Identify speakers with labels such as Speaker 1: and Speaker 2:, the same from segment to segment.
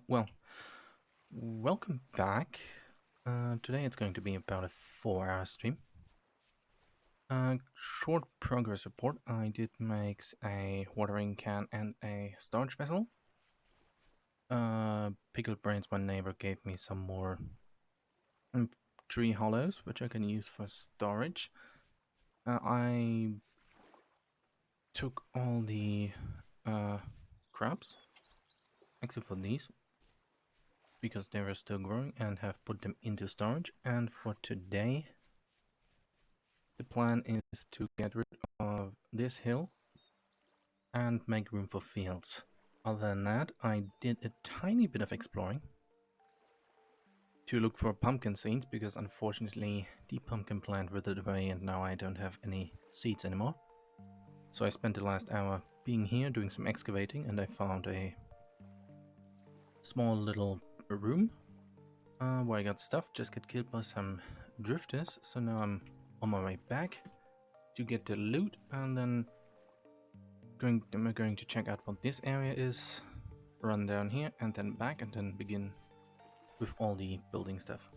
Speaker 1: Well, welcome back. Today it's going to be about a 4-hour stream. Short progress report. I did make a watering can and a storage vessel. Pickled Brains, my neighbor, gave me some more tree hollows, which I can use for storage. I took all the crabs, except for these, because they were still growing, and have put them into storage. And for today, the plan is to get rid of this hill and make room for fields. Other than that, I did a tiny bit of exploring to look for pumpkin seeds, because unfortunately the pumpkin plant withered away and now I don't have any seeds anymore. So I spent the last hour being here doing some excavating, and I found a small little room where I got stuff, just got killed by some drifters, so now I'm on my way back to get the loot, and then we're going to check out what this area is, run down here and then back, and then begin with all the building stuff.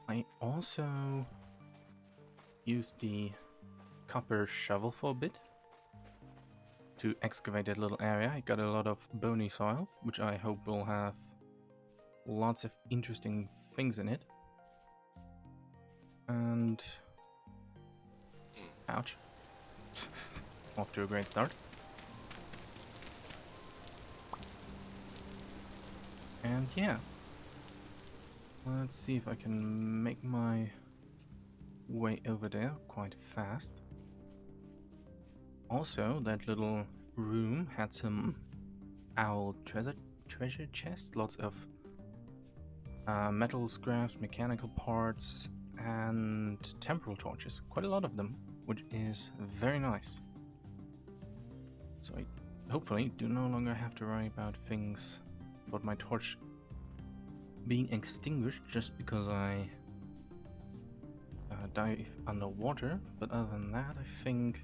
Speaker 1: I also used the copper shovel for a bit to excavate that little area. I got a lot of bony soil, which I hope will have lots of interesting things in it. And ouch. Off to a great start. And yeah, let's see if I can make my way over there quite fast. Also, that little room had some owl treasure chest, lots of metal scraps, mechanical parts, and temporal torches. Quite a lot of them, which is very nice. So I hopefully do no longer have to worry about my torch being extinguished just because I dive underwater. But other than that, I think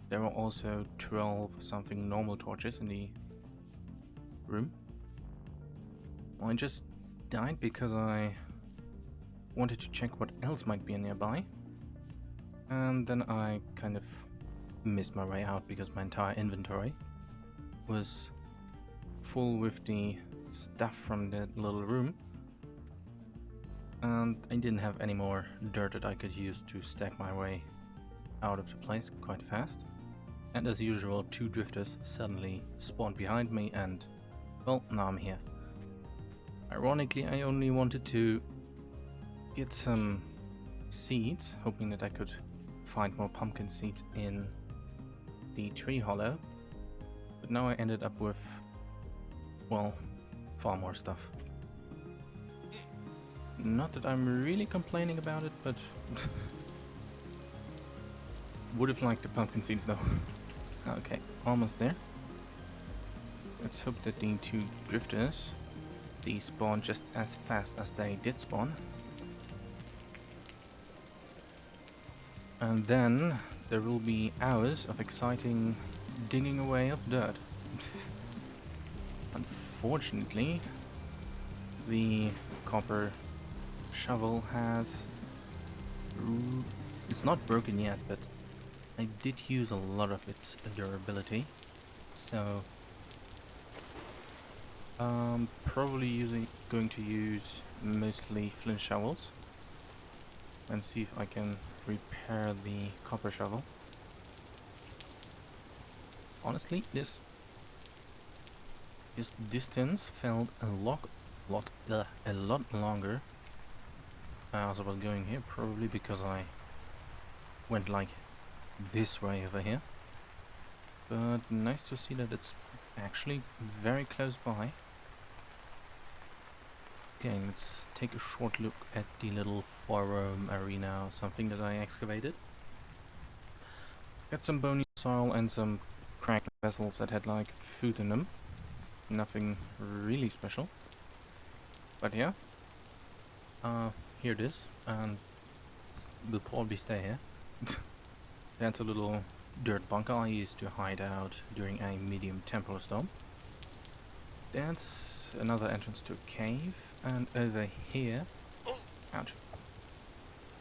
Speaker 1: there are also 12 something normal torches in the room. Well, I just died because I wanted to check what else might be nearby, and then I kind of missed my way out because my entire inventory was full with the stuff from that little room, and I didn't have any more dirt that I could use to stack my way out of the place quite fast. And as usual, 2 drifters suddenly spawned behind me, and well, now I'm here. Ironically, I only wanted to get some seeds, hoping that I could find more pumpkin seeds in the tree hollow, but now I ended up with, well, far more stuff. Not that I'm really complaining about it, but would have liked the pumpkin seeds though. Okay, almost there. Let's hope that the 2 drifters despawn just as fast as they did spawn. And then there will be hours of exciting digging away of dirt. Unfortunately, the copper shovel it's not broken yet, but I did use a lot of its durability, so probably going to use mostly flint shovels and see if I can repair the copper shovel. Honestly, this distance felt a lot longer as I was going here, probably because I went like this way over here. But nice to see that it's actually very close by. Okay, let's take a short look at the little forum arena, something that I excavated. Got some bony soil and some cracked vessels that had like food in them. Nothing really special. But yeah, here it is, and we'll probably stay here. That's a little dirt bunker I used to hide out during a medium temporal storm. That's another entrance to a cave, and over here, ouch,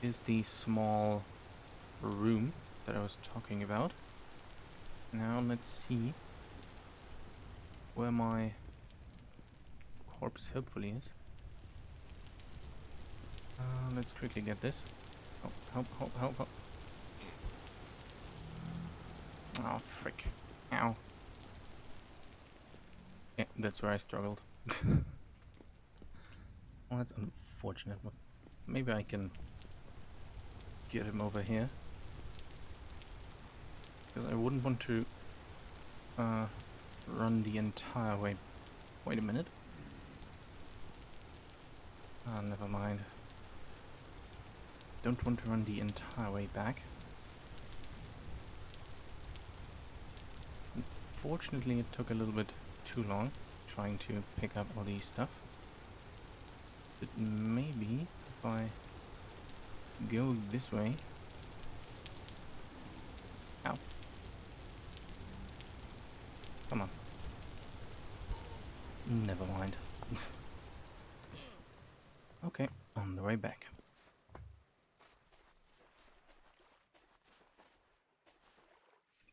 Speaker 1: is the small room that I was talking about. Now let's see where my corpse hopefully is. Let's quickly get this. Oh, help, help, help, help. Oh, frick. Ow. Yeah, that's where I struggled. Well, that's unfortunate, but maybe I can get him over here. Because I wouldn't want to run the entire way. Wait a minute. Ah, never mind. Don't want to run the entire way back. Unfortunately, it took a little bit too long trying to pick up all these stuff. But maybe if I go this way... Ow. Come on. Never mind. Okay, on the way back.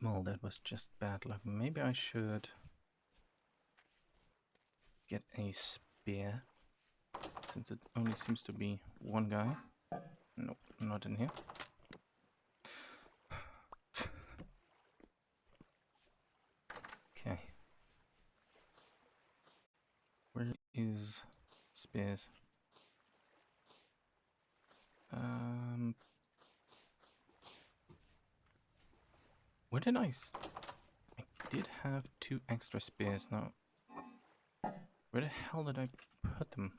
Speaker 1: Well, that was just bad luck. Maybe I should get a spear, since it only seems to be one guy. Nope, not in here. Okay. Where is spears? Where did I did have 2 extra spears now. Where the hell did I put them?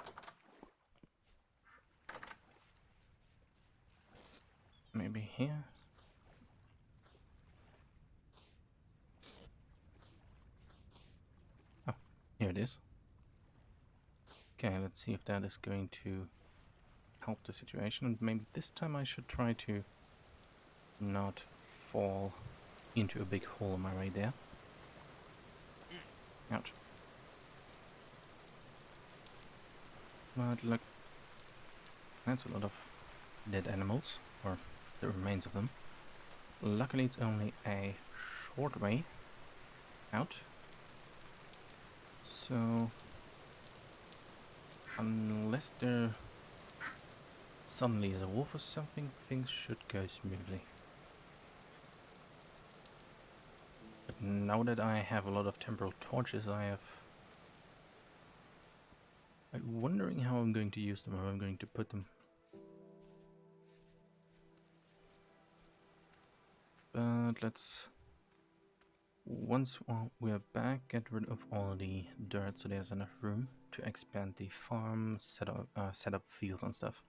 Speaker 1: Maybe here? Oh, here it is. Okay, let's see if that is going to help the situation. And maybe this time I should try to not fall into a big hole on my way there. Ouch. But look, that's a lot of dead animals, or the remains of them. Luckily it's only a short way out. So, unless there suddenly is a wolf or something, things should go smoothly. But now that I have a lot of temporal torches, I'm wondering how I'm going to use them, or I'm going to put them. But let's, once we're back, get rid of all the dirt so there's enough room to expand the farm, set up fields and stuff.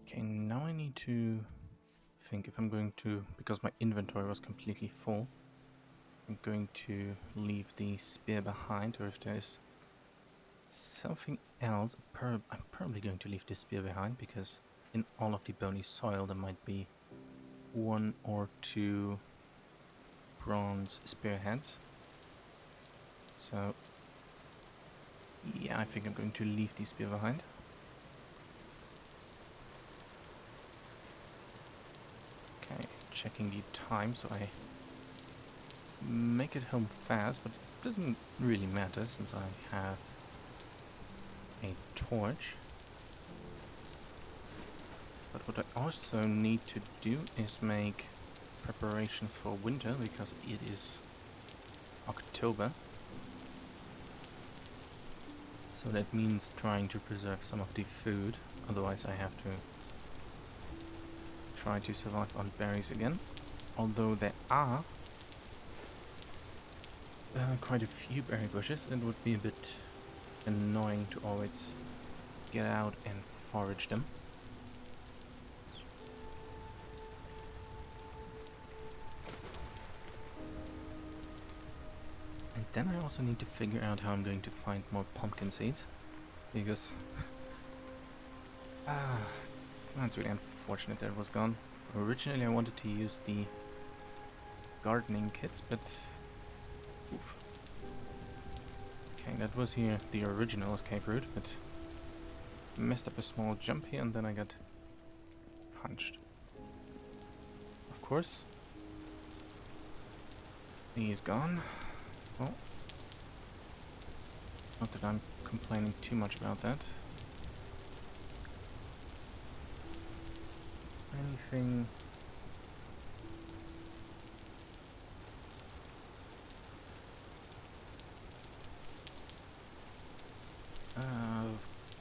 Speaker 1: Okay, now I need to think if I'm going to, because my inventory was completely full, I'm going to leave the spear behind, or if there's something else, I'm probably going to leave this spear behind, because in all of the bony soil there might be 1 or 2 bronze spearheads. So yeah, I think I'm going to leave the spear behind. Okay, checking the time so I make it home fast, but it doesn't really matter since I have a torch. But what I also need to do is make preparations for winter, because it is October. So that means trying to preserve some of the food, otherwise I have to try to survive on berries again. Although there are quite a few berry bushes, it would be a bit annoying to always get out and forage them. I then I also need to figure out how I'm going to find more pumpkin seeds. Because... that's really unfortunate that it was gone. Originally I wanted to use the gardening kits, but... Oof. Okay, that was here the original escape route, but... messed up a small jump here and then I got punched. Of course. He's gone. Well, not that I'm complaining too much about that. Anything...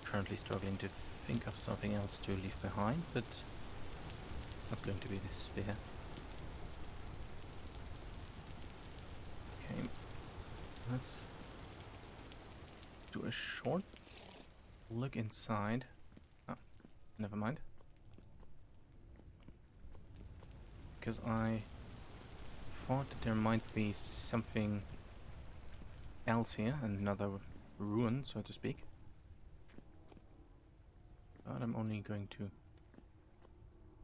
Speaker 1: currently struggling to think of something else to leave behind, but that's going to be the spear. Okay, let's do a short look inside. Oh, never mind. Because I thought that there might be something else here, another ruin, so to speak. But I'm only going to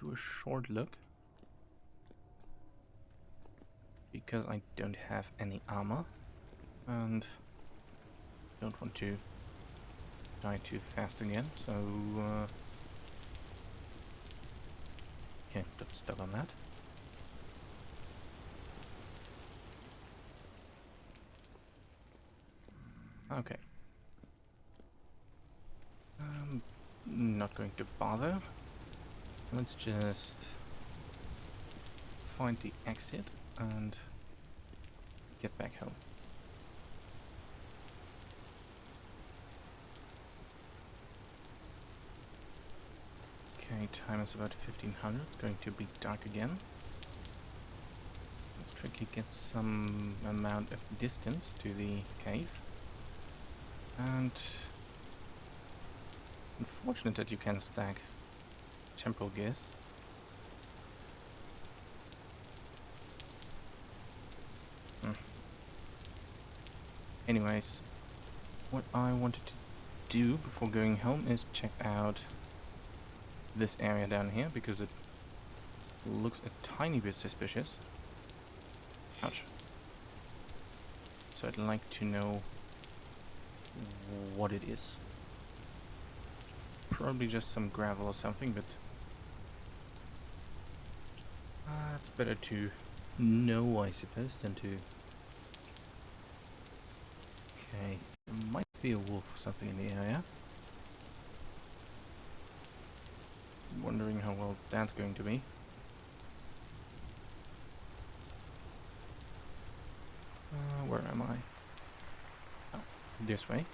Speaker 1: do a short look. Because I don't have any armor. And don't want to die too fast again, so... okay, got stuck on that. Okay. Not going to bother. Let's just find the exit and get back home. Okay, time is about 1500. It's going to be dark again. Let's quickly get some amount of distance to the cave. And unfortunate that you can stack temporal gears. Anyways, what I wanted to do before going home is check out this area down here, because it looks a tiny bit suspicious. Ouch. So I'd like to know what it is. Probably just some gravel or something, but it's better to know, I suppose, than to... okay, there might be a wolf or something in the area. Wondering how well that's going to be. Where am I? Oh, this way.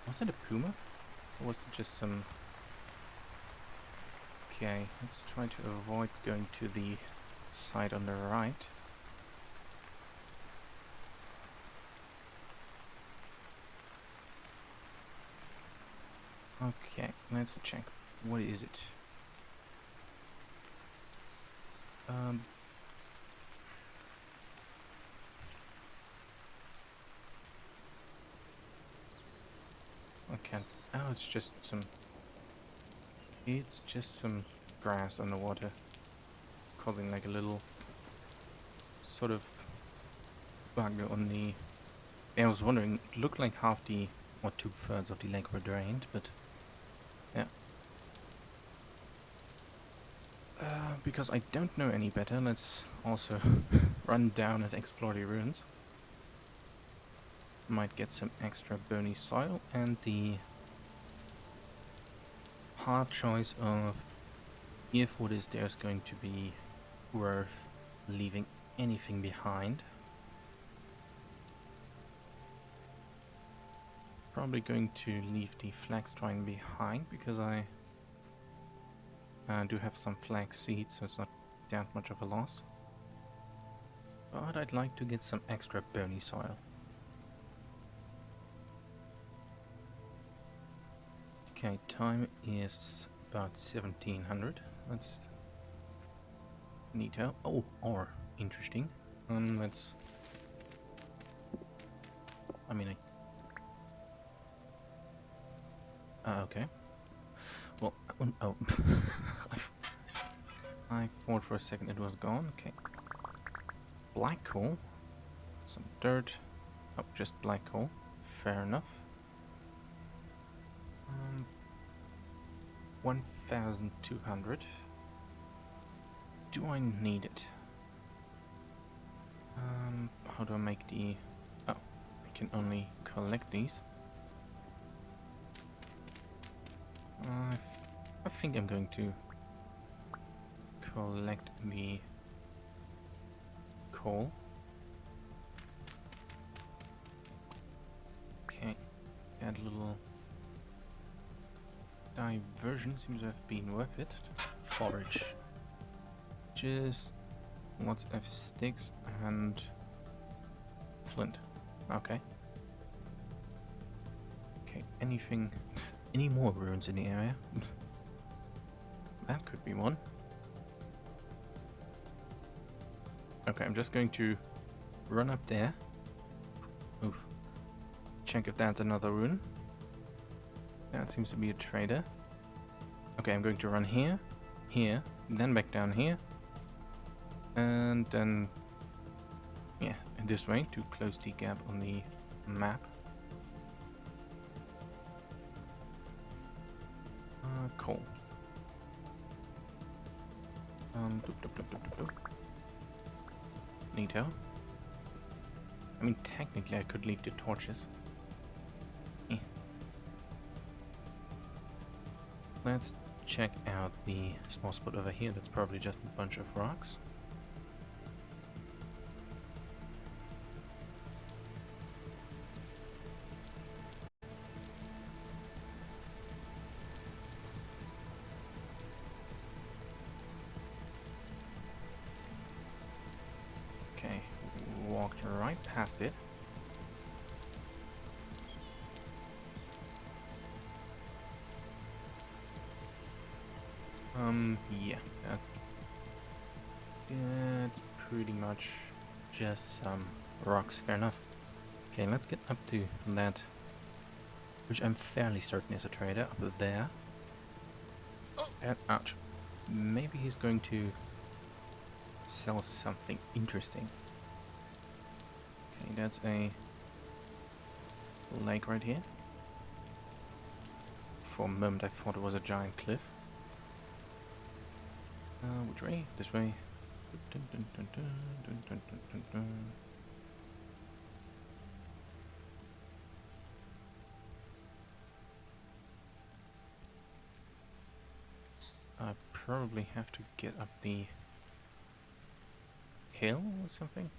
Speaker 1: Was it a puma? Or was it just some... okay, let's try to avoid going to the side on the right. Okay, let's check. What is it? Okay. Oh, it's just some... it's just some grass underwater, causing like a little sort of bug on the... I was wondering, it looked like half the, or 2/3 of the lake were drained, but yeah. Because I don't know any better, let's also run down and explore the ruins. Might get some extra bony soil, and the hard choice of if what is there is going to be worth leaving anything behind. Probably going to leave the flax twine behind, because I do have some flax seeds, so it's not that much of a loss. But I'd like to get some extra bony soil. Okay, time is about 1700. Let's Neato. Oh, ore. Interesting. Let's... I mean, okay. Well, oh. I thought for a second it was gone. Okay. Black coal. Some dirt. Oh, just black coal. Fair enough. 1,200. Do I need it? How do I make the... Oh, I can only collect these. I think I'm going to collect the coal. Okay, that little diversion seems to have been worth it. Forage. Just lots of sticks and flint. Okay. Okay, anything... any more ruins in the area? That could be one. Okay, I'm just going to run up there. Oof. Check if that's another ruin. That seems to be a trader. Okay, I'm going to run here, here, then back down here. And then, yeah, this way to close the gap on the map. Coal. Neato. I mean, technically I could leave the torches. Eh. Let's check out the small spot over here. That's probably just a bunch of rocks. Okay, walked right past it. Yeah, that's pretty much just some rocks, fair enough. Okay, let's get up to that, which I'm fairly certain is a trader up there. And, ouch. Maybe he's going to sell something interesting. Okay, that's a lake right here. For a moment I thought it was a giant cliff. Which way? This way. Dun, dun, dun, dun, dun, dun, dun, dun, dun. I probably have to get up the hill or something.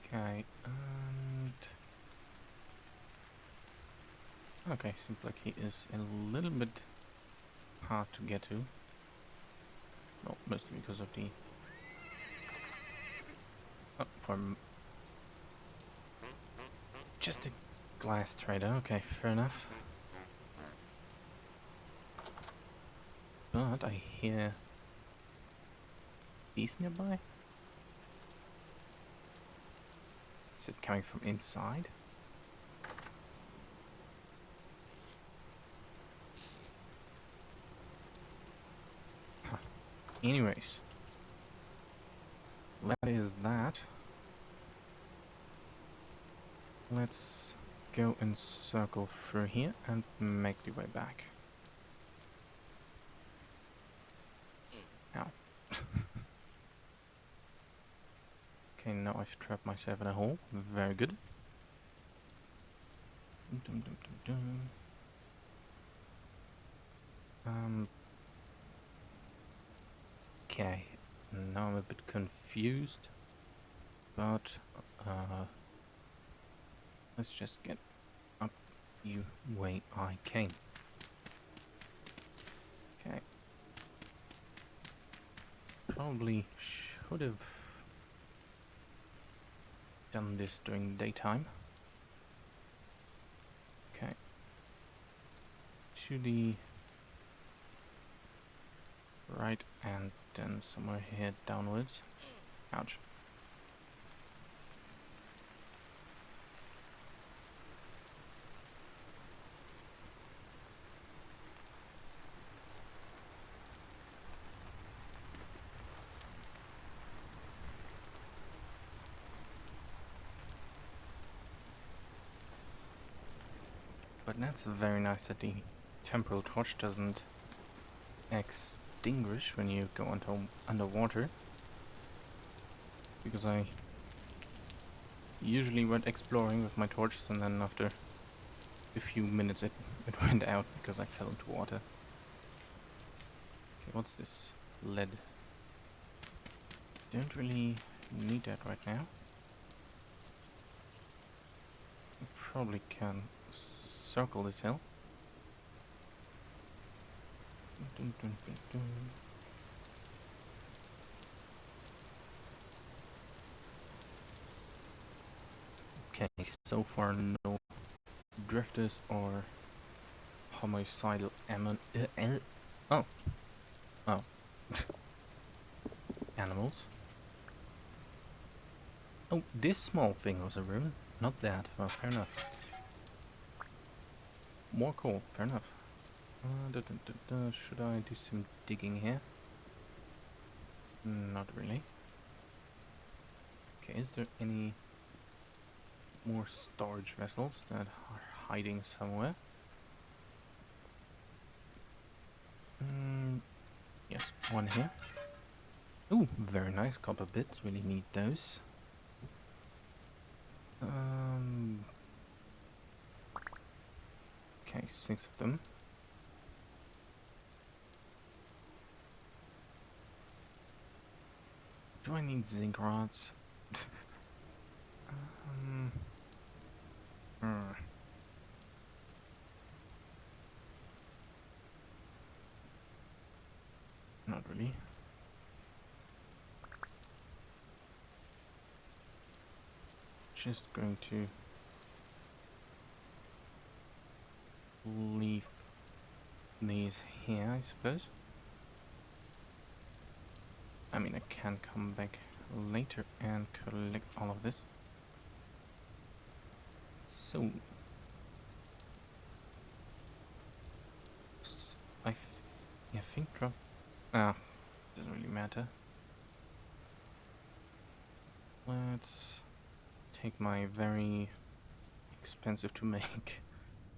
Speaker 1: Okay, and... okay, seems like he is a little bit hard to get to. Well, mostly because of the... oh, from... just a glass trader, okay, fair enough. But I hear... bees nearby? Is it coming from inside? Huh. Anyways. That is that. Let's go and circle through here and make the way back. Ow. Okay, now I've trapped myself in a hole. Very good. Dum, dum, dum, dum. Okay, now I'm a bit confused, but let's just get up the way I came. Okay. Probably should have done this during daytime. to the right and then somewhere here downwards. Ouch. But that's very nice that the temporal torch doesn't extinguish when you go underwater. Because I usually went exploring with my torches and then after a few minutes it went out because I fell into water. Okay, what's this? Lead. Don't really need that right now. I probably can circle this hill. Dun, dun, dun, dun. Okay, so far no drifters or homicidal oh animals. Oh, this small thing was a ruin, not that. Well, fair enough. More coal, fair enough. Should I do some digging here? Not really. Okay, is there any more storage vessels that are hiding somewhere? Yes, one here. Ooh, very nice copper bits, really need those. Okay, 6 of them. Do I need zinc rods? Not really. Just going to leave these here, I suppose. I mean, I can come back later and collect all of this. So, I think drop. Doesn't really matter. Let's take my very expensive to make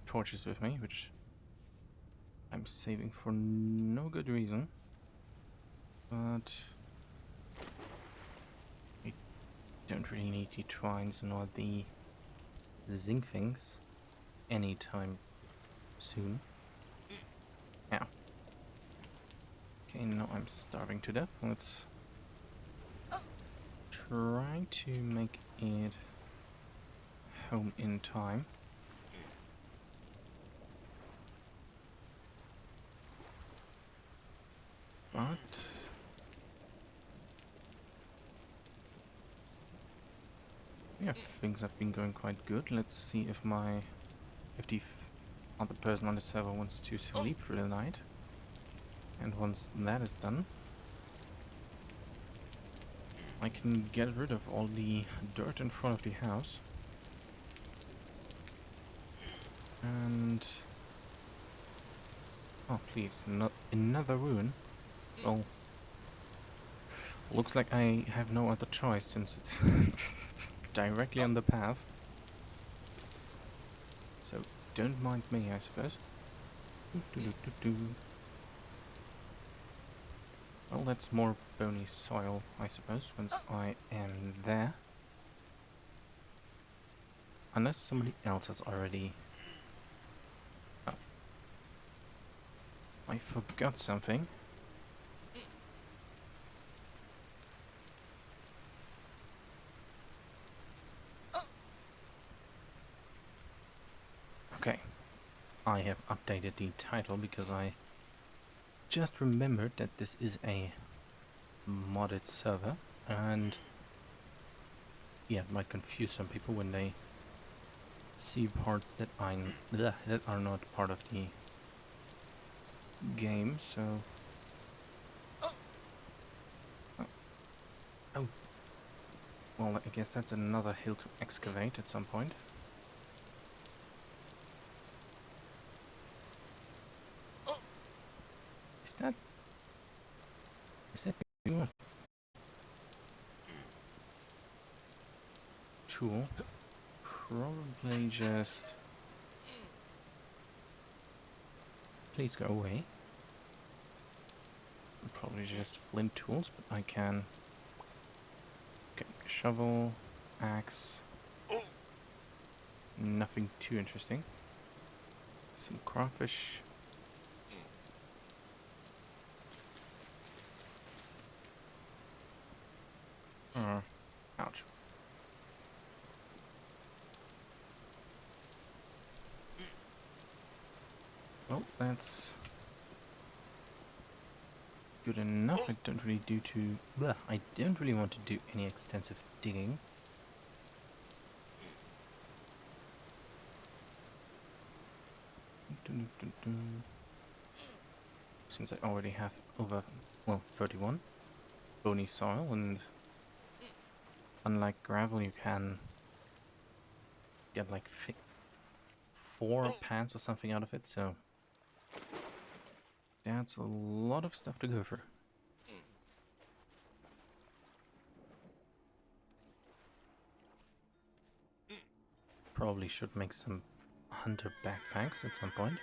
Speaker 1: torches with me, which I'm saving for no good reason. But I don't really need the twines nor the zinc things anytime soon. Ow. Okay, now I'm starving to death. Let's try to make it home in time. But yeah, things have been going quite good. Let's see if the other person on the server wants to sleep for the night. And once that is done, I can get rid of all the dirt in front of the house. And oh, please, not another ruin. Well, looks like I have no other choice since it's directly on the path. So don't mind me, I suppose. Well, that's more bony soil, I suppose, once I am there. Unless somebody else has already... Oh. I forgot something. Okay. I have updated the title because I just remembered that this is a modded server, and yeah, it might confuse some people when they see parts that that are not part of the game, so... Oh. Well, I guess that's another hill to excavate at some point. Is that... you? Tool? Probably just... Please go away. Probably just flint tools, but I can... Okay, shovel, axe... Nothing too interesting. Some crawfish. Ouch. Well, that's good enough. I don't really I don't really want to do any extensive digging. Since I already have over, 31 bony soil, and unlike gravel you can get like 4 pans or something out of it, so that's a lot of stuff to go for. Probably should make some hunter backpacks at some point.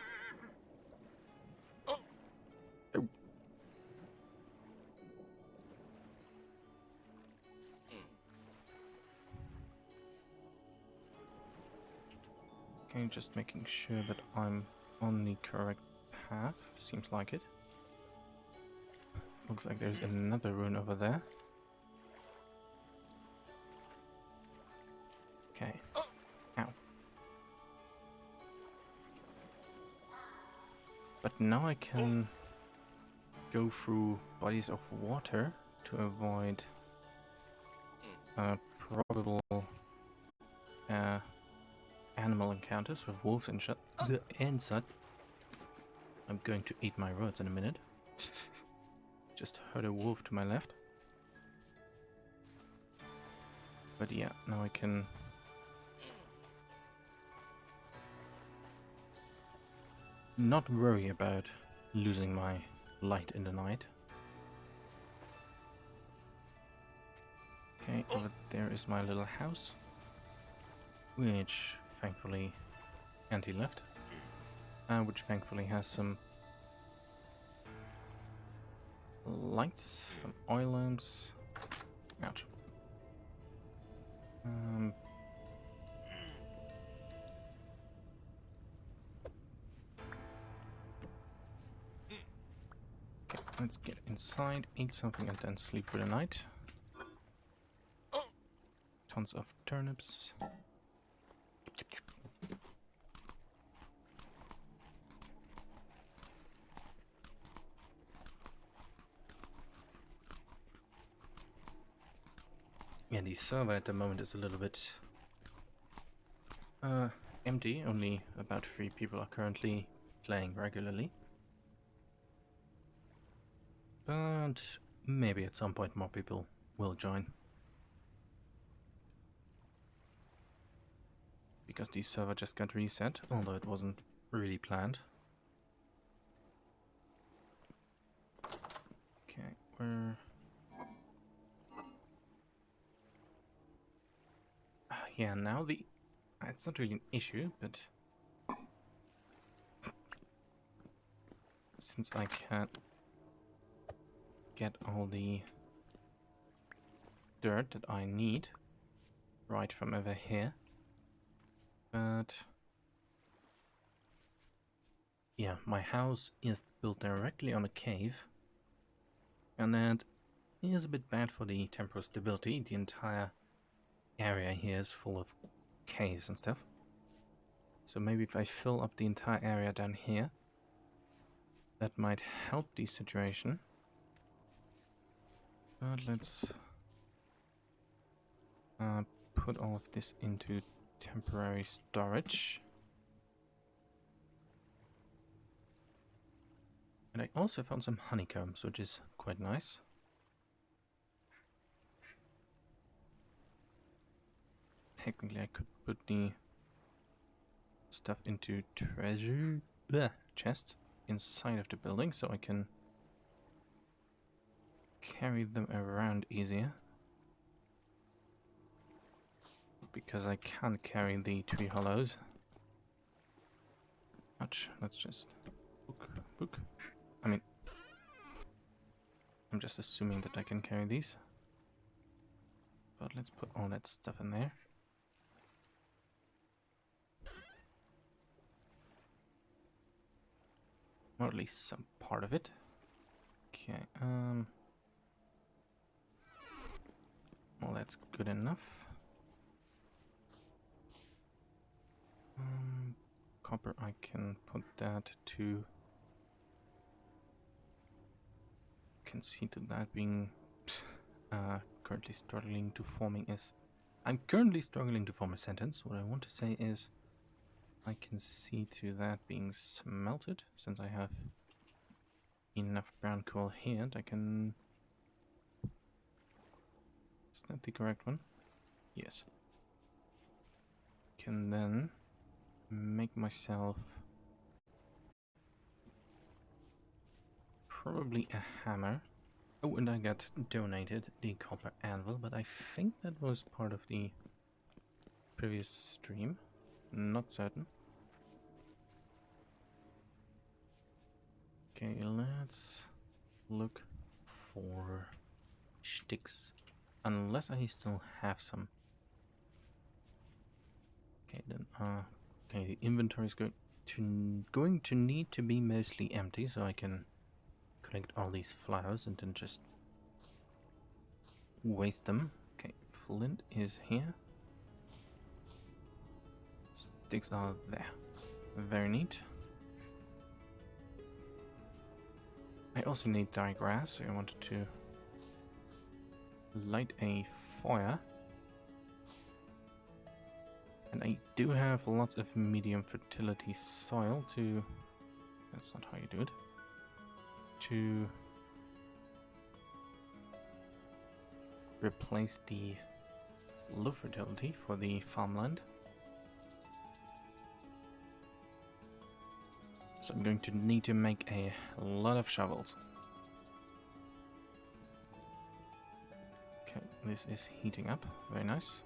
Speaker 1: Oh. Okay, just making sure that I'm on the correct path. Seems like it. Looks like there's another rune over there. Okay. Ow. But now I can go through bodies of water to avoid probable animal encounters with wolves and such. I'm going to eat my words in a minute. Just heard a wolf to my left. But yeah, now I can... not worry about losing my light in the night. Okay, over there is my little house, which thankfully Auntie left, which thankfully has some lights, some oil lamps. Ouch. Okay, let's get inside, eat something, and then sleep for the night. Tons of turnips. Yeah, the server at the moment is a little bit empty. Only about 3 people are currently playing regularly. But maybe at some point more people will join. Because the server just got reset, although it wasn't really planned. Okay, where... yeah, now the... it's not really an issue, but... since I can't get all the dirt that I need right from over here. But... yeah, my house is built directly on a cave. And that is a bit bad for the temporal stability. The entire area here is full of caves and stuff. So maybe if I fill up the entire area down here, that might help the situation. But let's put all of this into temporary storage. And I also found some honeycombs, which is quite nice. Technically, I could put the stuff into treasure chests inside of the building, so I can carry them around easier. Because I can't carry the tree hollows. Ouch, let's just book. I mean, I'm just assuming that I can carry these. But let's put all that stuff in there. Or at least some part of it. Okay, well, that's good enough. Copper, I can put that to... Can see to that being currently struggling to forming is... I'm currently struggling to form a sentence. What I want to say is I can see to that being smelted, since I have enough brown coal here. I can... Is that the correct one? Yes. Can then make myself probably a hammer. Oh, and I got donated the copper anvil, but I think that was part of the previous stream. Not certain. Okay, let's look for sticks. Unless I still have some. Okay, then, okay, the inventory is going to need to be mostly empty, so I can collect all these flowers and then just waste them. Okay, flint is here. Sticks are there. Very neat. I also need dry grass, so I wanted to light a fire. And I do have lots of medium fertility soil to... That's not how you do it. To replace the low fertility for the farmland. So I'm going to need to make a lot of shovels. Okay, this is heating up. Very nice.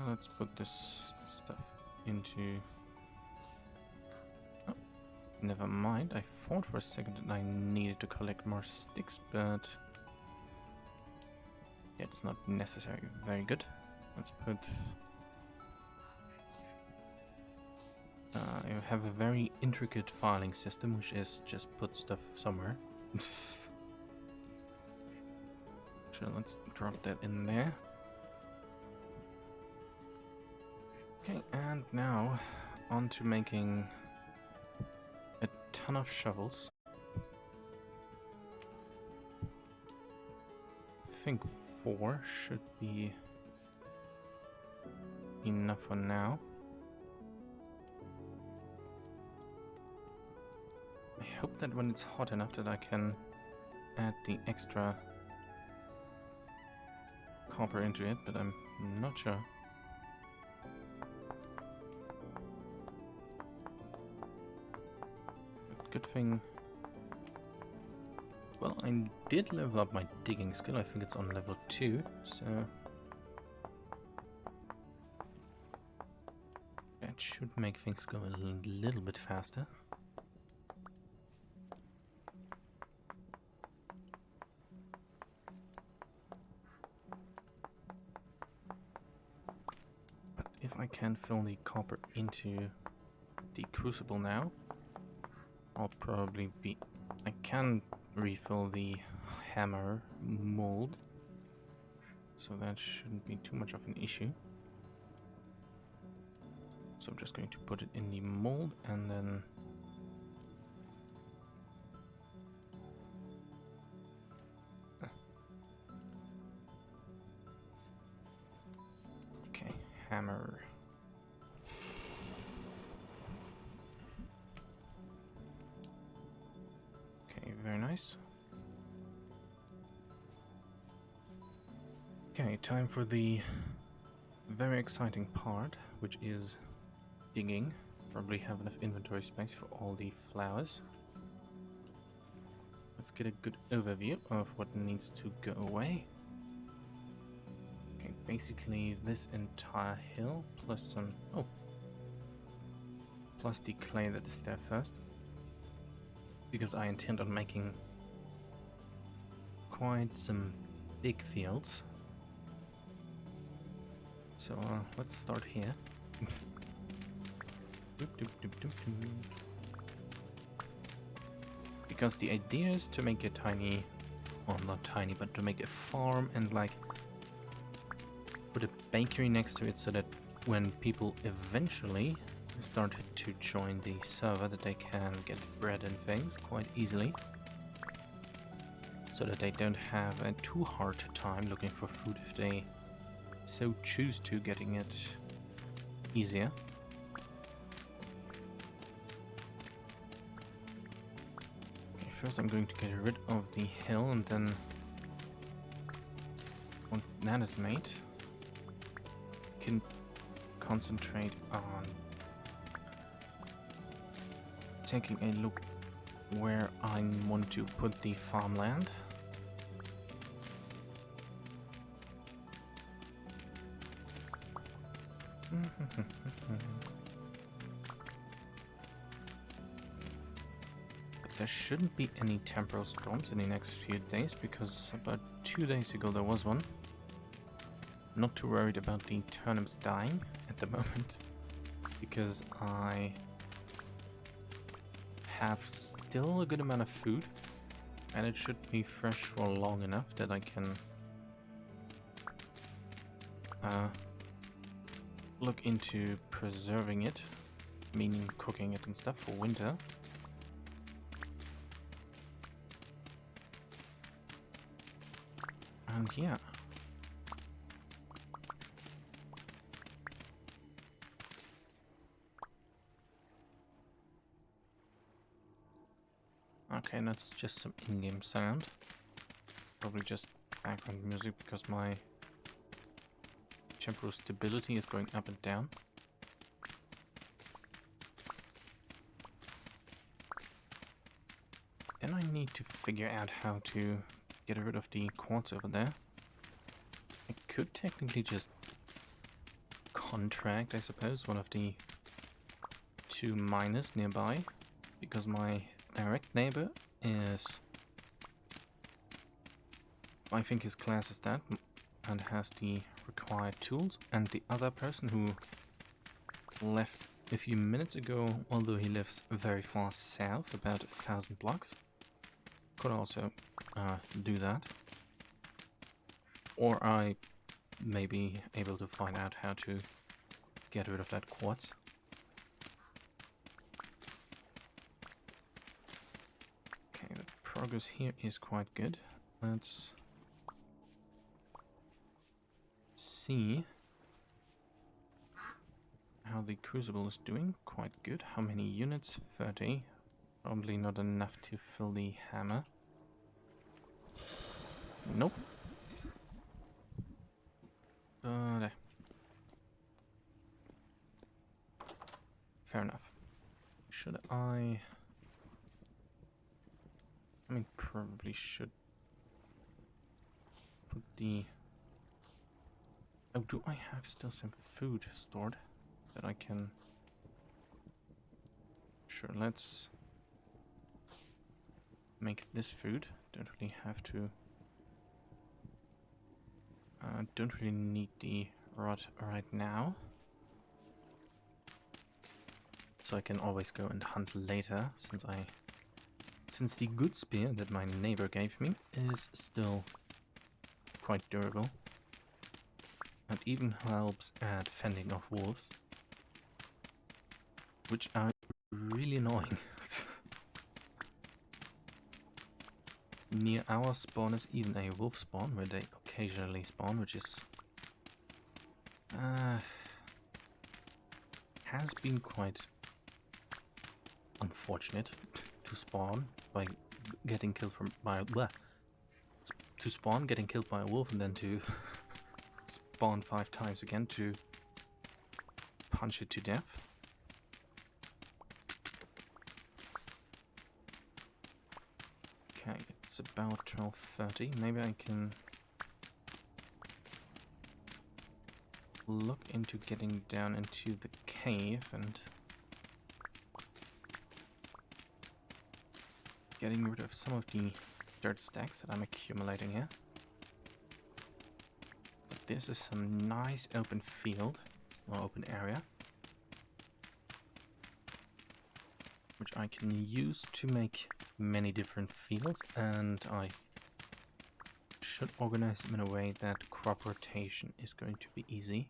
Speaker 1: Let's put this stuff into... Oh, never mind. I thought for a second that I needed to collect more sticks, but it's not necessary. Very good. Let's put... I have a very intricate filing system, which is just put stuff somewhere. So let's drop that in there. Okay, and now on to making a ton of shovels. I think 4 should be enough for now. I hope that when it's hot enough that I can add the extra copper into it, but I'm not sure. But good thing... Well, I did level up my digging skill. I think it's on level 2, so... That should make things go a little bit faster. If I can fill the copper into the crucible now, I'll probably be... I can refill the hammer mold, so that shouldn't be too much of an issue. So I'm just going to put it in the mold and then... Okay, hammer. nice. Okay, time for the very exciting part, which is digging. Probably have enough inventory space for all the flowers. Let's get a good overview of what needs to go away. Okay, basically this entire hill plus some... oh. Plus the clay that is there first. Because I intend on making quite some big fields. So let's start here. Because the idea is to make a tiny, well, not tiny, but to make a farm and like put a bakery next to it so that when people eventually start to join the server that they can get bread and things quite easily. So that they don't have a too hard time looking for food if they so choose to, getting it easier. Okay, first I'm going to get rid of the hill, and then once that is made, I can concentrate on taking a look where I want to put the farmland. But there shouldn't be any temporal storms in the next few days, because about 2 days ago there was one. Not too worried about the turnips dying at the moment, because I have still a good amount of food, and it should be fresh for long enough that I can look into preserving it, meaning cooking it and stuff for winter. And yeah. Okay, that's just some in-game sound. Probably just background music because my temporal stability is going up and down. Then I need to figure out how to get rid of the quartz over there. I could technically just contract, I suppose, one of the 2 miners nearby, because my direct neighbor is, I think his class is that and has the required tools, and the other person who left a few minutes ago, although he lives very far south, about 1,000 blocks, could also do that. Or I may be able to find out how to get rid of that quartz. Okay, the progress here is quite good. Let's see how the crucible is doing. Quite good. How many units? 30. Probably not enough to fill the hammer. Nope. But fair enough. Should I mean, probably should put the... Oh, do I have still some food stored that I can... Sure, let's make this food. Don't really have to... don't really need the rod right now. So I can always go and hunt later, since the good spear that my neighbor gave me is still quite durable. And even helps at fending off wolves, which are really annoying. Near our spawn is even a wolf spawn, where they occasionally spawn, which is has been quite unfortunate to spawn by getting killed by to spawn, getting killed by a wolf, and then to spawn 5 times again to punch it to death. Okay, it's about 12:30. Maybe I can look into getting down into the cave and getting rid of some of the dirt stacks that I'm accumulating here. But this is some nice open field, or open area, which I can use to make many different fields, and I should organize them in a way that crop rotation is going to be easy,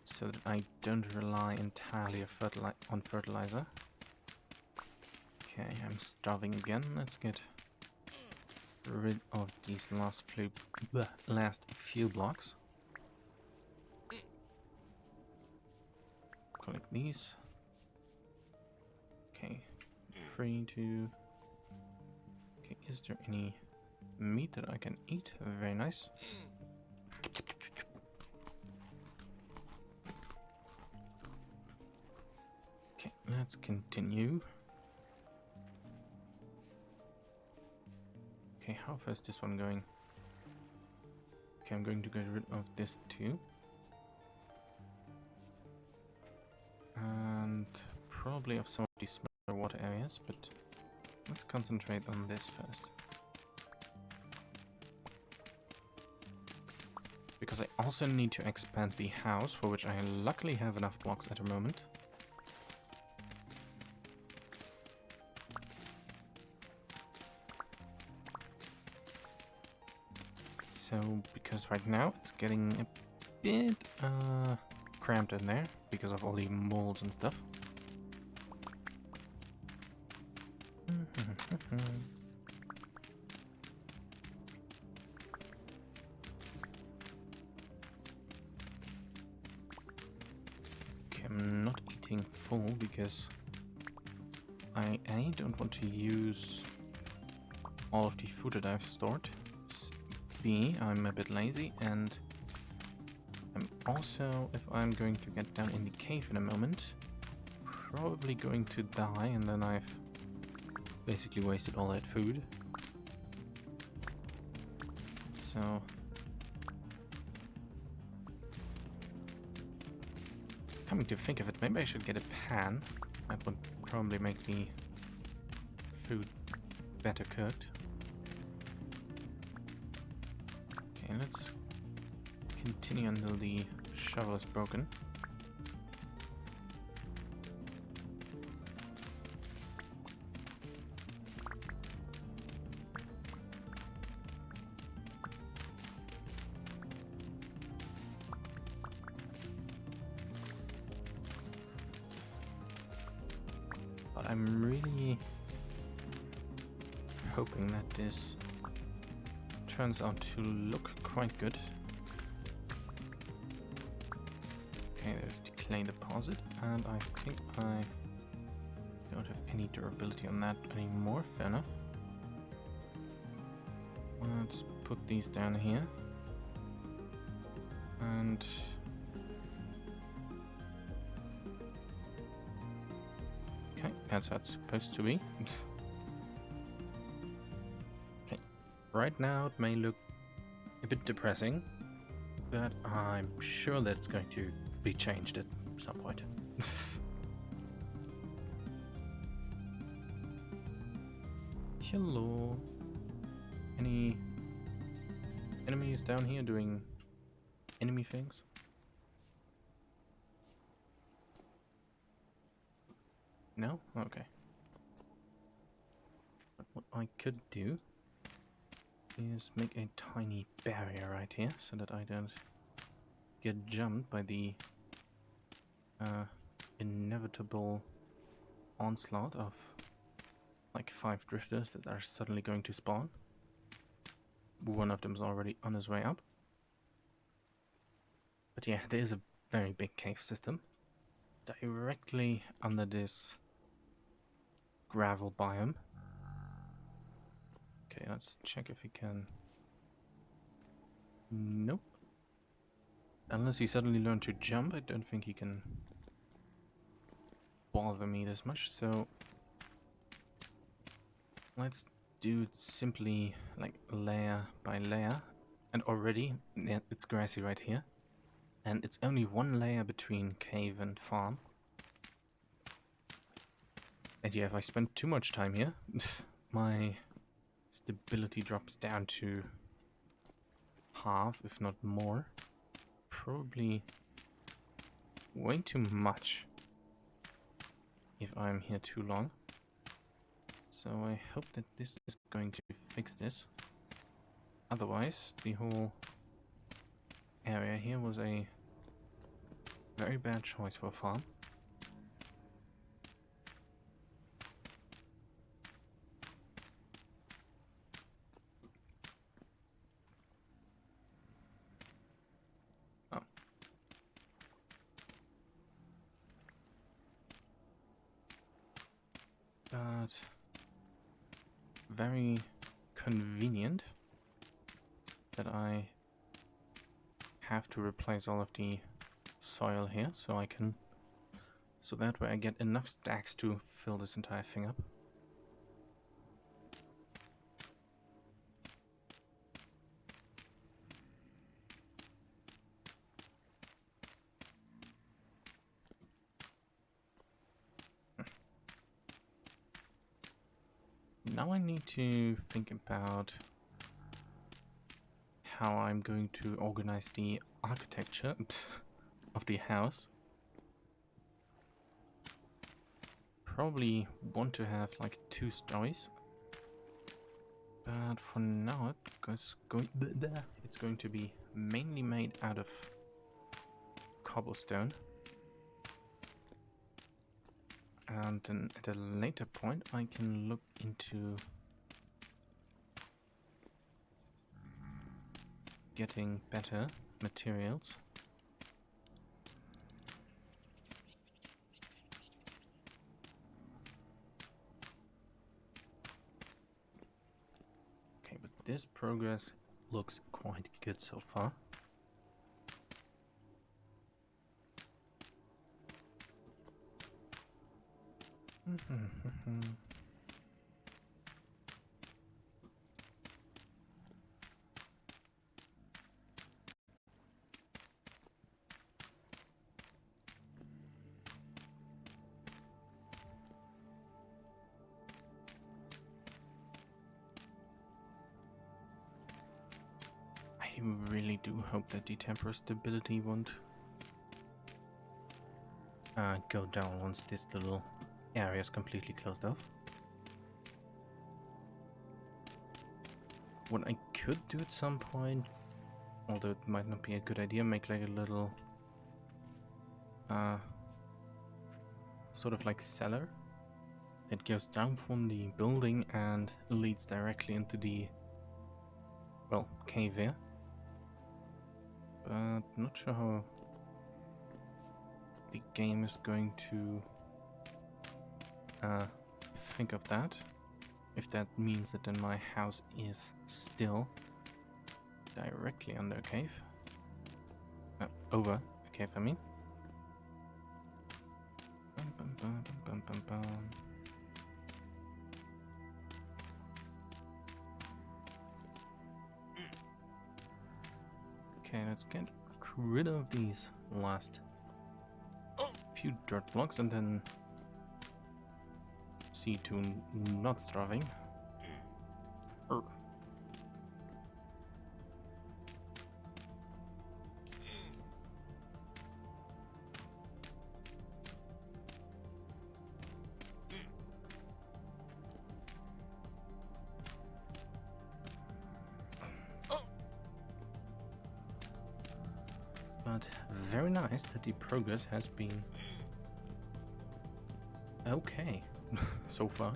Speaker 1: so that I don't rely entirely on fertilizer. Okay, I'm starving again. Let's get rid of these last few blocks. Collect these. Okay, 3, 2. Okay, is there any meat that I can eat? Very nice. Okay, let's continue. Okay, how far is this one going? Okay, I'm going to get rid of this too. And probably of some of these smaller water areas, but let's concentrate on this first. Because I also need to expand the house, for which I luckily have enough blocks at the moment. So, because right now it's getting a bit cramped in there because of all the molds and stuff. Okay, I'm not eating full because I A, don't want to use all of the food that I've stored. B, I'm a bit lazy, and I'm also, if I'm going to get down in the cave in a moment, probably going to die, and then I've basically wasted all that food. So coming to think of it, maybe I should get a pan. That would probably make the food better cooked. Okay, let's continue until the shovel is broken. But I'm really hoping that this turns out to look quite good. Okay, there's the clay deposit, and I think I don't have any durability on that anymore. Fair enough. Let's put these down here. And okay, that's how it's supposed to be. Okay, right now it may look a bit depressing, but I'm sure that it's going to be changed at some point. Hello. Any enemies down here doing enemy things? No? Okay. But what I could do is make a tiny barrier right here so that I don't get jumped by the inevitable onslaught of like 5 drifters that are suddenly going to spawn. One of them is already on his way up. But yeah, there is a very big cave system directly under this gravel biome. Okay, let's check if he can. Nope. Unless he suddenly learned to jump, I don't think he can bother me this much, so let's do it simply like layer by layer. And already it's grassy right here. And it's only one layer between cave and farm. And yeah, if I spend too much time here, my stability drops down to half, if not more. Probably way too much if I'm here too long. So I hope that this is going to fix this. Otherwise, the whole area here was a very bad choice for a farm. Oh. But very convenient that I have to replace all of the soil here so that way I get enough stacks to fill this entire thing up. Now I need to think about how I'm going to organize the architecture of the house. Probably want to have like 2 stories, but for now it's going to be mainly made out of cobblestone. And then at a later point I can look into getting better materials. Okay, but this progress looks quite good so far. I really do hope that the temporal stability won't go down once this little area is completely closed off. What I could do at some point, although it might not be a good idea, make like a little sort of like cellar that goes down from the building and leads directly into the, well, cave here. But not sure how the game is going to think of that. If that means that then my house is still directly under a cave. Over a cave, I mean. Okay, let's get rid of these last few dirt blocks and then see to not starving. But very nice that the progress has been okay so far.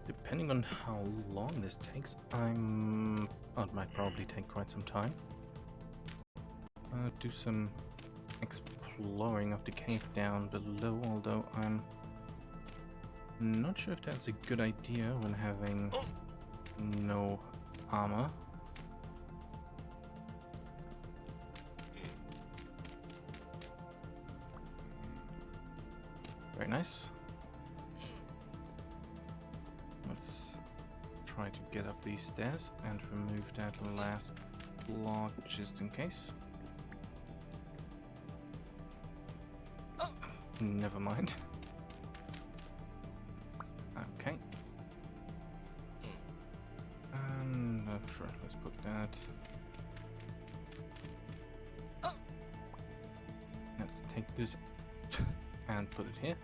Speaker 1: Depending on how long this takes, it might probably take quite some time. Do some exploring of the cave down below, although I'm not sure if that's a good idea when having no armor. Very nice. Let's try to get up these stairs and remove that last block just in case. Never mind. Okay. And sure, let's put that. Let's take this and put it here.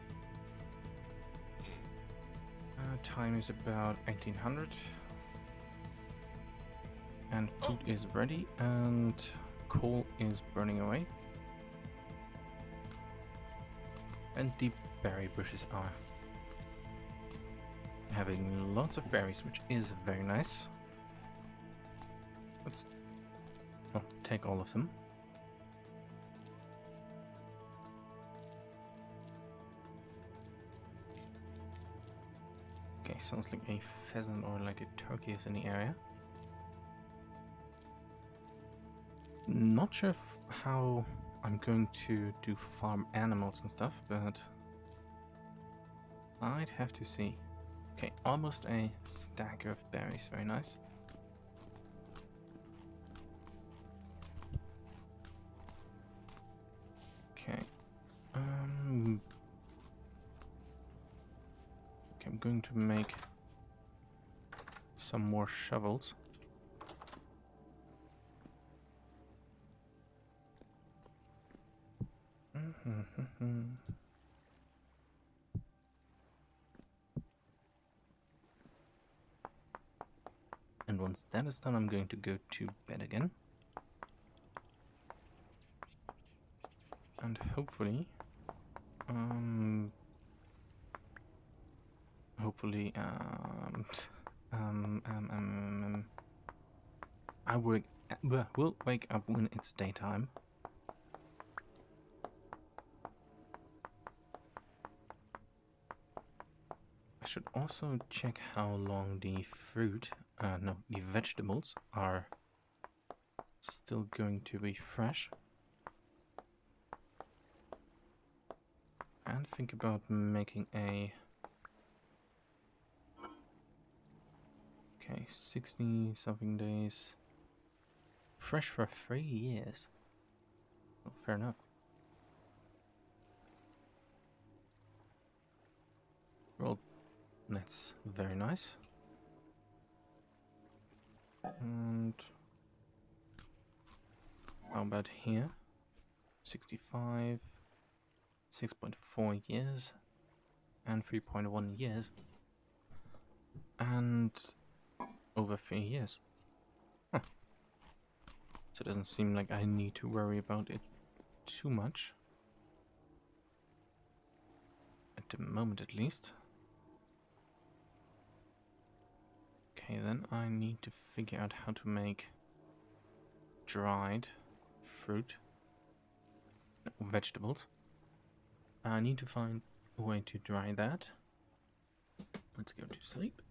Speaker 1: Time is about 1800. And food is ready and coal is burning away. And the berry bushes are having lots of berries, which is very nice. Let's take all of them. Okay, sounds like a pheasant or like a turkey is in the area. Not sure how I'm going to do farm animals and stuff, but I'd have to see. Okay, almost a stack of berries, very nice. Okay, I'm going to make some more shovels. And once that is done, I'm going to go to bed again. And hopefully, I will wake up when it's daytime. I should also check how long the the vegetables are still going to be fresh. And think about making a... Okay, 60 something days. Fresh for 3 years. Well, fair enough. Well, that's very nice. And how about here? 65, 6.4 years, and 3.1 years, and over 3 years. Huh. So it doesn't seem like I need to worry about it too much. At the moment, at least. Okay, then I need to figure out how to make dried fruit, vegetables. I need to find a way to dry that. Let's go to sleep.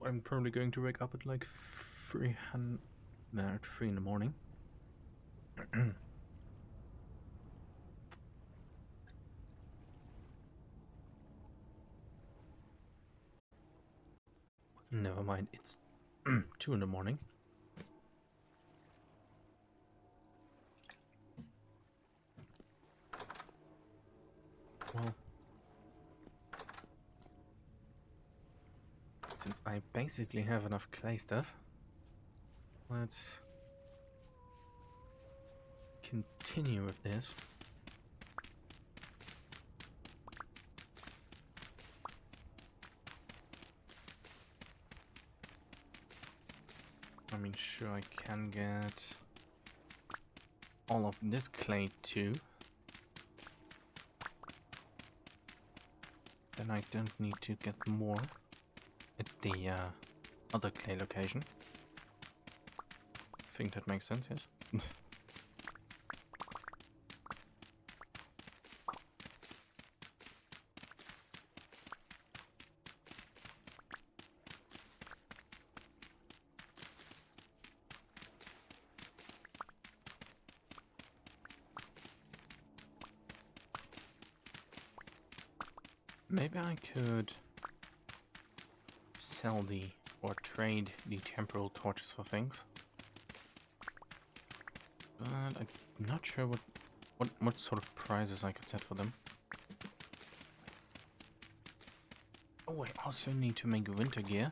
Speaker 1: I'm probably going to wake up at like 3 in the morning. Never mind, it's 2 in the morning. Well, since I basically have enough clay stuff, let's continue with this. I mean, sure, I can get all of this clay too. Then I don't need to get more at the other clay location. I think that makes sense, yes? Maybe I could sell or trade the temporal torches for things. But I'm not sure what sort of prizes I could set for them. Oh, I also need to make winter gear.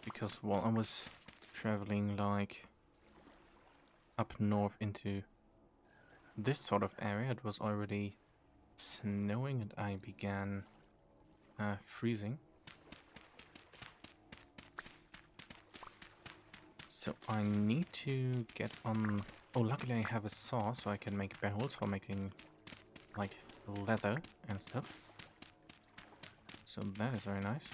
Speaker 1: Because while I was traveling like up north into this sort of area, it was already snowing and I began freezing. So I need to get on... Oh, luckily I have a saw so I can make barrels for making like leather and stuff. So that is very nice.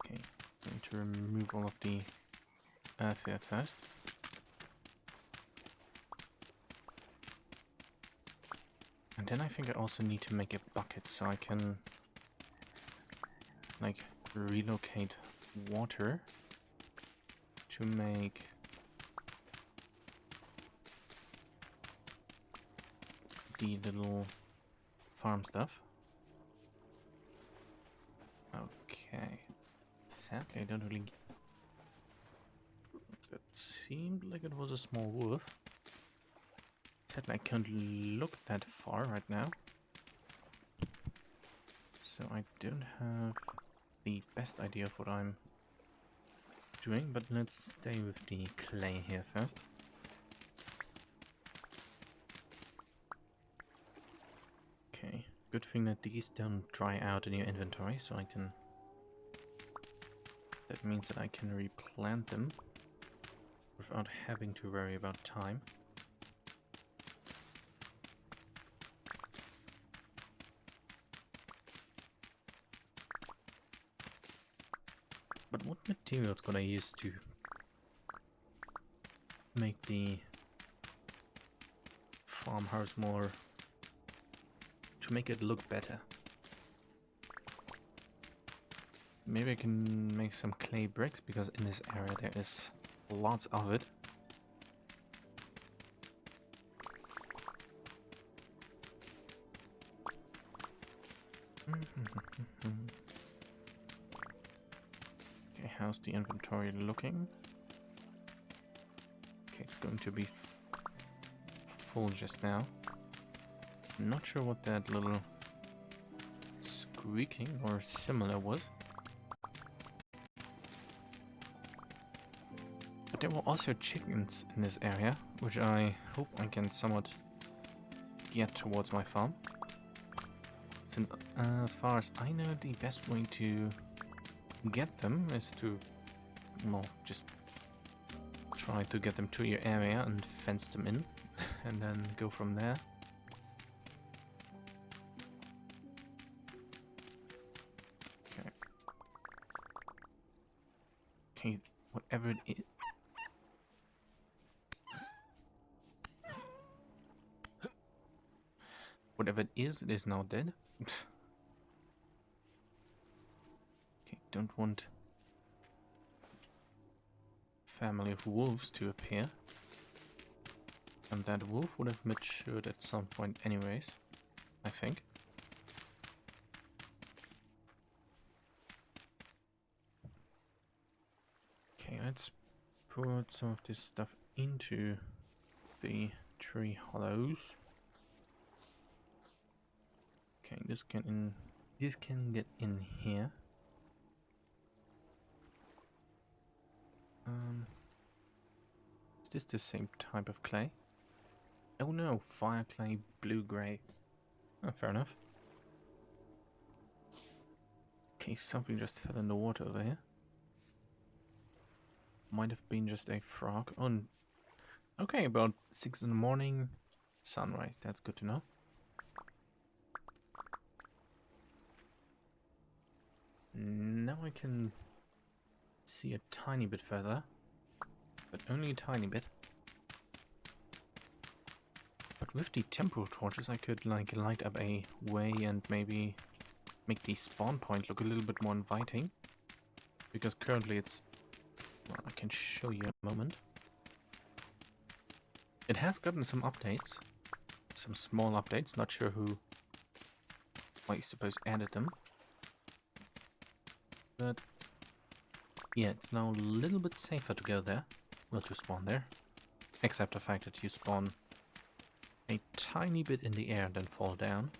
Speaker 1: Okay, going to remove all of the earth here first. And then I think I also need to make a bucket so I can like relocate water to make the little farm stuff. Okay. Sadly, I don't really... It seemed like it was a small wolf. Sadly, I can't look that far right now. So I don't have the best idea of what I'm doing, but let's stay with the clay here first. Okay, good thing that these don't dry out in your inventory, so I can... That means that I can replant them without having to worry about time. But what materials could I use to make the farmhouse more... to make it look better? Maybe I can make some clay bricks, because in this area there is lots of it. Okay, how's the inventory looking? Okay, it's going to be full just now. Not sure what that little squeaking or similar was. But there were also chickens in this area, which I hope I can somewhat get towards my farm. Since, as far as I know, the best way to get them is to, well, just try to get them to your area and fence them in, and then go from there. Okay. Okay, whatever it is. Whatever it is now dead. Okay, don't want family of wolves to appear. And that wolf would have matured at some point anyways, I think. Okay, let's put some of this stuff into the tree hollows. Okay, this can get in here. Is this the same type of clay? Oh no, fire clay, blue-gray. Oh, fair enough. Okay, something just fell in the water over here. Might have been just a frog. Oh, okay, about 6 in the morning, sunrise. That's good to know. Now I can see a tiny bit further, but only a tiny bit. But with the temporal torches I could like light up a way and maybe make the spawn point look a little bit more inviting. Because currently it's... Well, I can show you in a moment. It has gotten some updates. Some small updates. Not sure who I suppose added them. But yeah, it's now a little bit safer to go there. Well, to spawn there. Except the fact that you spawn a tiny bit in the air and then fall down.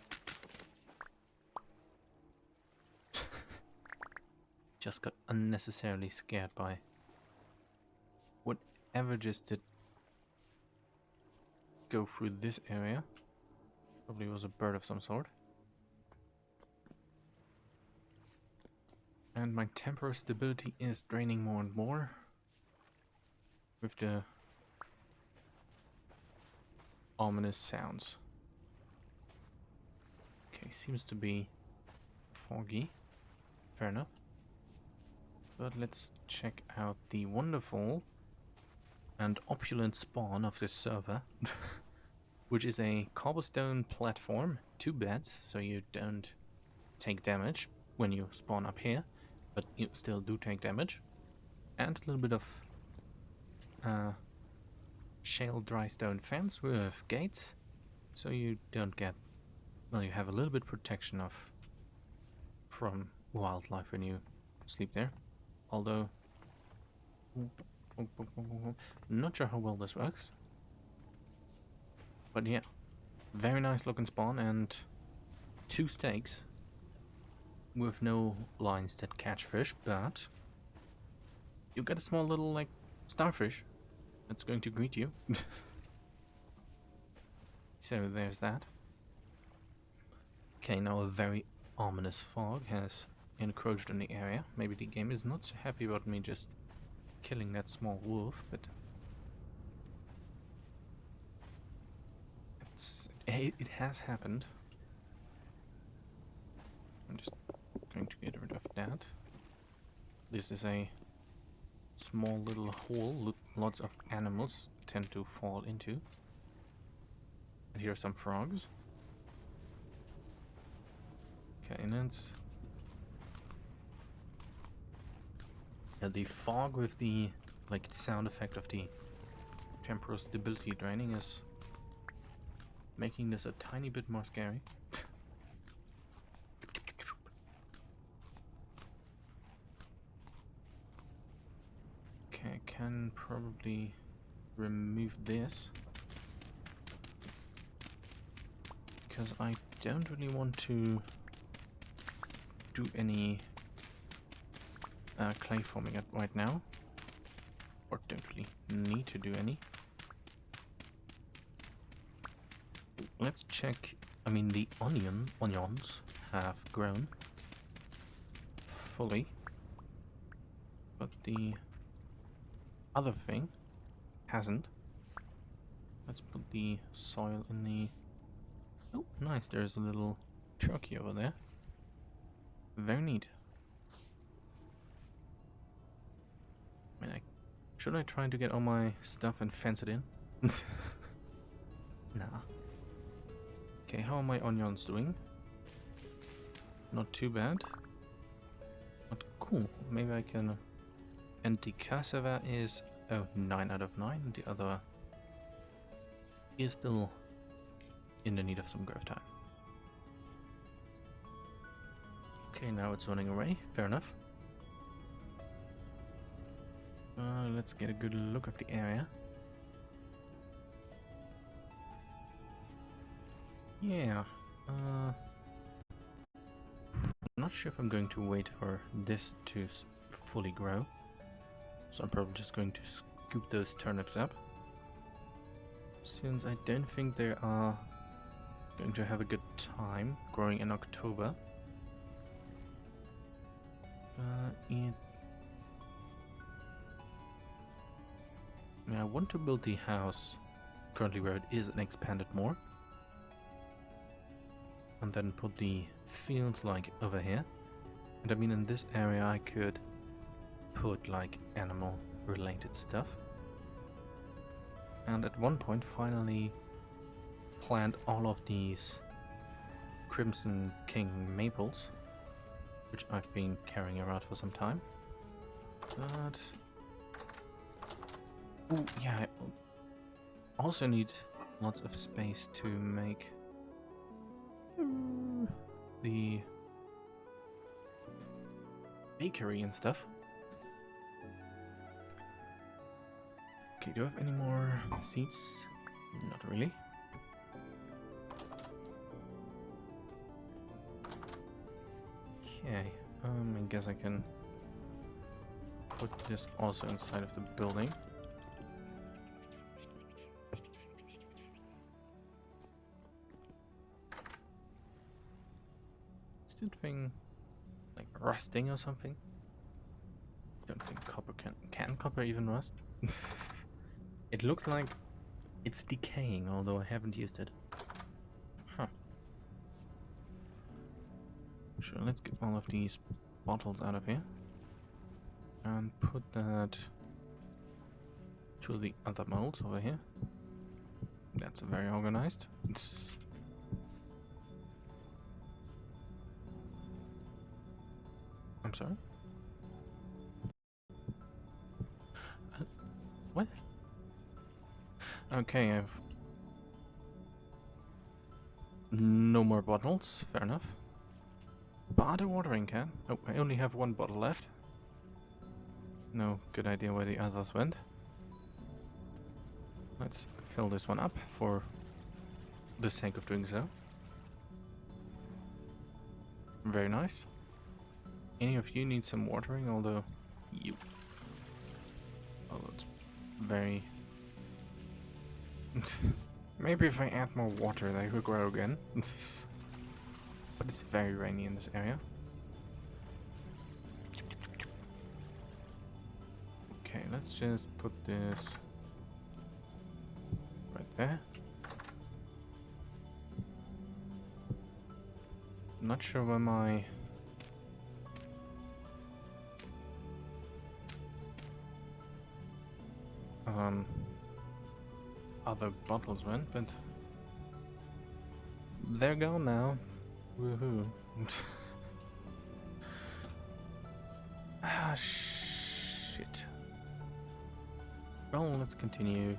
Speaker 1: Just got unnecessarily scared by whatever just did go through this area. Probably was a bird of some sort. And my temporal stability is draining more and more with the ominous sounds. Okay, seems to be foggy. Fair enough. But let's check out the wonderful and opulent spawn of this server, which is a cobblestone platform, 2 beds, so you don't take damage when you spawn up here, but you still do take damage. And a little bit of shale dry stone fence with gates, so you don't get, well, you have a little bit protection from wildlife when you sleep there. Although, not sure how well this works. But yeah, very nice looking spawn and 2 stakes with no lines that catch fish, but you get a small little, like, starfish that's going to greet you. So there's that. Okay, now a very ominous fog has encroached in the area. Maybe the game is not so happy about me just killing that small wolf, but it has happened. I'm just going to get rid of that. This is a small little hole lots of animals tend to fall into. And here are some frogs. Okay, and it's the fog with the sound effect of the temporal stability draining is making this a tiny bit more scary. Okay, I can probably remove this because I don't really want to do any clay forming right now, or don't really need to do any. Let's check. I mean, the onions have grown fully, but the other thing hasn't. Let's put the soil in the... Oh, nice, there's a little turkey over there. Very neat. I mean, should I try to get all my stuff and fence it in? Nah. Okay, how are my onions doing? Not too bad. But cool. Maybe I can... And the cassava is... Oh, 9 out of 9. And the other is still in the need of some growth time. Okay, now it's running away. Fair enough. Let's get a good look of the area. Yeah. Not sure if I'm going to wait for this to fully grow. So I'm probably just going to scoop those turnips up. Since I don't think they are going to have a good time growing in October. I want to build the house currently where it is and expand it more. And then put the fields like over here. And I mean, in this area I could put like animal related stuff. And at one point finally plant all of these Crimson King maples, which I've been carrying around for some time. But... Ooh, yeah, also need lots of space to make the bakery and stuff. Okay, do I have any more seats? Not really. Okay, I guess I can put this also inside of the building. Is that thing like rusting or something? Don't think copper can copper even rust? It looks like it's decaying, although I haven't used it. Huh. Sure, let's get all of these bottles out of here. And put that to the other molds over here. That's very organized. I'm sorry? What? Okay, I've no more bottles. Fair enough. But a watering can. Oh, I only have one bottle left. No good idea where the others went. Let's fill this one up for the sake of doing so. Very nice. Any of you need some watering, although you... Oh, that's very... Maybe if I add more water they will grow again. But it's very rainy in this area. Okay, let's just put this right there. Not sure where my other bottles went, but they're gone now. Woohoo. Ah, shit. Well, let's continue.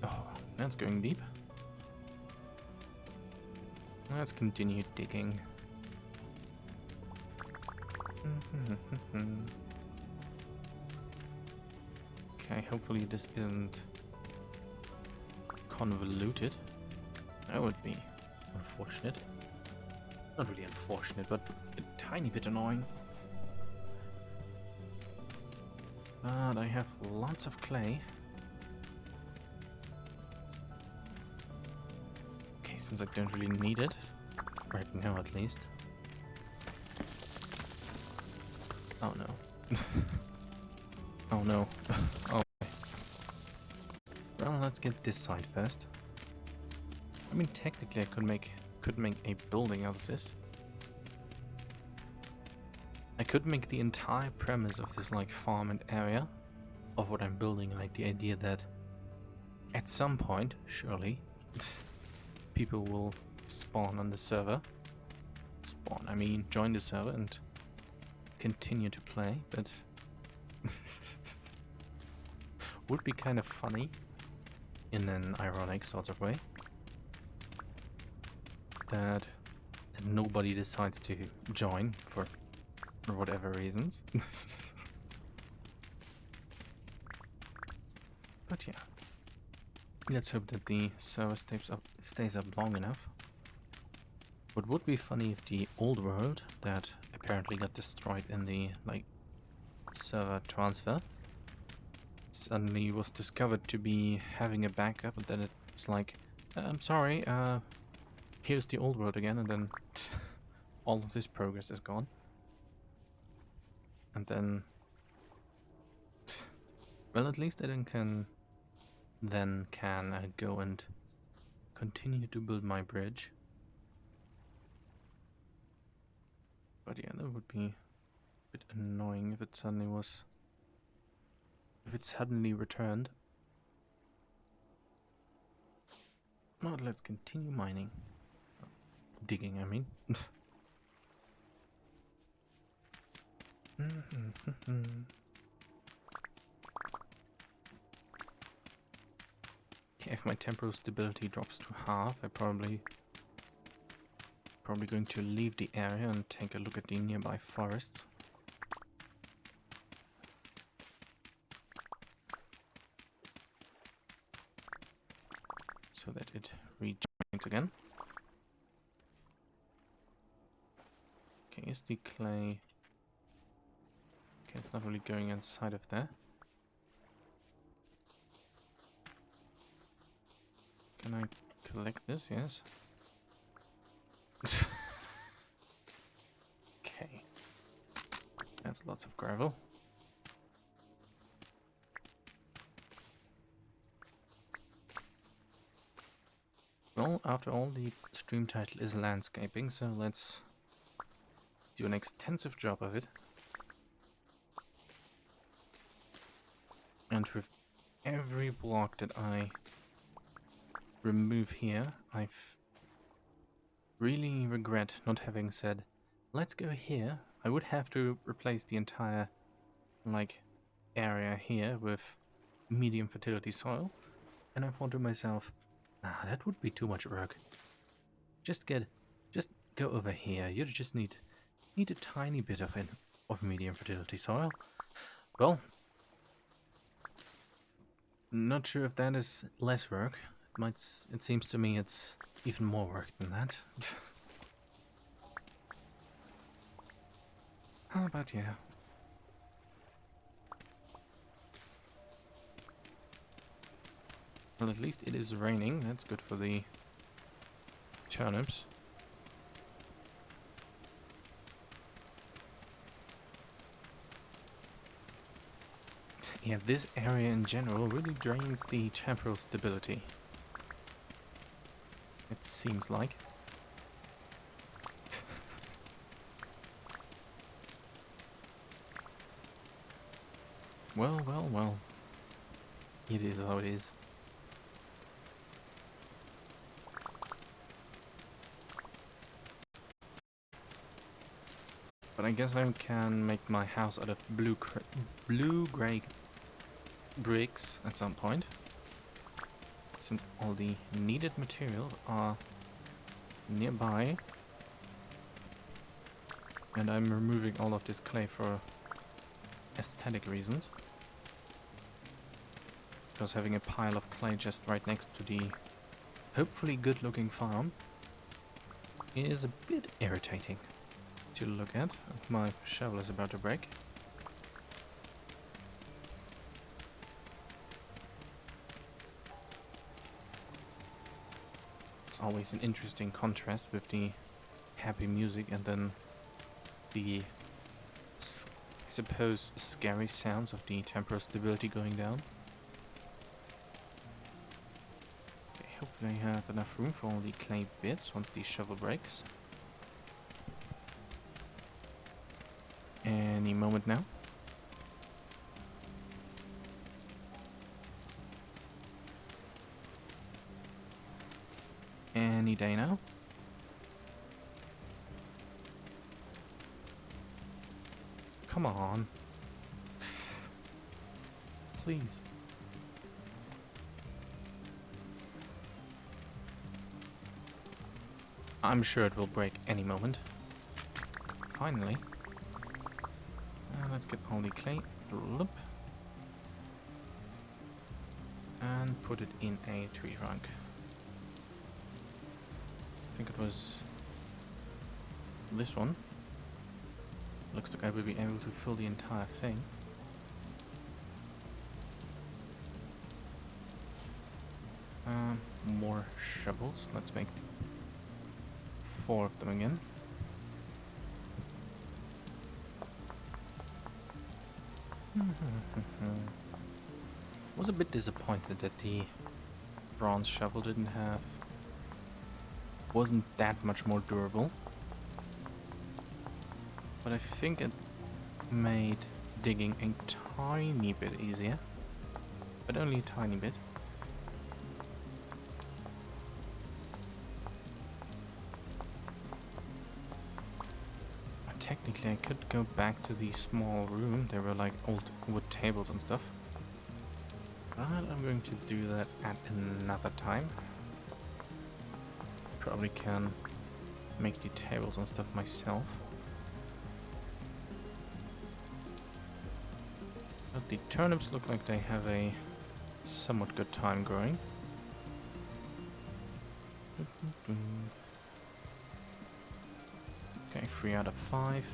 Speaker 1: Oh, that's going deep. Let's continue digging. Okay, hopefully this isn't convoluted. That would be unfortunate. Not really unfortunate, but a tiny bit annoying. But I have lots of clay. Okay, since I don't really need it, right now at least. Oh no. Oh no. Oh. Well, let's get this side first. I mean, technically I could make a building out of this. I could make the entire premise of this like farm and area of what I'm building, like the idea that at some point, surely, people will spawn on the server. Spawn, I mean join the server and continue to play, but would be kind of funny in an ironic sort of way that nobody decides to join for whatever reasons. But yeah, let's hope that the server stays up long enough. What would be funny if the old world that apparently got destroyed in the like server transfer suddenly was discovered to be having a backup, and then it's like, I'm sorry, here's the old world again, and then all of this progress is gone. And then, well, at least I can go and continue to build my bridge. But yeah, that would be a bit annoying if it suddenly returned. But let's continue mining. Digging, I mean. If my temporal stability drops to half, I probably going to leave the area and take a look at the nearby forests. So that it regenerates again. Okay, is the clay... Okay, it's not really going inside of there. Can I collect this? Yes. Okay. That's lots of gravel. Well, after all, the stream title is landscaping, so let's do an extensive job of it. And with every block that I remove here, I really regret not having said, let's go here. I would have to replace the entire, like, area here with medium fertility soil. And I thought to myself, nah, that would be too much work. Just go over here. You just need a tiny bit of it, of medium fertility soil. Well, not sure if that is less work. It seems to me it's even more work than that. But yeah. Well, at least it is raining. That's good for the turnips. Yeah, this area in general really drains the temporal stability. It seems like. Well, well, well. It is how it is. But I guess I can make my house out of blue-gray bricks at some point. Since all the needed materials are nearby. And I'm removing all of this clay for aesthetic reasons. Because having a pile of clay just right next to the hopefully good looking farm is a bit irritating to look at. My shovel is about to break. It's always an interesting contrast with the happy music and then the, I suppose, scary sounds of the temporal stability going down. Okay, hopefully I have enough room for all the clay bits once the shovel breaks. Any moment now. Any day now. Come on. Please. I'm sure it will break any moment. Finally. Let's get all the clay. Loop. And put it in a tree trunk. I think it was this one. Looks like I will be able to fill the entire thing. More shovels. Let's make 4 of them again. Was a bit disappointed that the bronze shovel wasn't that much more durable. But I think it made digging a tiny bit easier. But only a tiny bit. Technically, I could go back to the small room. There were like old wood tables and stuff. But I'm going to do that at another time. Probably can make the tables and stuff myself. But the turnips look like they have a somewhat good time growing. Okay, 3 out of 5.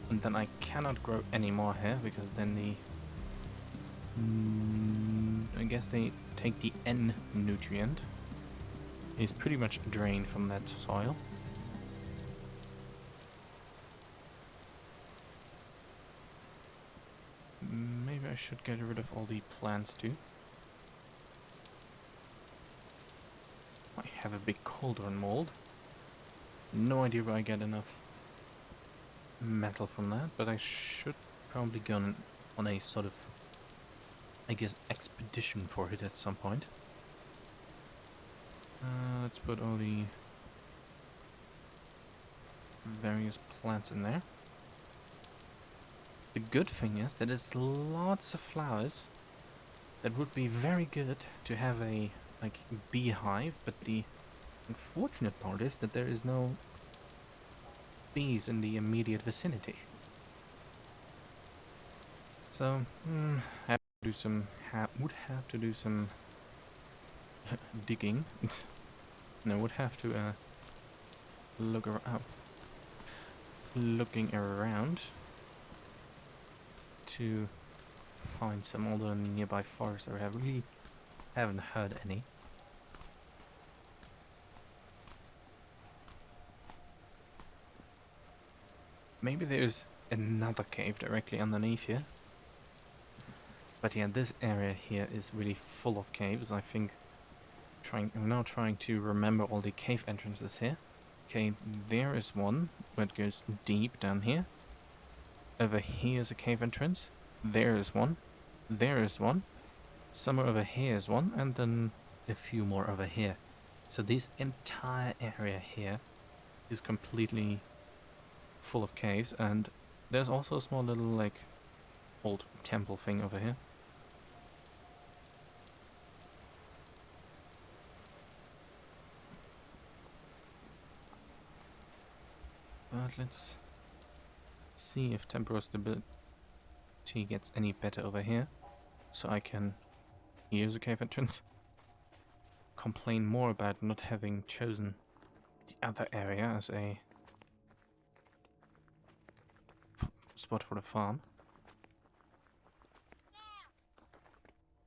Speaker 1: And then I cannot grow any more here because then the... I guess they take the N nutrient. It's pretty much drained from that soil. Maybe I should get rid of all the plants too. I have a big cauldron mold. No idea where I get enough metal from that, but I should probably go on a sort of, I guess, expedition for it at some point. Let's put all the various plants in there. The good thing is that there's lots of flowers that would be very good to have a like beehive, but the unfortunate part is that there is no bees in the immediate vicinity. So, have to do some would have to do some digging. No, would have to looking around to find some, although in the nearby forest I really haven't heard any. Maybe there's another cave directly underneath here. But yeah, this area here is really full of caves. I think I'm now trying to remember all the cave entrances here. Okay, there is one where it goes deep down here. Over here is a cave entrance. There is one. There is one. Somewhere over here is one, and then a few more over here. So this entire area here is completely full of caves, and there's also a small little like old temple thing over here. But let's see if temporal stability gets any better over here, so I can use a cave entrance. Complain more about not having chosen the other area as a spot for the farm.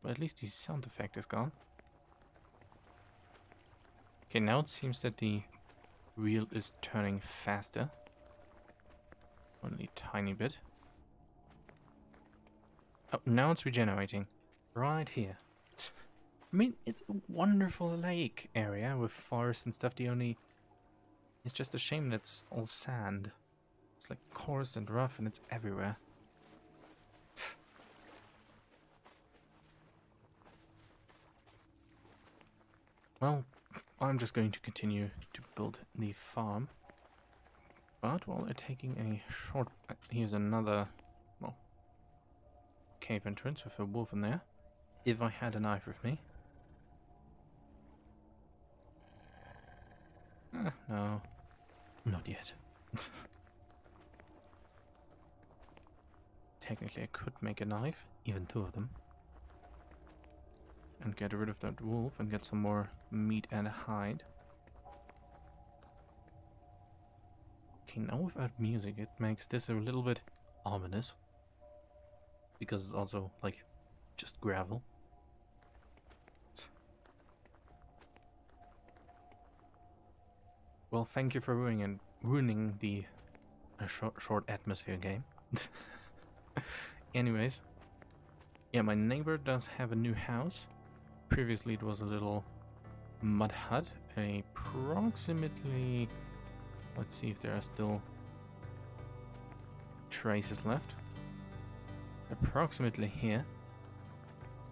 Speaker 1: But at least the sound effect is gone. Okay, now it seems that the wheel is turning faster. Only a tiny bit. Oh, now it's regenerating. Right here. I mean, it's a wonderful lake area with forest and stuff. It's just a shame that it's all sand. It's like coarse and rough and it's everywhere. Well, I'm just going to continue to build the farm. But while taking a short... here's another, well, cave entrance with a wolf in there. If I had a knife with me. No. Not yet. Technically I could make a knife, even 2 of them. And get rid of that wolf and get some more meat and hide. Okay, now without music it makes this a little bit ominous. Because it's also, like, just gravel. Well, thank you for ruining the short atmosphere game. Anyways. Yeah, my neighbor does have a new house. Previously it was a little mud hut. Approximately... let's see if there are still traces left. Approximately here.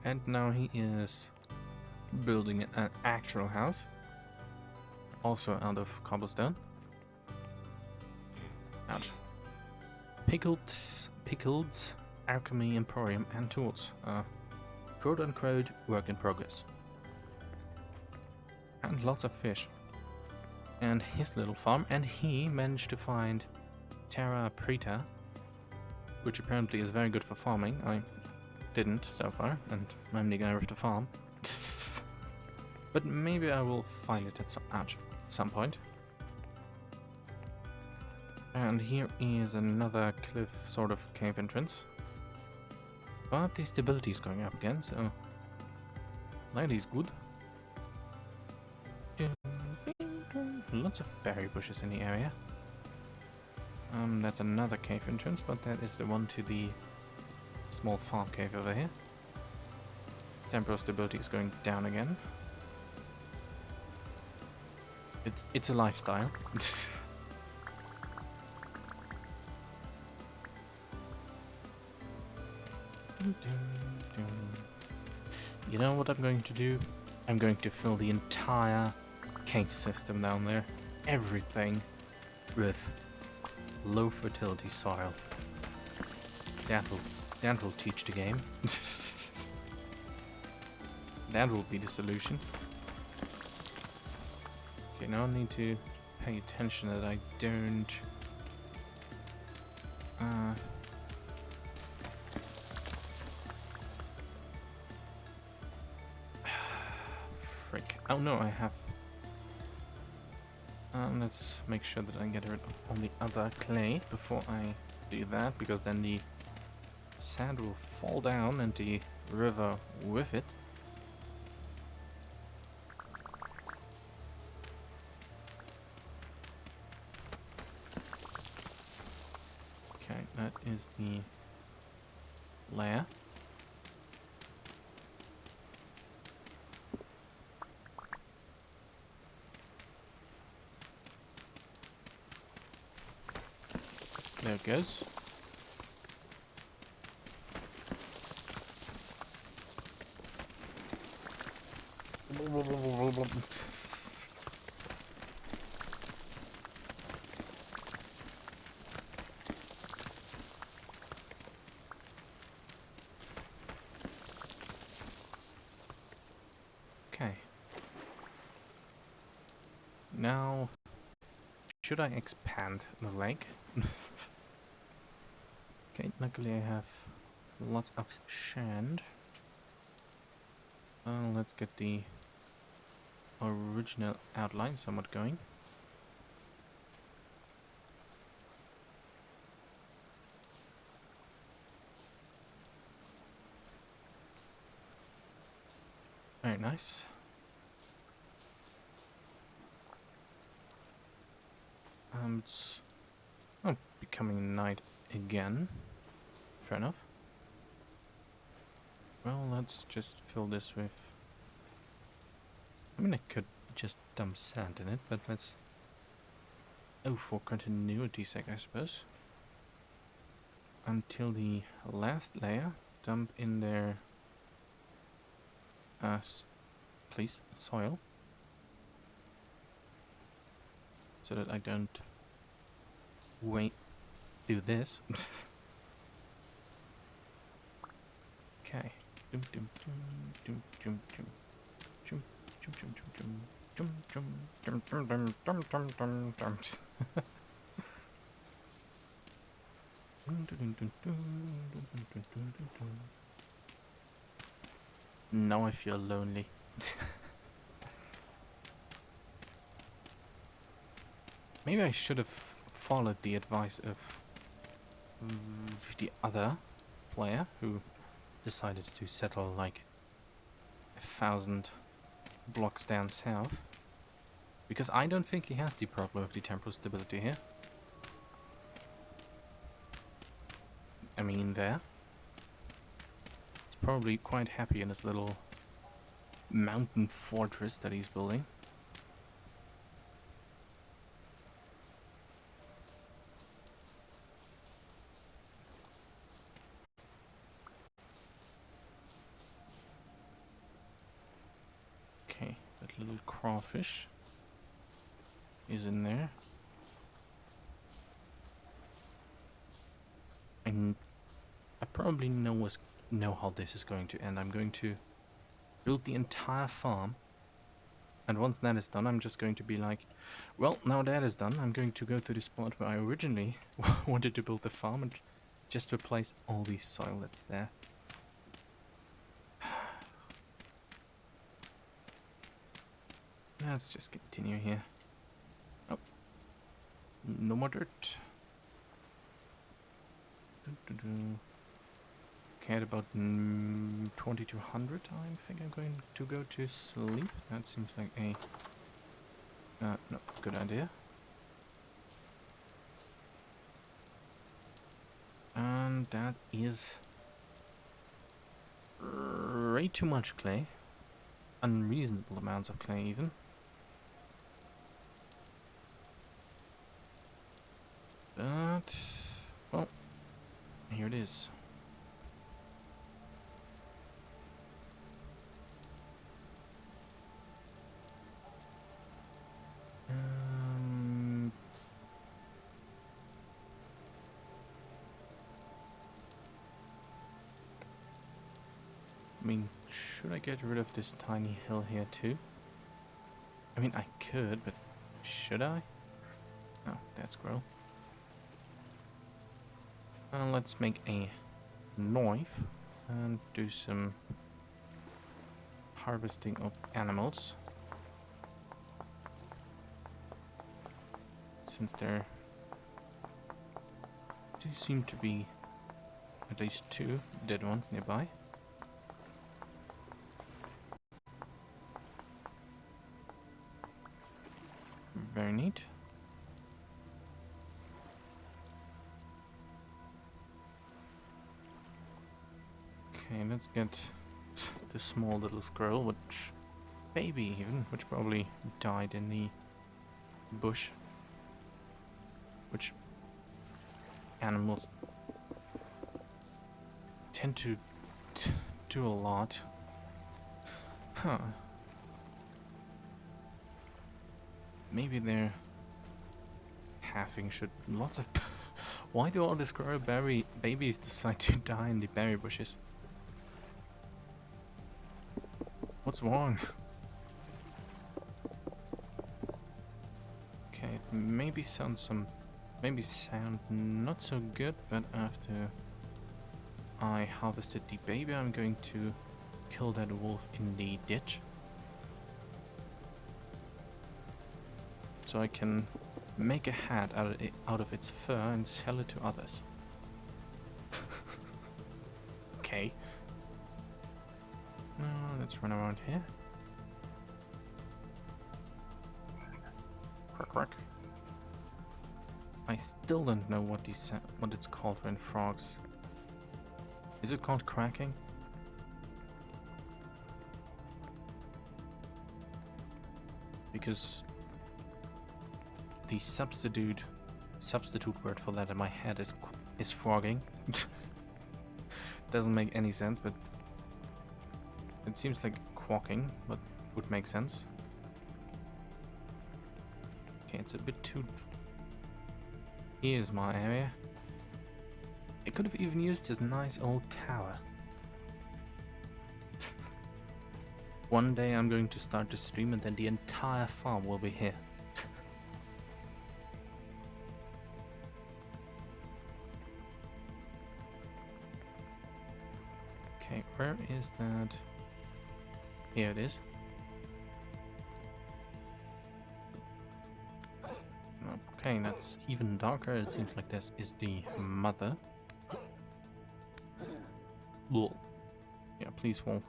Speaker 1: And now he is building an actual house. Also out of cobblestone. Ouch. Pickled Alchemy Emporium and Tools. quote-unquote work in progress. And lots of fish. And his little farm, and he managed to find Terra Preta, which apparently is very good for farming. I didn't so far, and I'm the guy with the farm. But maybe I will find it at some point. And here is another cliff sort of cave entrance. But the stability is going up again, so that is good. Lots of berry bushes in the area. That's another cave entrance, but that is the one to the small farm cave over here. Temporal stability is going down again. It's a lifestyle. You know what I'm going to do? I'm going to fill the entire cave system down there. Everything with low fertility soil. That will teach the game. That will be the solution. Okay, now I need to pay attention that I don't... Frick. Oh no, I have... let's make sure that I get rid of all the other clay before I do that, because then the sand will fall down and the river with it. Okay, that is the layer. There it goes. Okay. Now, should I expand the lake? Okay, luckily I have lots of sand. Let's get the original outline somewhat going. Very nice. It's becoming night again. Fair enough. Well, let's just fill this with... I mean, I could just dump sand in it, but let's... Oh, for continuity's sake, I suppose. Until the last layer, dump in there... please, soil. So that I don't... do this. Okay. Now I feel lonely. Maybe I should have followed the advice of the other player who decided to settle like 1,000 blocks down south, because I don't think he has the problem with the temporal stability here. I mean, there. He's probably quite happy in his little mountain fortress that he's building. Okay, that little crawfish is in there. And I probably know know how this is going to end. I'm going to build the entire farm. And once that is done, I'm just going to be like, well, now that is done, I'm going to go to the spot where I originally wanted to build the farm and just replace all these soil that's there. Let's just continue here. Oh, no more dirt. Okay, at about 2200, I think I'm going to go to sleep. That seems like a no, good idea. And that is way too much clay. Unreasonable amounts of clay, even. But, well, here it is. I mean, should I get rid of this tiny hill here too? I mean, I could, but should I? Oh, that's grow. Let's make a knife and do some harvesting of animals. Since there do seem to be at least 2 dead ones nearby. Very neat. Okay, let's get the small little squirrel, which baby even, which probably died in the bush. Which animals tend to do a lot. Huh. Maybe they're having lots of why do all the squirrel babies decide to die in the berry bushes? What's wrong? Okay, it maybe sound not so good, but after I harvested the baby, I'm going to kill that wolf in the ditch. So I can make a hat out of its fur and sell it to others. Okay. Let's run around here. Quack quack. I still don't know what it's called when frogs. Is it called cracking? Because the substitute word for that in my head is frogging. Doesn't make any sense, but it seems like quacking, but would make sense. Okay, it's a bit too. Here's my area. I could have even used this nice old tower. One day I'm going to start the stream and then the entire farm will be here. Okay, where is that? Here it is. Okay, that's even darker. It seems like this is the mother. Whoa. Yeah, please fall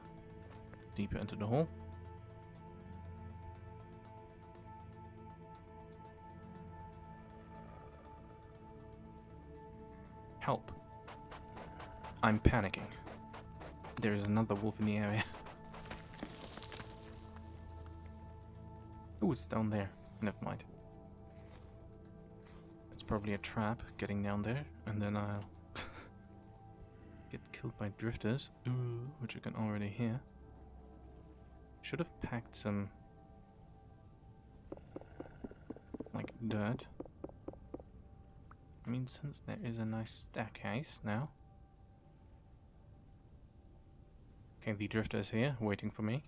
Speaker 1: deeper into the hole. Help. I'm panicking. There is another wolf in the area. Oh, it's down there. Never mind. It's probably a trap getting down there, and then I'll get killed by drifters, which you can already hear. Should have packed some like dirt. I mean, since there is a nice staircase now. Okay, the drifter is here, waiting for me.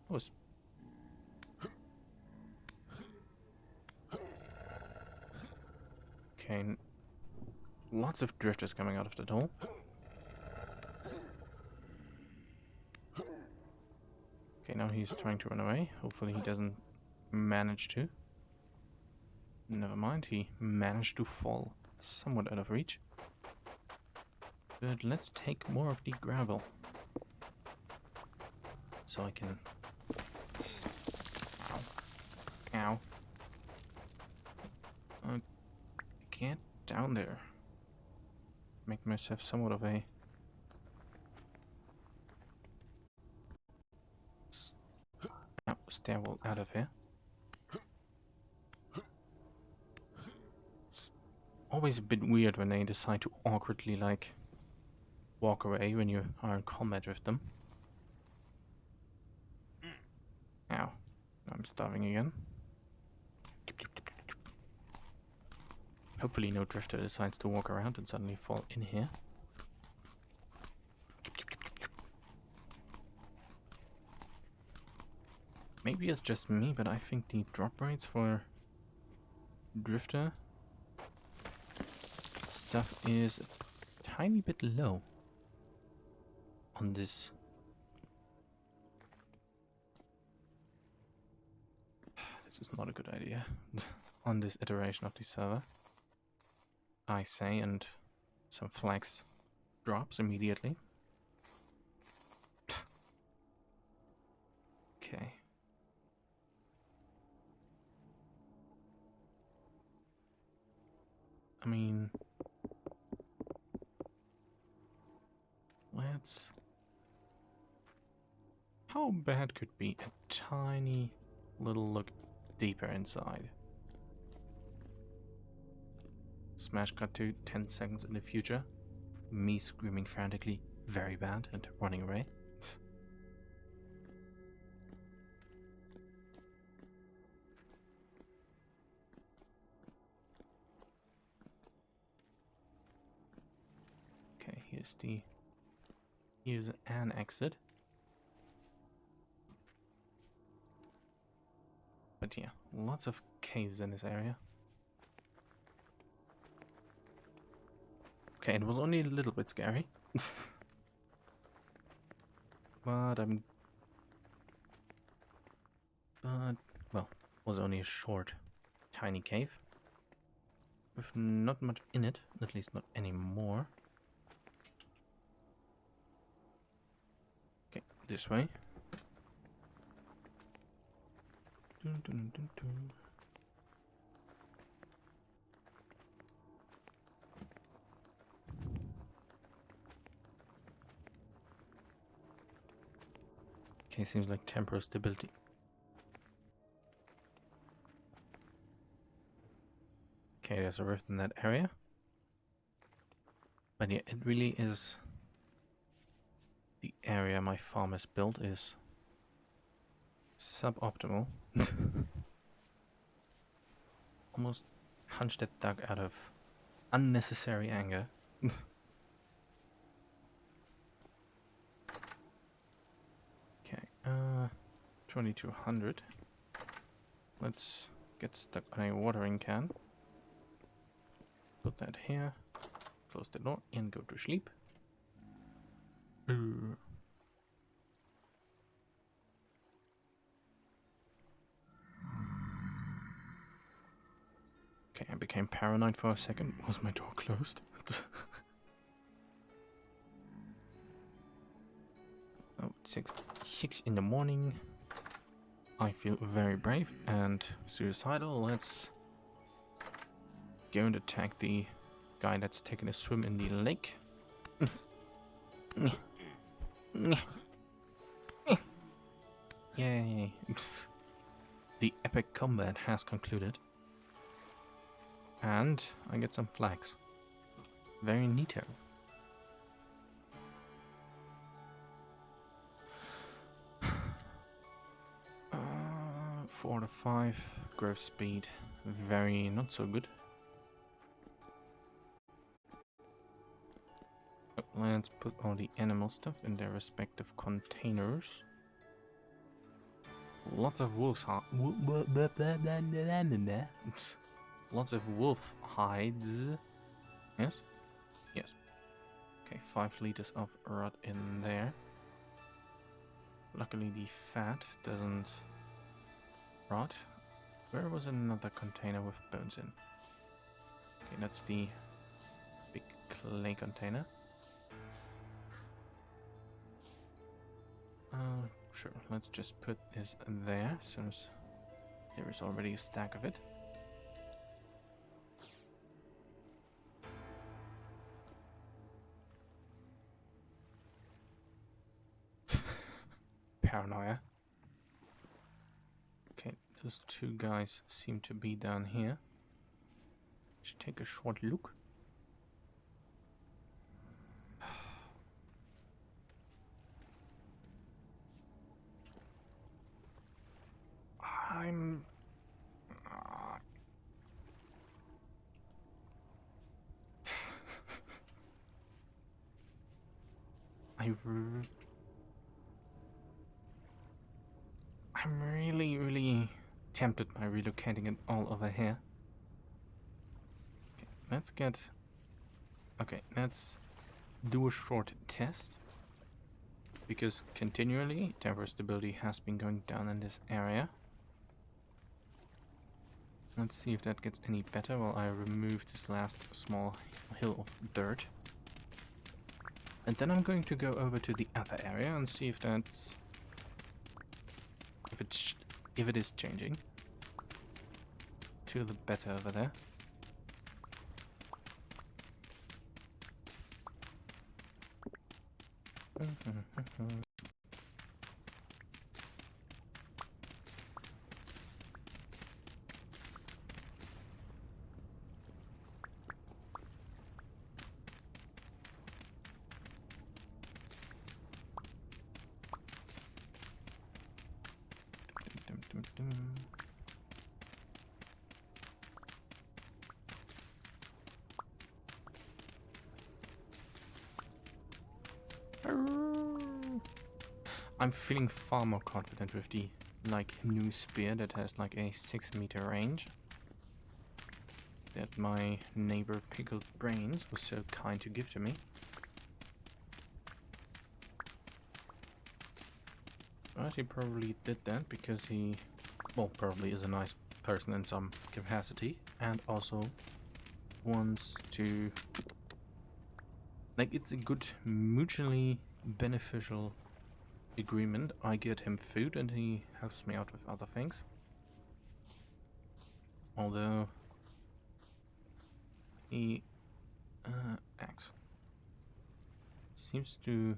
Speaker 1: Was okay. Lots of drifters coming out of the hole. Okay, now he's trying to run away. Hopefully he doesn't manage to. Never mind, he managed to fall somewhat out of reach. But let's take more of the gravel. So I can... Ow. Ow. Get down there. Make myself somewhat of a... stairwell out of here. It's always a bit weird when they decide to awkwardly, like, walk away when you are in combat with them. Ow. I'm starving again. Hopefully no drifter decides to walk around and suddenly fall in here. Maybe it's just me, but I think the drop rates for drifter stuff is a tiny bit low on this. This is not a good idea on this iteration of the server, I say, and some flags drops immediately. Okay. I mean, let's... How bad could be a tiny little look deeper inside? Smash cut to 10 seconds in the future. Me screaming frantically, very bad, and running away. Okay, here's an exit. But yeah, lots of caves in this area. Okay, it was only a little bit scary. But well, it was only a short, tiny cave. With not much in it, at least not anymore. Okay, this way. Dun, dun, dun, dun. Okay, seems like temporal stability. Okay, there's a rift in that area. But yeah, it really is... The area my farm has built is suboptimal. Almost punched that duck out of unnecessary anger. Okay, 2200. Let's get stuck on a watering can. Put that here. Close the door and go to sleep. Okay, I became paranoid for a second. Was my door closed? Oh, 6 in the morning. I feel very brave and suicidal. Let's go and attack the guy that's taking a swim in the lake. Yay. The epic combat has concluded. And I get some flags. Very neato. Uh, 4 to 5. Growth speed. Very not so good. let's put all the animal stuff in their respective containers. Lots of wolves lots of wolf hides. Yes? Yes. Okay, 5 liters of rot in there. Luckily the fat doesn't rot. Where was another container with bones in? Okay, that's the big clay container. Sure, let's just put this there, since there is already a stack of it. Paranoia. Okay, those 2 guys seem to be down here. Should take a short look. I'm... I'm really tempted by relocating it all over here. Okay, let's do a short test. Because continually, temper stability has been going down in this area. Let's see if that gets any better while I remove this last small hill of dirt. And then I'm going to go over to the other area and see if that's... if it is changing to the better over there. I'm feeling far more confident with the new spear that has like a 6-meter range that my neighbor Pickled Brains was so kind to give to me. Well, he probably did that because he, well, probably is a nice person in some capacity and also wants to, like, it's a good mutually beneficial agreement. I get him food and he helps me out with other things. Although he acts seems to...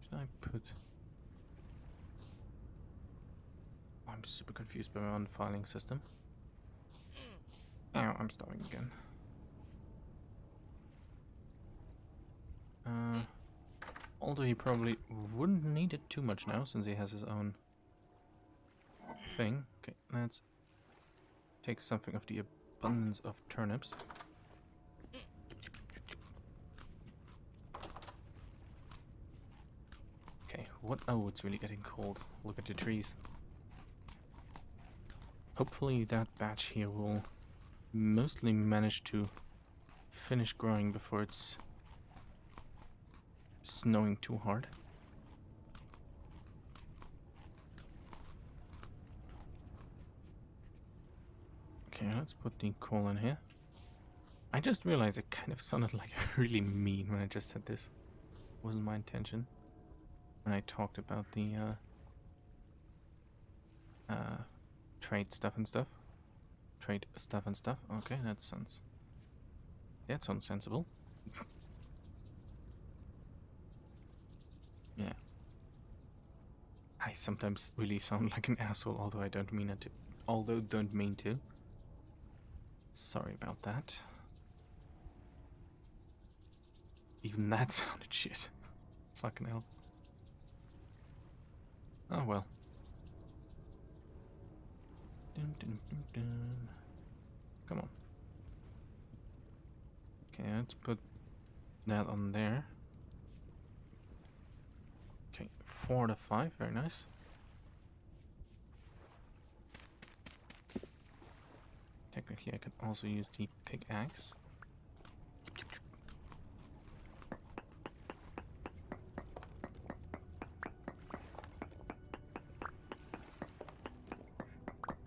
Speaker 1: Should I put... I'm super confused by my own filing system. Oh, I'm starting again. Although he probably wouldn't need it too much now, since he has his own thing. Okay, let's take something of the abundance of turnips. Okay, what? Oh, it's really getting cold. Look at the trees. Hopefully that batch here will mostly manage to finish growing before it's snowing too hard. Okay, let's put the coal in here. I just realized it kind of sounded like really mean when I just said this. Wasn't my intention. When I talked about the trade stuff and stuff. Trade stuff and stuff. Okay, that sounds sensible. Yeah. I sometimes really sound like an asshole, although I don't mean it to. Although don't mean to. Sorry about that. Even that sounded shit. Fucking hell. Oh well. Dun, dun, dun, dun. Come on. Okay, let's put that on there. Okay, 4 out of 5, very nice. Technically, I could also use the pickaxe.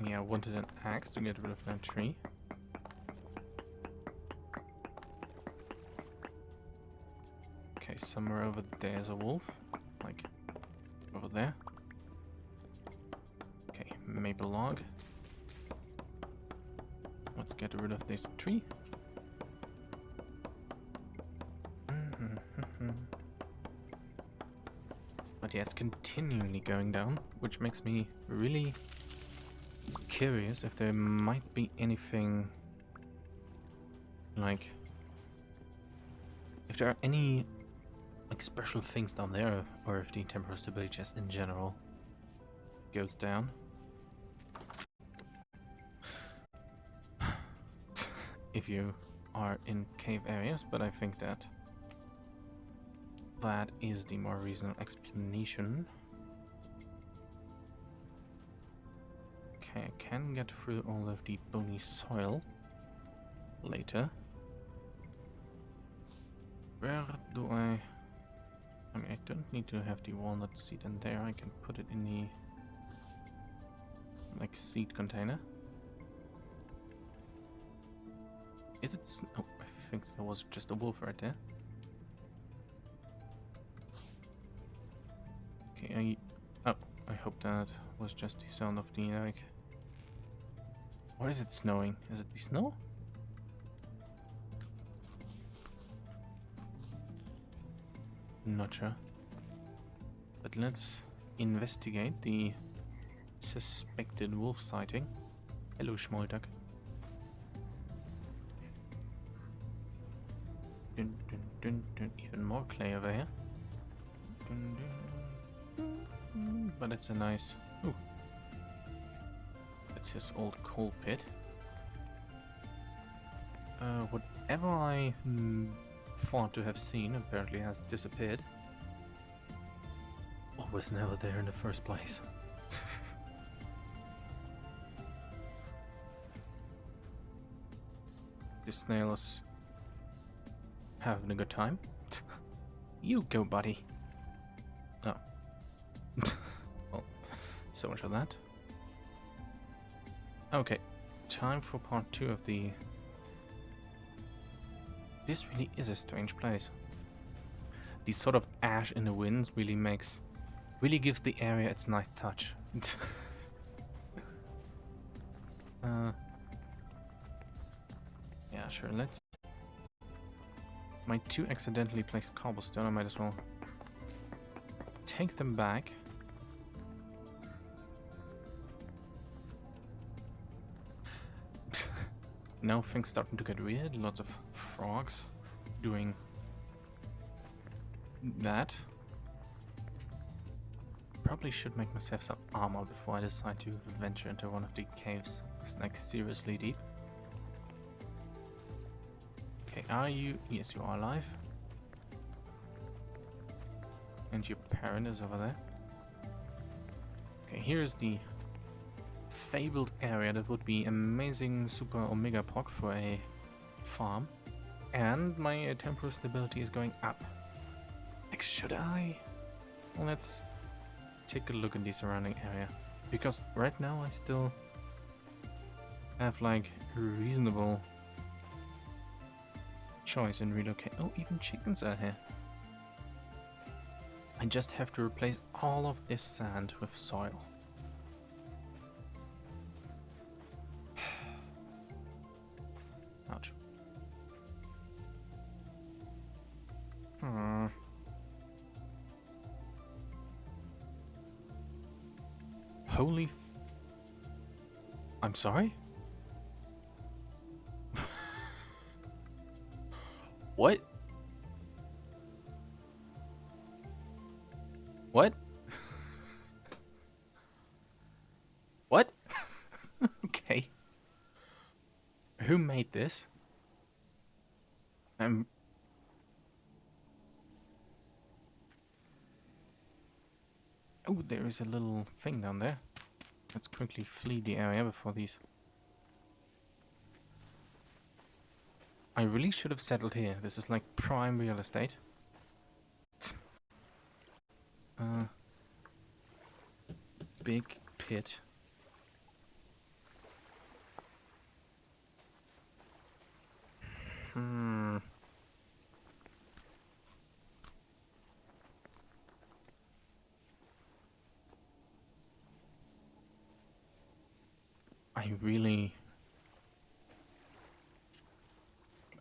Speaker 1: Yeah, I wanted an axe to get rid of that tree. Okay, somewhere over there's a wolf. Like, over there. Okay, maple log. Let's get rid of this tree. But yeah, it's continually going down, which makes me really curious if there might be anything like, if there are any like special things down there, or if the temporal stability just in general goes down. If you are in cave areas, but I think that that is the more reasonable explanation. Okay, I can get through all of the bony soil later. Where do I mean, I don't need to have the walnut seed in there. I can put it in the like seed container. Is it? Oh, I think there was just a wolf right there. Okay, I hope that was just the sound of the like. Or is it snowing? Is it the snow? Not sure. But let's investigate the suspected wolf sighting. Hello, Schmollduck. Dun, dun, dun, dun. Even more clay over here. Dun, dun, dun. But it's a nice... Ooh. It's his old coal pit. Whatever I thought to have seen apparently has disappeared. Or was never there in the first place. The snail is having a good time. You go, buddy. Oh. Well, so much for that. Okay, time for part 2 of the... This really is a strange place. The sort of ash in the wind really gives the area its nice touch. Yeah, sure, let's... My 2 accidentally placed cobblestone, I might as well take them back. Now things starting to get weird. Lots of frogs doing that. Probably should make myself some armor before I decide to venture into one of the caves. It's like seriously deep. Okay, are you? Yes, you are alive. And your parent is over there. Okay, here's the fabled area that would be amazing super omega POC for a farm. And my temporal stability is going up. Like, should I? Let's take a look in the surrounding area. Because right now I still have like a reasonable choice in relocate. Oh, even chickens are here. I just have to replace all of this sand with soil. Ouch. Holy I'm sorry? What? What? What? Okay. Who made this? Oh, there is a little thing down there. Let's quickly flee the area before these... I really should have settled here. This is like prime real estate. Big pit.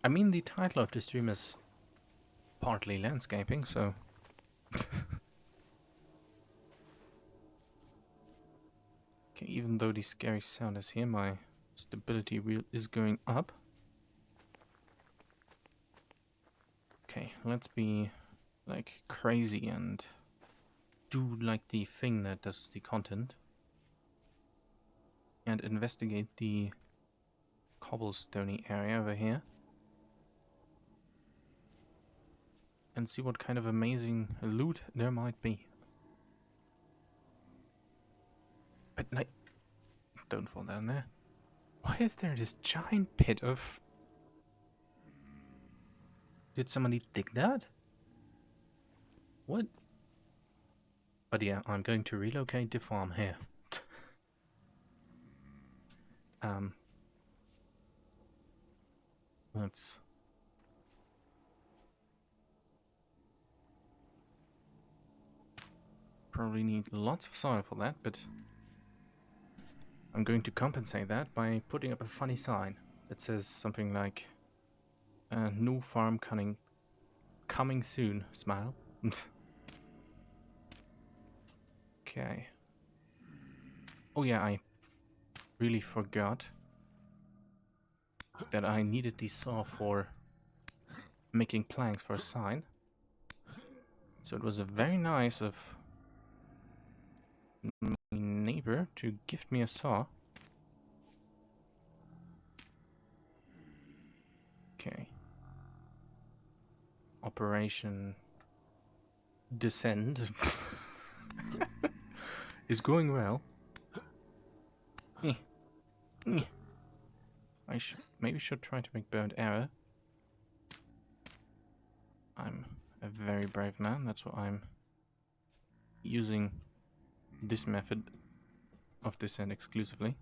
Speaker 1: I mean, the title of the stream is partly landscaping, so... Okay, even though the scary sound is here, my stability wheel is going up. Okay, let's be like crazy and do like the thing that does the content and investigate the cobblestone area over here and see what kind of amazing loot there might be. But like, don't fall down there. Why is there this giant pit of... Did somebody dig that? What? But yeah, I'm going to relocate the farm here. Let's... Probably need lots of soil for that, but I'm going to compensate that by putting up a funny sign that says something like "New farm coming soon, smile." Okay. Oh yeah, I really forgot that I needed the saw for making planks for a sign. So it was very nice of my neighbor to gift me a saw. Okay. Operation Descend is going well. I maybe should try to make burnt arrow. I'm a very brave man, that's why I'm using this method of descent exclusively.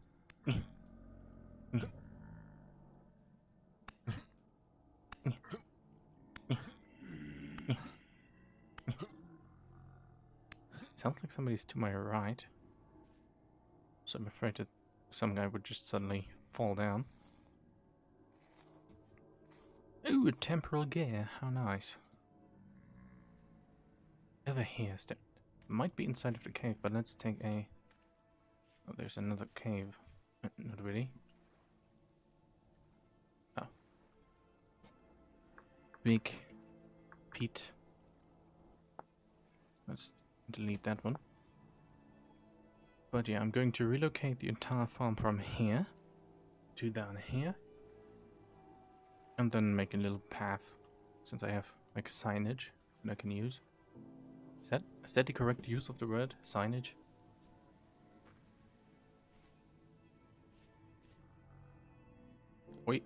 Speaker 1: Sounds like somebody's to my right. So I'm afraid that some guy would just suddenly fall down. Ooh, a temporal gear. How nice. Over here, might be inside of the cave, but let's take a... Oh, there's another cave. Not really. Oh. Big pit. Let's delete that one. But yeah, I'm going to relocate the entire farm from here to down here. And then make a little path, since I have like signage that I can use. Is that the correct use of the word? Signage? Wait,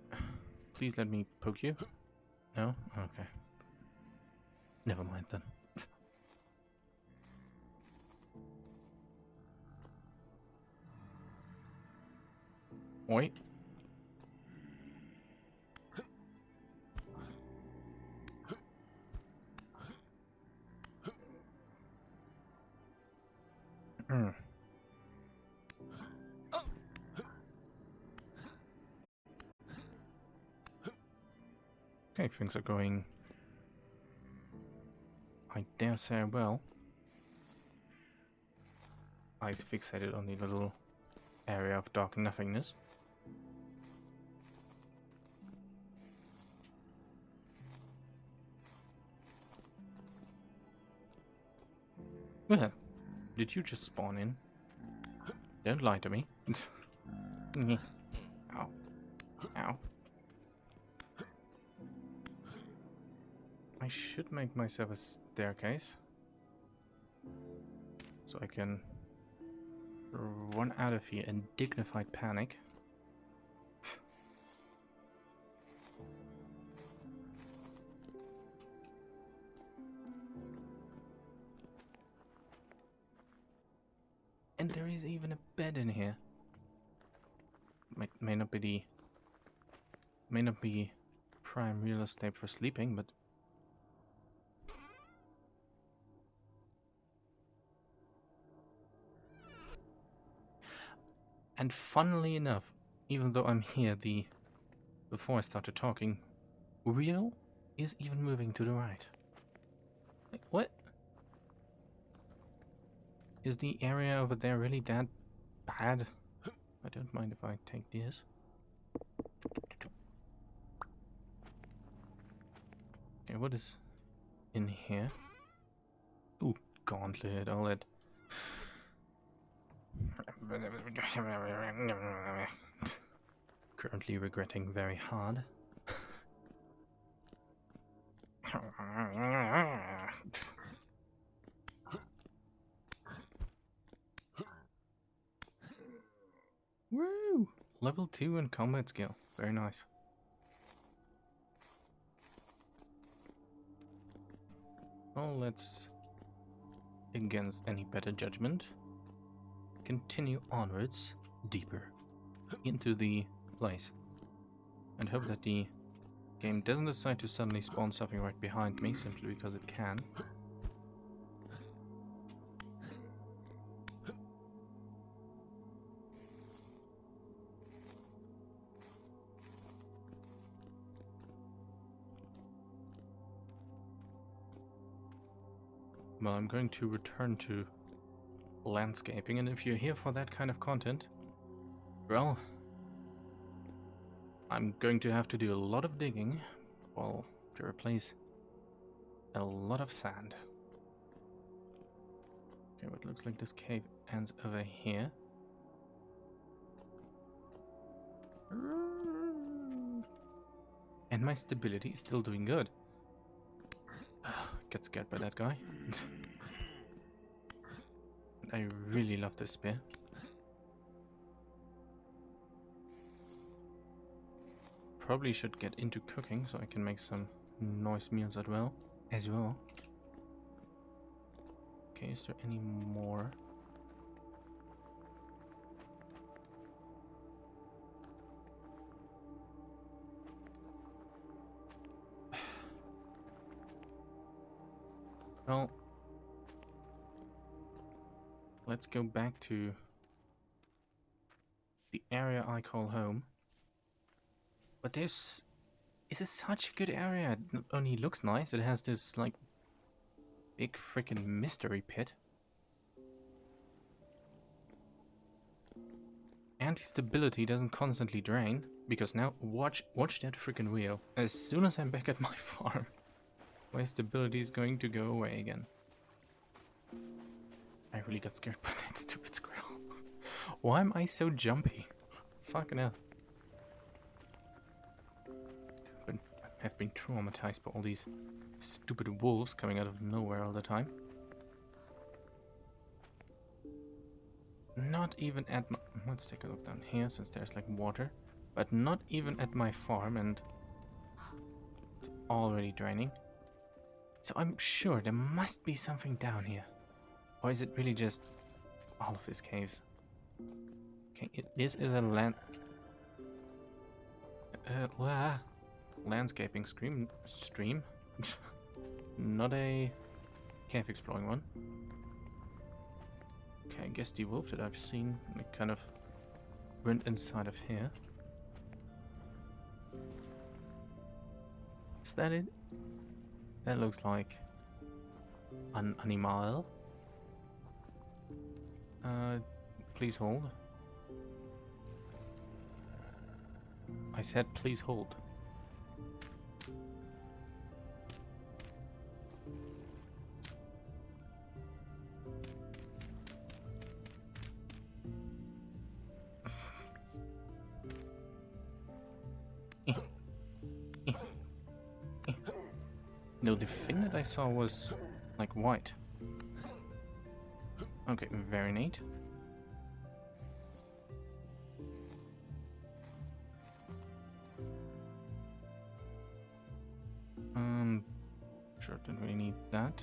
Speaker 1: please let me poke you. No? Okay. Never mind then. Wait. Okay, things are going, I dare say, well. Eyes fixated on the little area of dark nothingness. Well, did you just spawn in? Don't lie to me. Ow. Ow. I should make myself a staircase. so I can run out of here in dignified panic. And there is even a bed in here. May not be prime real estate for sleeping, but and funnily enough, even though I'm here, before I started talking, wheel is even moving to the right. Like, what? Is the area over there really that bad? I don't mind if I take this. Okay, what is in here? Ooh, gauntlet, all that. Currently regretting very hard. Woo! Level 2 in combat skill. Very nice. Well, let's, against any better judgment, continue onwards, deeper, into the place. And hope that the game doesn't decide to suddenly spawn something right behind me, simply because it can. Well, I'm going to return to landscaping, and if you're here for that kind of content, well, I'm going to have to do a lot of digging, well, to replace a lot of sand. Okay, but it looks like this cave ends over here. And my stability is still doing good. Get scared by that guy. I really love this spear. Probably should get into cooking so I can make some nice meals as well. Okay, is there any more? Well, let's go back to the area I call home. But this is such a good area. It not only looks nice, it has this like big freaking mystery pit. Anti-stability doesn't constantly drain, because now watch that freaking wheel. As soon as I'm back at my farm, my stability is going to go away again. I really got scared by that stupid squirrel. Why am I so jumpy? Fucking hell. I've been traumatized by all these stupid wolves coming out of nowhere all the time. Not even at my... Let's take a look down here, since there's like water. But not even at my farm, and it's already draining. So I'm sure there must be something down here. Or is it really just all of these caves? Okay, this is a landscaping stream. Not a cave exploring one. Okay, I guess the wolf that I've seen kind of went inside of here. Is that it? That looks like an animal. Please hold. I said please hold. No, the thing that I saw was like white. Okay, very neat. Sure, don't really need that.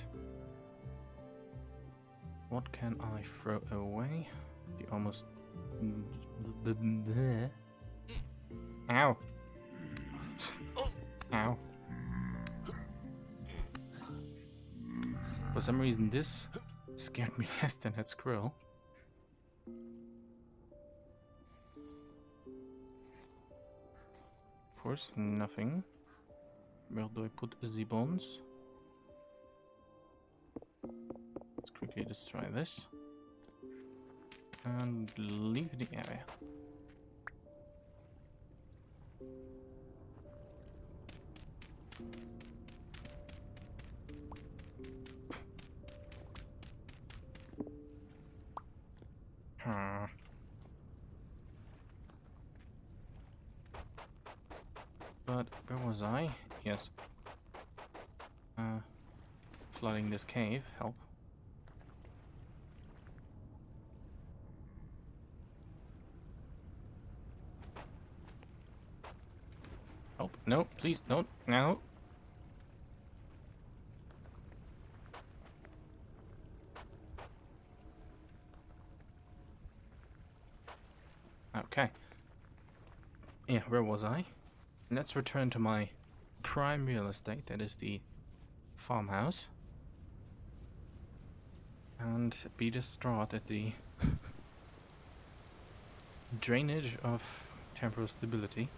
Speaker 1: What can I throw away? The almost... Ow! Ow. For some reason this scared me less than that squirrel. Of course, nothing. Where do I put the bones? Let's quickly destroy this. And leave the area. But where was I? Yes. Flooding this cave, help. Help. No, please don't. No. Okay. Yeah, where was I? Let's return to my prime real estate, that is the farmhouse. And be distraught at the drainage of temporal stability.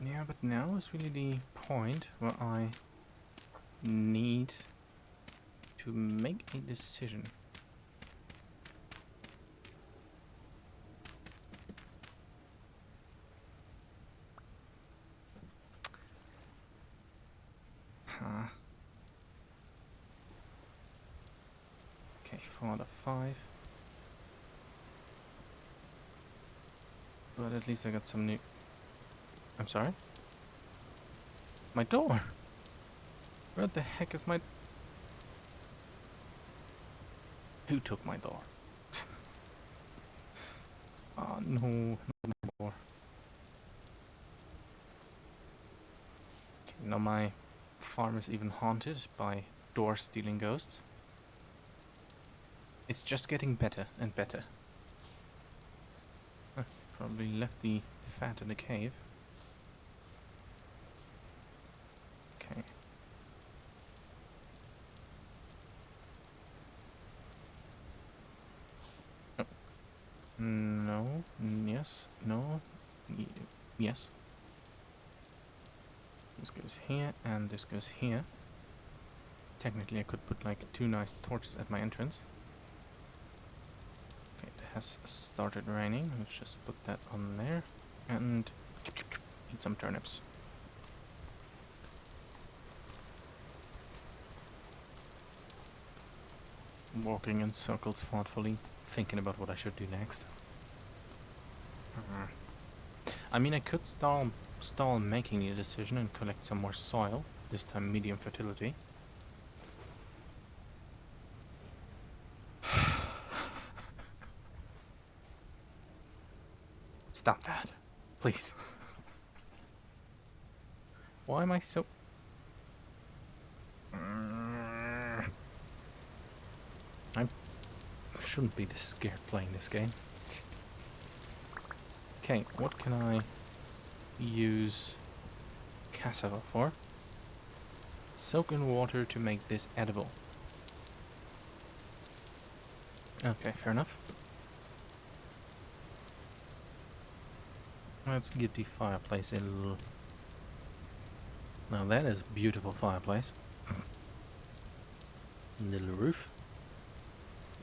Speaker 1: Yeah, but now is really the point where I need to make a decision. Okay, 4 out of 5. But at least I got some new... I'm sorry? My door! Where the heck is my... Who took my door? Oh no, not my door. Okay, now my farm is even haunted by door-stealing ghosts. It's just getting better and better. Probably left the fat in the cave. Okay. Oh. No. Yes. No. Yes. This goes here and this goes here. Technically I could put like 2 nice torches at my entrance. Okay, it has started raining. Let's just put that on there. And eat some turnips. Walking in circles thoughtfully, thinking about what I should do next. I mean, I could stall making the decision and collect some more soil, this time medium fertility. Stop that, please. Why am I so... I shouldn't be this scared playing this game. Okay, what can I use cassava for? Soak in water to make this edible. Okay, fair enough. Let's give the fireplace a little... Now that is a beautiful fireplace. Little roof.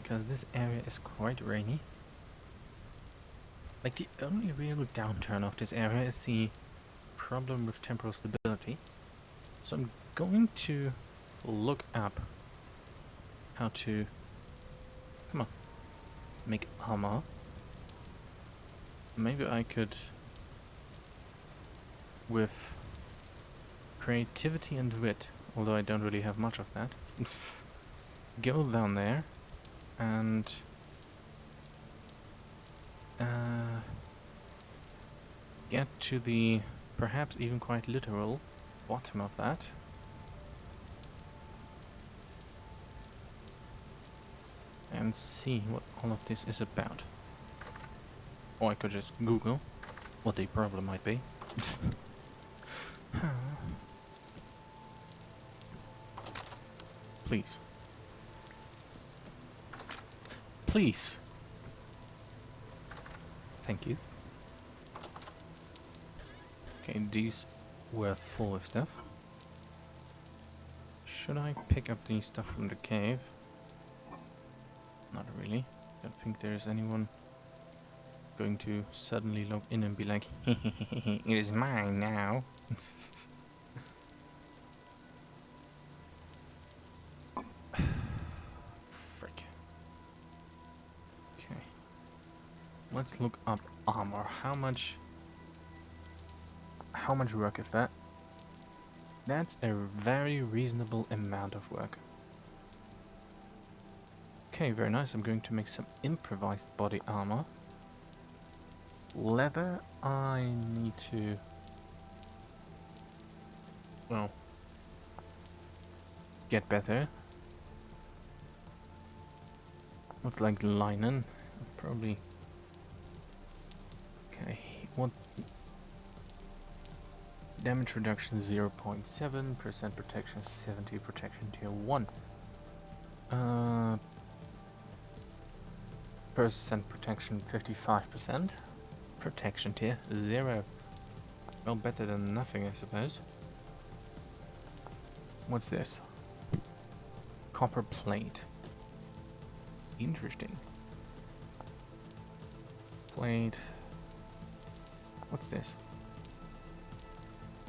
Speaker 1: Because this area is quite rainy. Like, the only real downturn of this area is the problem with temporal stability. So I'm going to look up how to... Come on. Make armor. Maybe I could... With creativity and wit, although I don't really have much of that. go down there and get to the perhaps even quite literal bottom of that. And see what all of this is about. Or I could just Google what the problem might be. Please. Please. Thank you. Okay, these were full of stuff. Should I pick up the stuff from the cave? Not really. Don't think there's anyone going to suddenly log in and be like, it is mine now. Frick. Okay. Let's look up armor. How much work is that? That's a very reasonable amount of work. Okay, very nice. I'm going to make some improvised body armor. Leather, I need to... well... get better. What's like linen? Probably... okay, what... damage reduction 0.7%, protection 70, protection tier 1. Percent protection 55%. Protection tier 0. Well, better than nothing, I suppose. What's this? Copper plate. Interesting. Plate. What's this?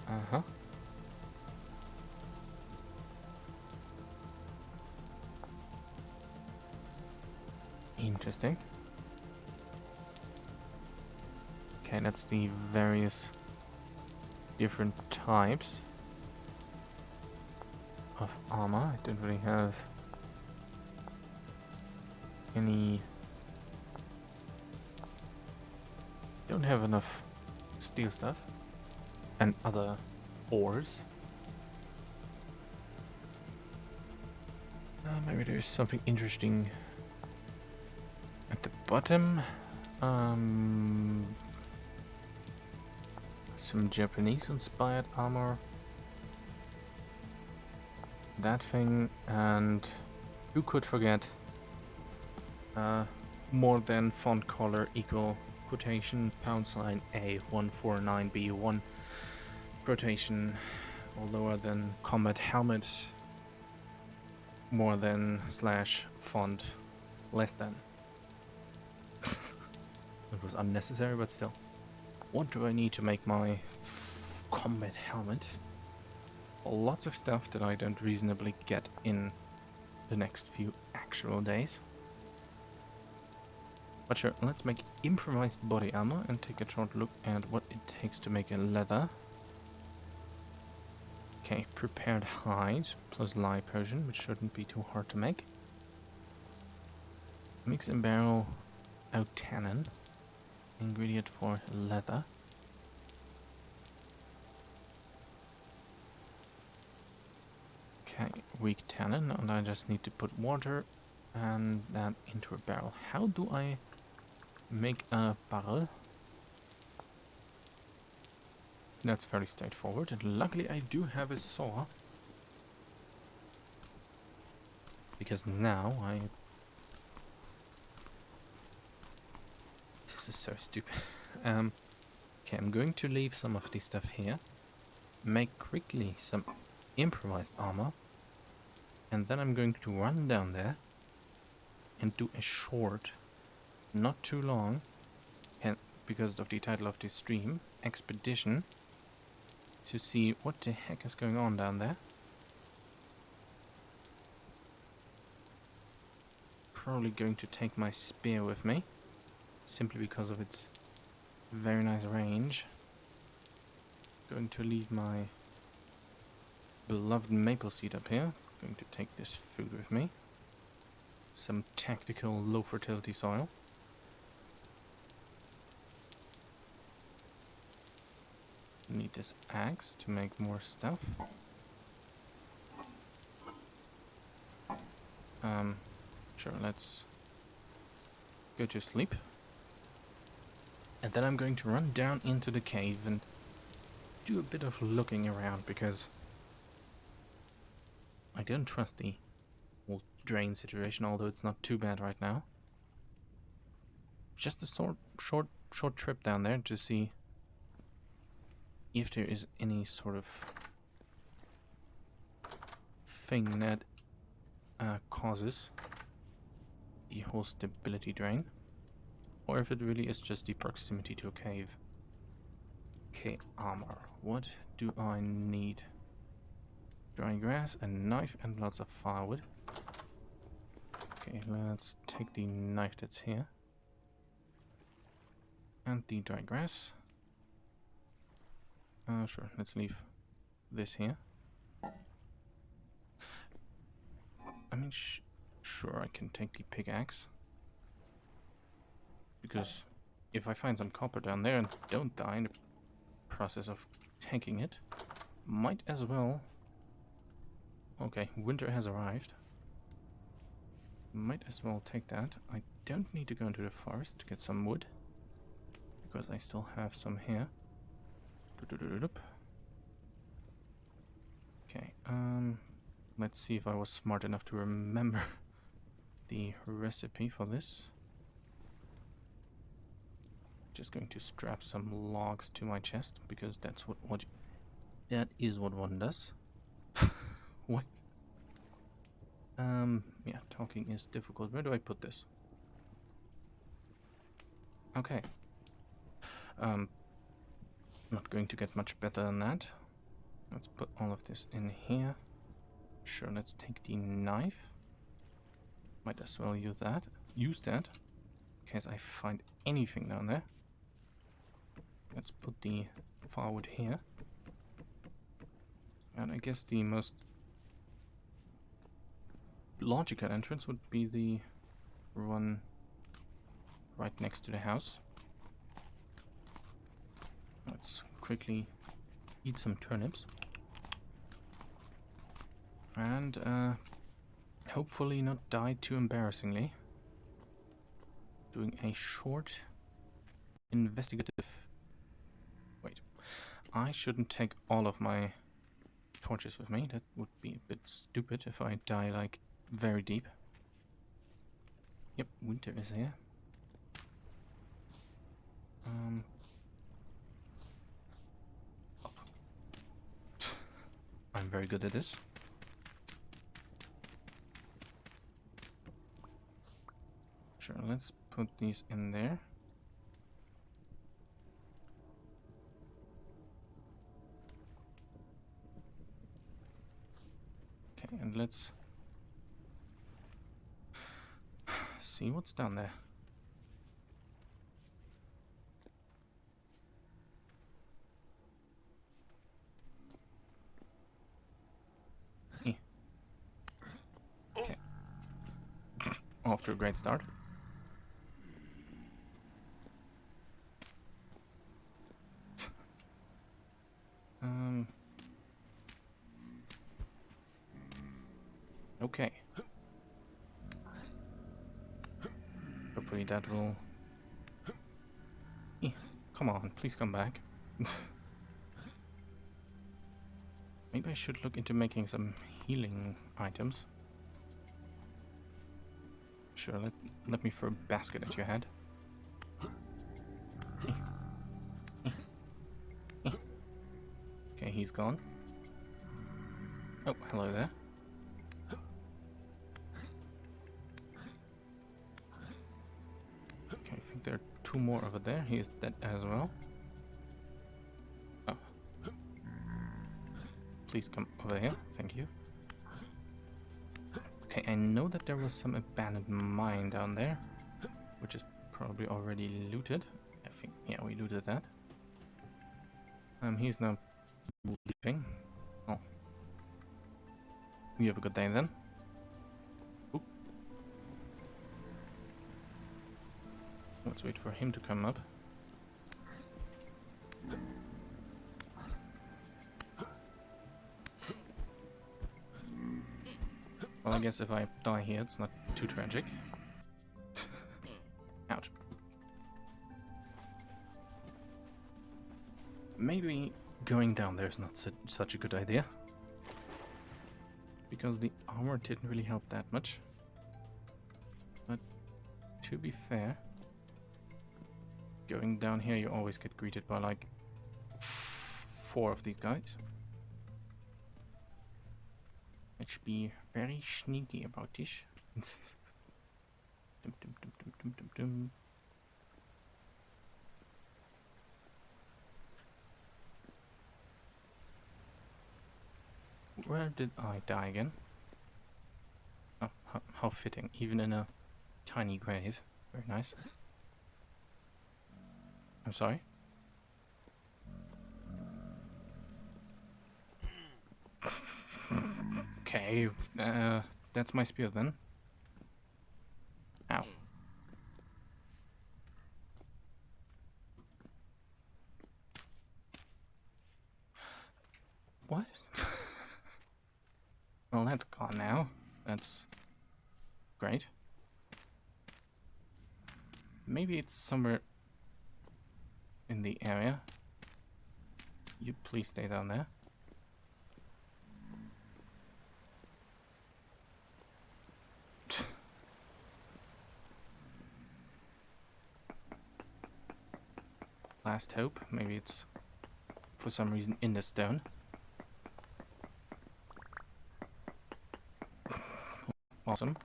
Speaker 1: Uh-huh. Interesting. Okay, that's the various different types of armor. I don't really have any... don't have enough steel stuff and other ores. Maybe there's something interesting at the bottom. Some Japanese inspired armor. That thing, and who could forget more than font color equal quotation # A149B1 quotation, or lower than combat helmet more than / font less than. It was unnecessary, but still. What do I need to make my combat helmet? Lots of stuff that I don't reasonably get in the next few actual days. But sure, let's make improvised body armor and take a short look at what it takes to make a leather. Okay, prepared hide plus lye potion, which shouldn't be too hard to make. Mix and barrel out tannin, ingredient for leather. Okay, weak tannin, and I just need to put water and that into a barrel. How do I make a barrel? That's fairly straightforward, and luckily I do have a saw. Because now this is so stupid. Okay, I'm going to leave some of this stuff here. Make quickly some improvised armor. And then I'm going to run down there and do a short, not too long, and because of the title of this stream, expedition, to see what the heck is going on down there. Probably going to take my spear with me, simply because of its very nice range. Going to leave my beloved maple seed up here. Going to take this food with me. Some tactical low fertility soil. Need this axe to make more stuff. Sure, let's go to sleep. And then I'm going to run down into the cave and do a bit of looking around, because I don't trust the whole drain situation, although it's not too bad right now. Just a short trip down there to see if there is any sort of thing that causes the whole stability drain, or if it really is just the proximity to a cave. Okay, armor. What do I need? Dry grass, a knife, and lots of firewood. Okay, let's take the knife that's here. And the dry grass. Sure, let's leave this here. I mean, sure, I can take the pickaxe. Because if I find some copper down there and don't die in the process of taking it, might as well... Okay, winter has arrived. Might as well take that. I don't need to go into the forest to get some wood, because I still have some here. Okay, let's see if I was smart enough to remember the recipe for this. Just going to strap some logs to my chest, because that's that is what one does. What? Yeah, talking is difficult. Where do I put this? Okay. Not going to get much better than that. Let's put all of this in here. Sure, let's take the knife. Might as well use that. In case I find anything down there. Let's put the firewood here. And I guess the most logical entrance would be the one right next to the house. Let's quickly eat some turnips. And hopefully not die too embarrassingly. Doing a short investigative... Wait. I shouldn't take all of my torches with me. That would be a bit stupid if I die, like, very deep. Yep, winter is here. I'm very good at this. Sure, let's put these in there. Okay, and let's see what's down there. Okay. Off to a great start. Okay. Hopefully that will... Come on, please come back. Maybe I should look into making some healing items. Sure, let me throw a basket at your head. Okay, he's gone. Oh, hello there. Okay, I think there are two more over there. He is dead as well. Oh. Please come over here. Thank you. Okay, I know that there was some abandoned mine down there, which is probably already looted. I think, yeah, we looted that. He's now leaving. Oh. You have a good day then. Oop. Let's wait for him to come up. Well, I guess if I die here, it's not too tragic. Ouch. Maybe going down there is not such a good idea. Because the armor didn't really help that much. But to be fair, going down here you always get greeted by like 4 of these guys. I should be very sneaky about this. Dum, dum, dum, dum, dum, dum, dum. Where did I die again? Oh, how fitting. Even in a tiny grave. Very nice. I'm sorry? Okay, that's my spear then. Ow. What? Well, that's gone now. That's great. Maybe it's somewhere in the area. You please stay down there. Last hope. Maybe it's for some reason in the stone. Awesome.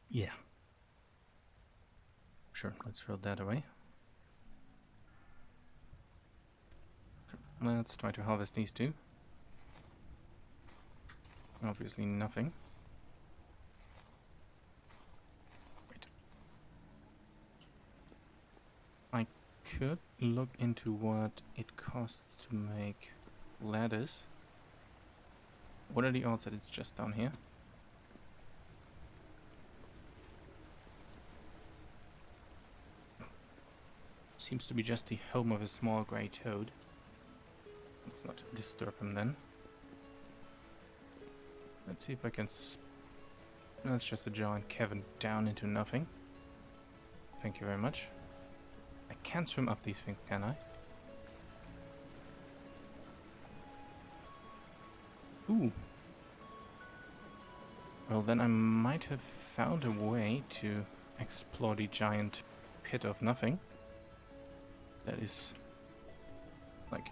Speaker 1: Yeah. Sure, let's throw that away. Let's try to harvest these two. Obviously nothing. Wait. I could look into what it costs to make ladders. What are the odds that it's just down here? Seems to be just the home of a small grey toad. Let's not disturb him then. Let's see if I can... That's just a giant cavern down into nothing. Thank you very much. I can't swim up these things, can I? Ooh. Well, then I might have found a way to explore the giant pit of nothing. That is like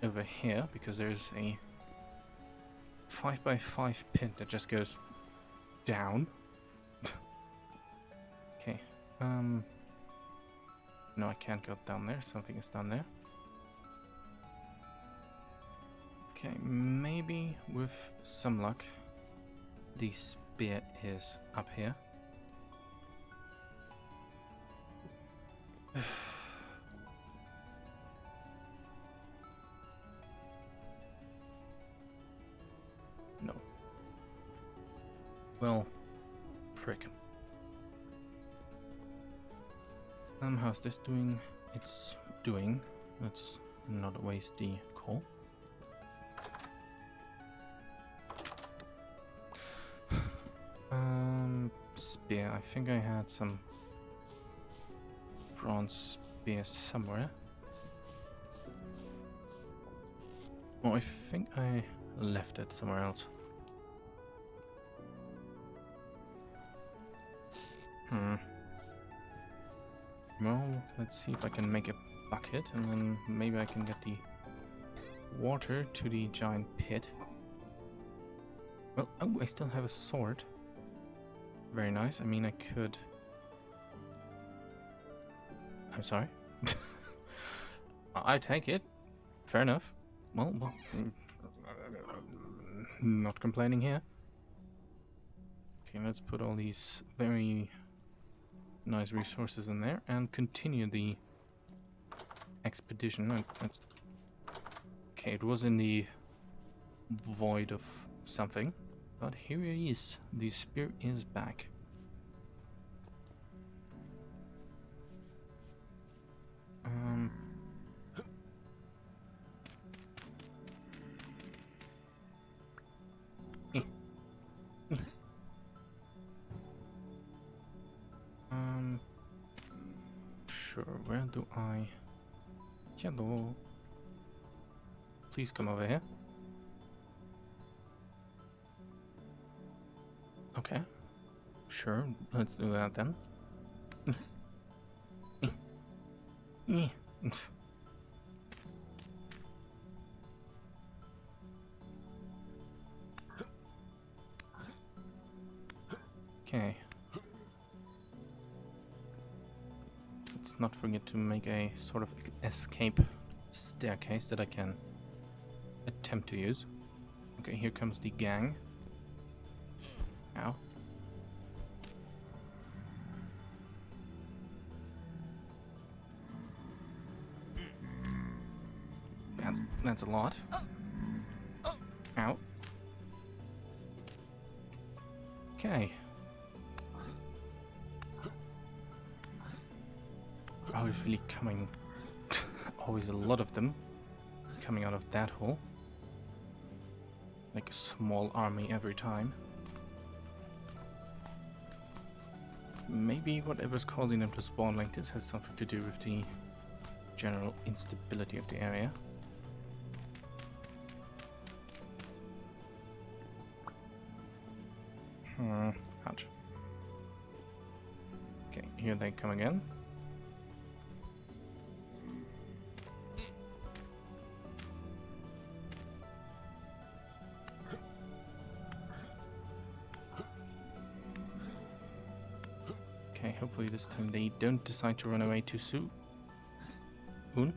Speaker 1: over here, because there's a 5x5 pit that just goes down. Okay. No, I can't go down there. Something is down there. Okay, maybe with some luck, the spear is up here. No. Well, frick. How's this doing? It's doing. Let's not waste the coal. Spear. I think I had some bronze spear somewhere. Oh, I think I left it somewhere else. Well, let's see if I can make a bucket, and then maybe I can get the water to the giant pit. Well, oh, I still have a sword. Very nice. I mean, I could... I'm sorry? I take it. Fair enough. Well, not complaining here. Okay, let's put all these very nice resources in there and continue the expedition. Let's Okay, it was in the void of something. But here he is. The spear is back. Eh, eh. Sure, where do I... Hello. Please come over here. Okay. Sure, let's do that then. Okay. Let's not forget to make a sort of escape staircase that I can attempt to use. Okay, here comes the gang. Ow. That's a lot. Ow. Okay. Oh, it's really coming. Always a lot of them coming out of that hole. Like a small army every time. Maybe whatever's causing them to spawn like this has something to do with the general instability of the area. Ouch. Okay, here they come again. Okay, hopefully this time they don't decide to run away too soon. Okay.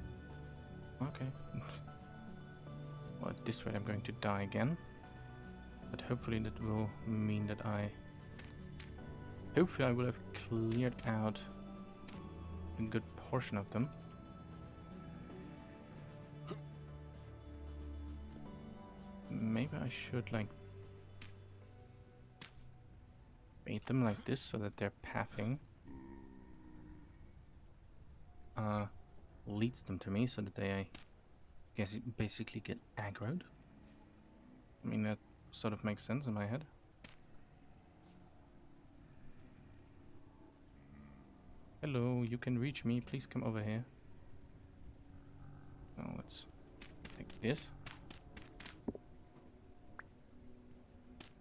Speaker 1: Well, at this rate I'm going to die again. But hopefully that will mean that hopefully I will have cleared out a good portion of them. Maybe I should, like, bait them like this so that their pathing leads them to me so that they, I guess, basically get aggroed. I mean, that sort of makes sense in my head. Hello, you can reach me. Please come over here. Now let's take this.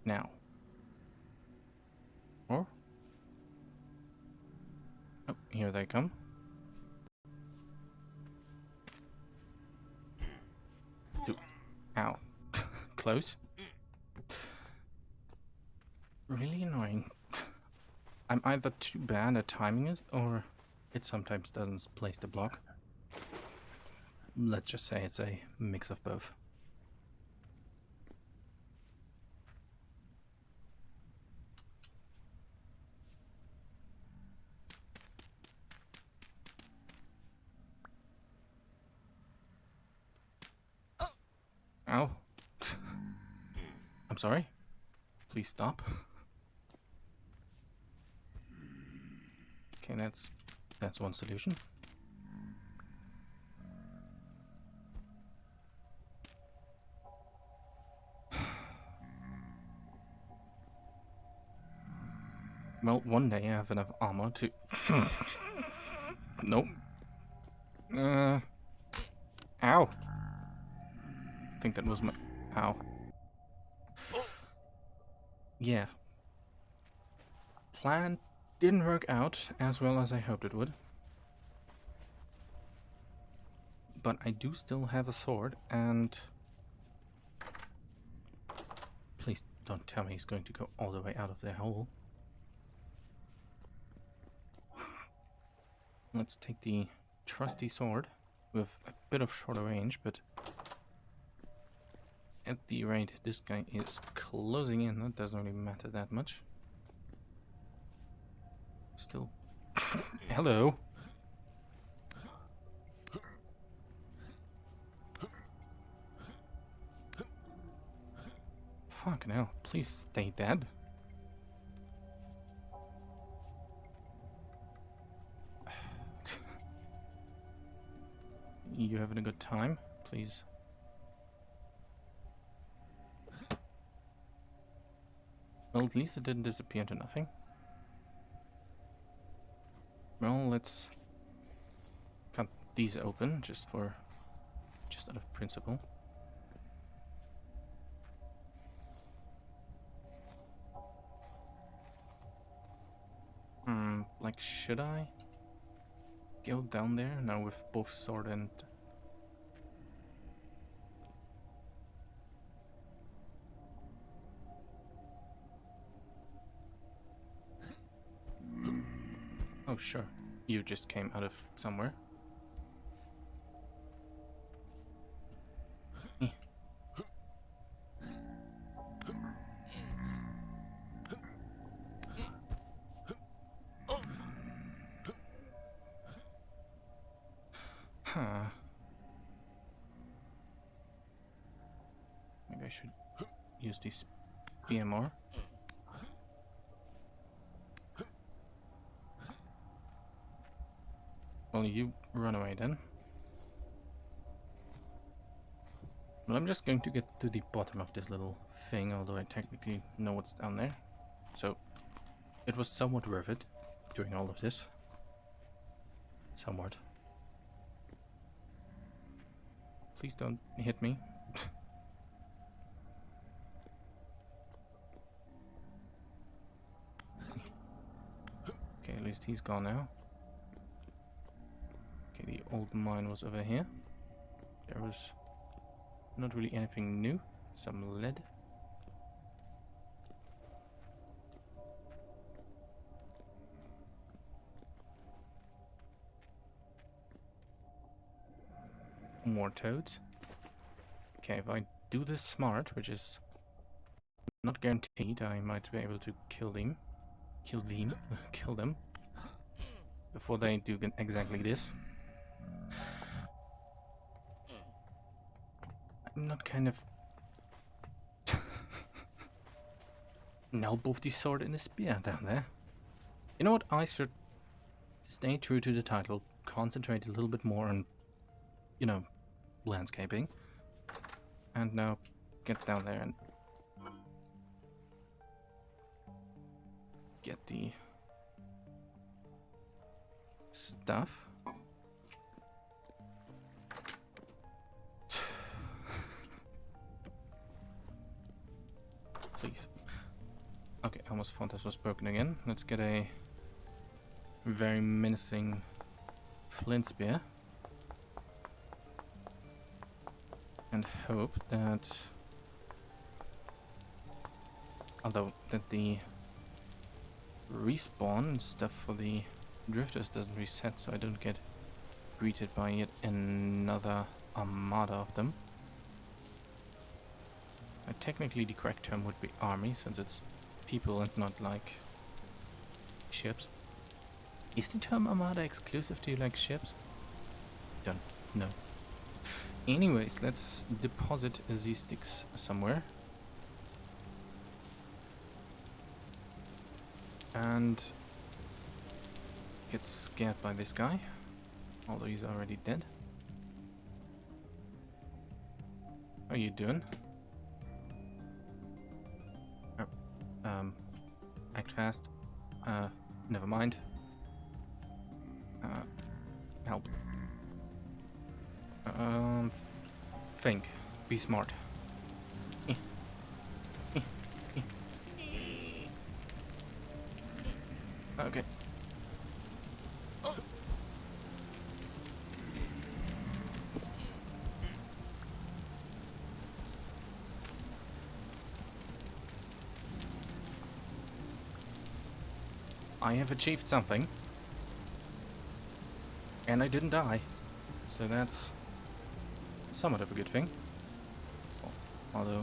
Speaker 1: Now. Or? Oh, here they come. Ow. Close. Really annoying. I'm either too bad at timing it, or it sometimes doesn't place the block. Let's just say it's a mix of both. Ow. I'm sorry. Please stop. Okay, that's one solution. Well, one day I have enough armor to... Nope. Ow. I think that was my... Ow. Yeah. Plan didn't work out as well as I hoped it would. But I do still have a sword, and... Please don't tell me he's going to go all the way out of the hole. Let's take the trusty sword with a bit of shorter range, but at the rate this guy is closing in, that doesn't really matter that much. Still. Hello. Fucking hell, please stay dead. You having a good time? Please. Well, at least it didn't disappear into nothing. Well, let's cut these open just out of principle. Like, should I go down there now with both sword and... Oh, sure. You just came out of somewhere. Eh. Huh. Maybe I should use this BMR. Well, you run away then. Well, I'm just going to get to the bottom of this little thing, although I technically know what's down there. So, it was somewhat worth it, doing all of this. Somewhat. Please don't hit me. Okay, at least he's gone now. Okay, the old mine was over here. There was not really anything new. Some lead. More toads. Okay, if I do this smart, which is not guaranteed, I might be able to kill them. Kill them. Before they do exactly this. I'm not kind of... Now both the sword and the spear down there. You know what? I should stay true to the title. Concentrate a little bit more on, you know, landscaping. And now get down there and get the stuff. Please. Okay, almost thought this was broken again. Let's get a very menacing flint spear. And hope that... Although that the respawn stuff for the drifters doesn't reset, so I don't get greeted by yet another armada of them. Technically the correct term would be army, since it's people and not like ships. Is the term armada exclusive to like ships? Don't know. Anyways, let's deposit these sticks somewhere. And get scared by this guy, although he's already dead. How are you doing? Act fast. Never mind. Help. Think. Be smart. Okay. I have achieved something. And I didn't die. So that's somewhat of a good thing. Although...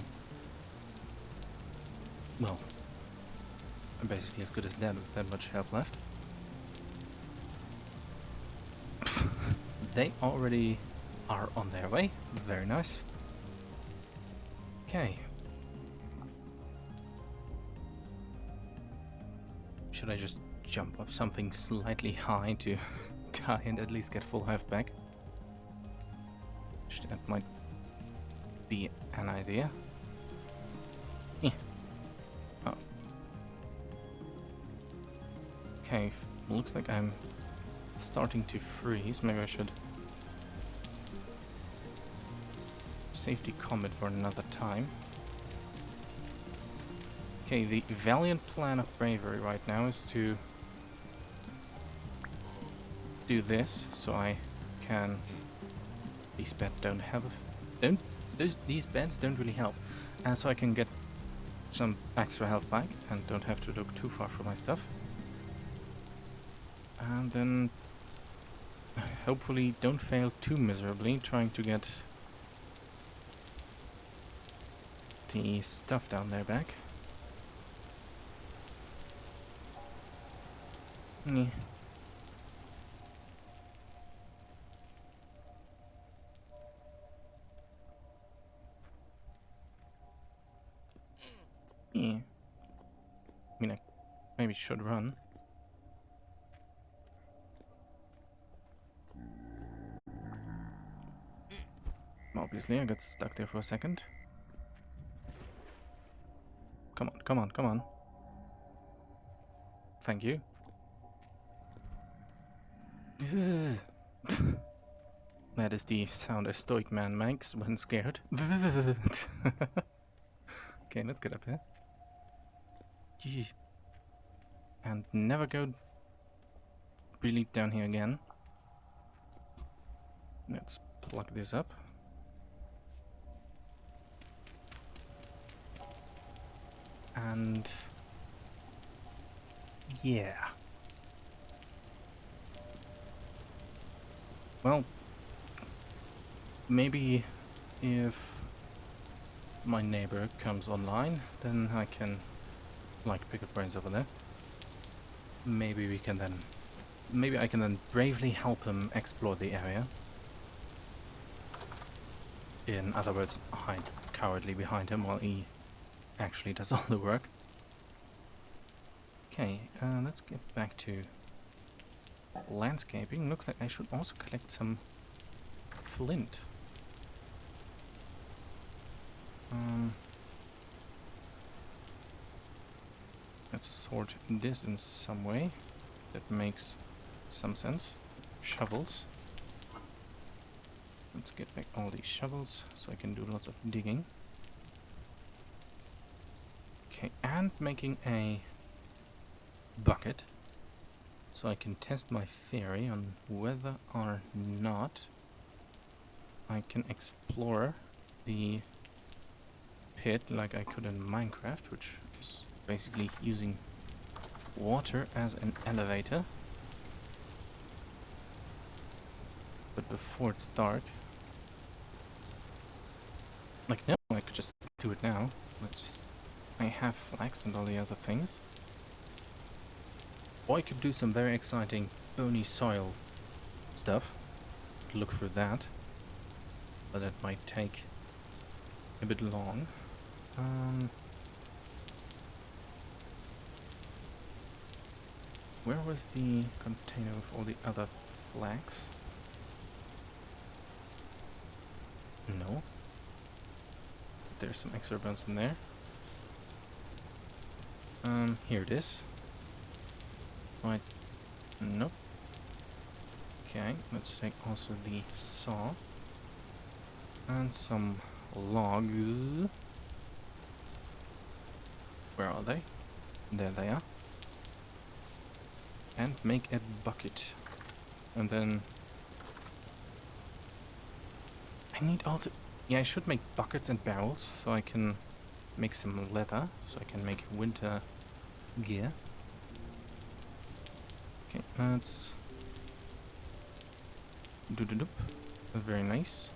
Speaker 1: Well... I'm basically as good as dead with that much health left. They already are on their way. Very nice. Okay. Should I just jump up something slightly high to die and at least get full health back? That might be an idea. Yeah. Oh. Okay, looks like I'm starting to freeze. Maybe I should safety commit for another time. Okay, the valiant plan of bravery right now is to do this, so I can. These beds don't have. These beds don't really help, and so I can get some extra health back and don't have to look too far for my stuff. And then hopefully don't fail too miserably trying to get the stuff down there back. Yeah. Yeah. I mean, I maybe should run. Obviously, I got stuck there for a second. Come on, come on, come on. Thank you. That is the sound a stoic man makes when scared. Okay, let's get up here. And never go really down here again. Let's plug this up. And yeah. Well, maybe if my neighbor comes online, then I can like pick up brains over there. Maybe we can then, maybe I can then bravely help him explore the area. In other words, hide cowardly behind him while he actually does all the work. Okay, let's get back to landscaping. Looks like I should also collect some flint. Let's sort this in some way that makes some sense. Shovels. Let's get back all these shovels so I can do lots of digging. Okay, and making a bucket so I can test my theory on whether or not I can explore the pit like I could in Minecraft, which is basically using water as an elevator. But before it's dark, like no, I could just do it now. Let's just, I have flax and all the other things. Or I could do some very exciting bony soil stuff. Look for that. But that might take a bit long. Where was the container with all the other flags? No. There's some extra bones in there. Here it is. Right. Nope. Okay, let's take also the saw. And some logs. Where are they? There they are. And make a bucket. And then I need also, yeah, I should make buckets and barrels so I can make some leather, so I can make winter gear. Okay, let's do. Very nice.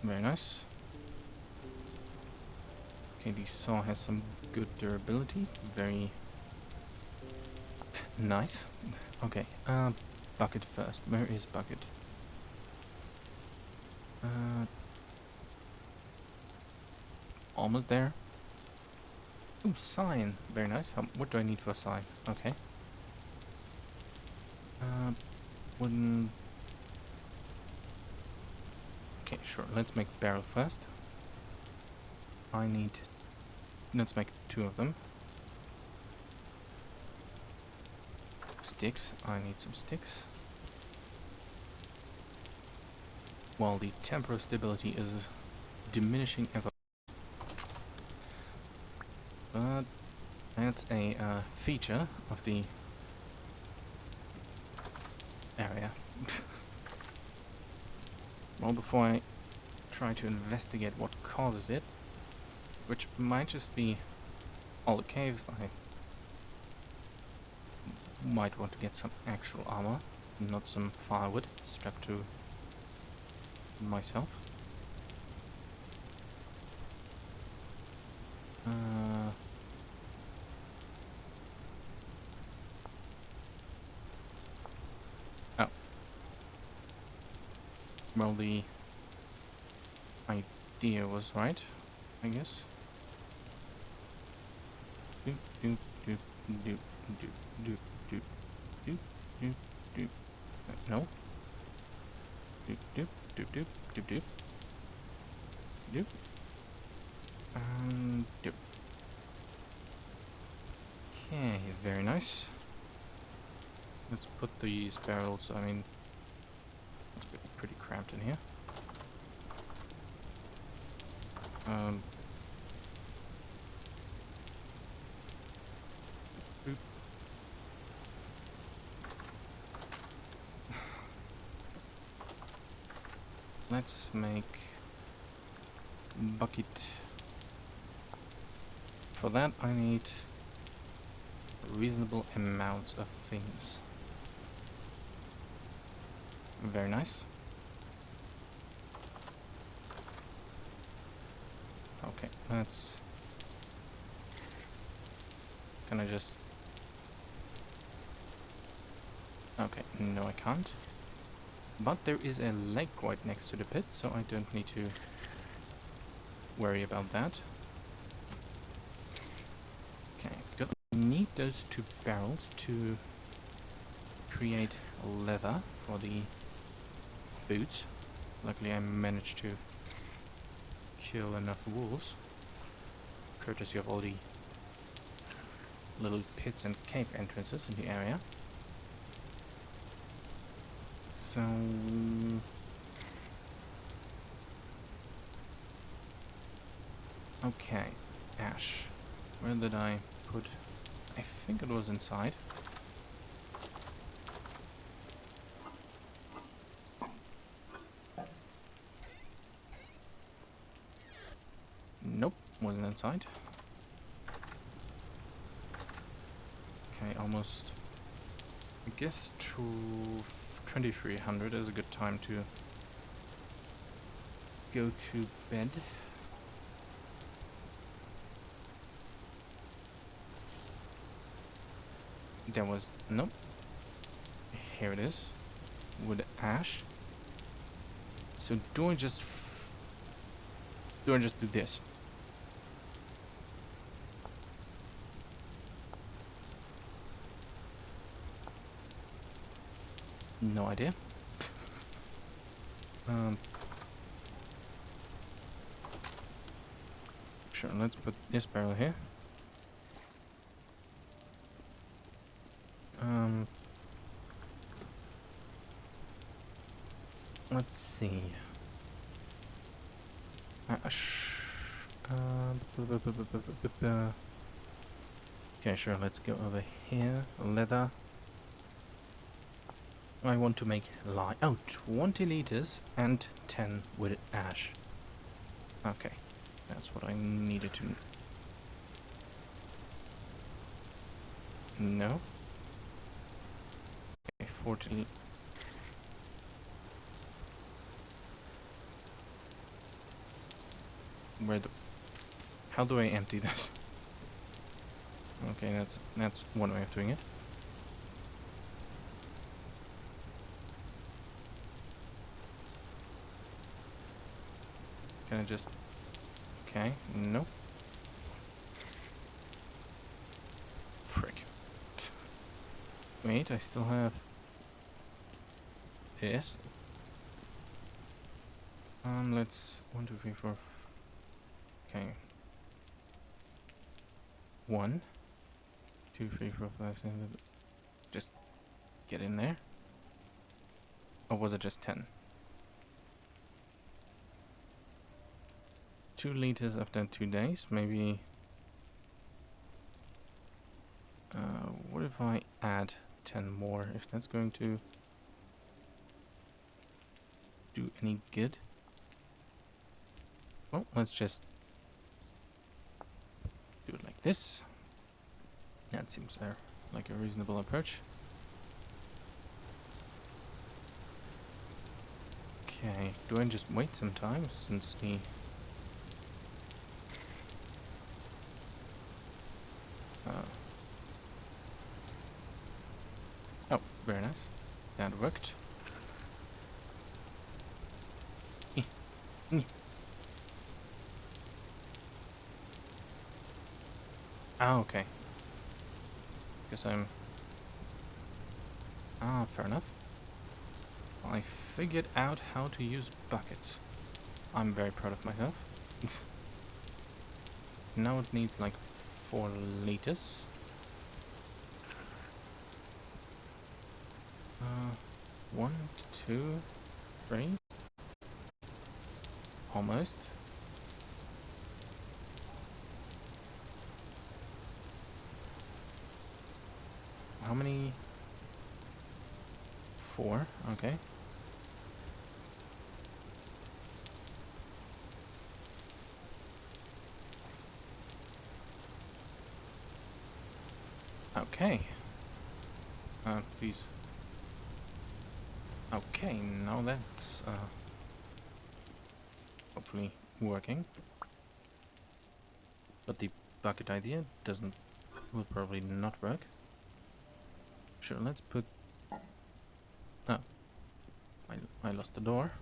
Speaker 1: Very nice. Okay, the saw has some good durability. Very nice. Okay, bucket first. Where is bucket? almost there. Ooh, sign. Very nice. What do I need for a sign? Okay. Wooden... Okay, sure. Let's make barrel first. I need... Let's make 2 of them. Sticks. I need some sticks. While the temporal stability is diminishing ever. But that's a feature of the area. Well, before I try to investigate what causes it, which might just be all the caves, I might want to get some actual armor, not some firewood strapped to myself. Oh. Well, the idea was right, I guess. Doop, doop, doop, doop, doop, doop, doop, doop, doop, doop. No. Doop, doop, doop, doop, doop, doop. Doop. Doop. Okay, very nice. Let's put these barrels, I mean, it's pretty cramped in here. Boop. Let's make bucket. For that I need reasonable amounts of things. Very nice. Okay, let's... Can I just... Okay, no I can't. But there is a lake right next to the pit, so I don't need to worry about that. Okay, because I need those 2 barrels to create leather for the boots. Luckily I managed to kill enough wolves, courtesy of all the little pits and cave entrances in the area. So... Okay, ash. Where did I put... I think it was inside. Nope, wasn't inside. Okay, almost... I guess 2300 is a good time to go to bed. There was... Nope. Here it is. Wood ash. So do I just do this? No idea. Sure, let's put this barrel here. Let's see. Okay, sure, let's go over here. Leather. I want to make 20 liters and 10 with ash. Okay, that's what I needed to... No. Okay, 40... How do I empty this? Okay, that's one way of doing it. Can I just... Okay, nope. Frick. Wait, I still have this. Let's 1, 2, 3, 4. Okay. 1, 2, 3, 4, 5, 6. Just get in there. Or was it just 10? 2 liters after 2 days. Maybe. What if I add 10 more? If that's going to do any good? Well, let's just do it like this. That seems like a reasonable approach. Okay, do I just wait some time since the... oh, very nice. That worked. Ah, okay. Guess I'm... ah, fair enough. I figured out how to use buckets. I'm very proud of myself. Now it needs like 4 liters. 1, 2, 3. Almost. How many? 4, okay. Okay. Please. Okay, now that's hopefully working. But the bucket idea will probably not work. Sure, let's put... oh, I lost the door.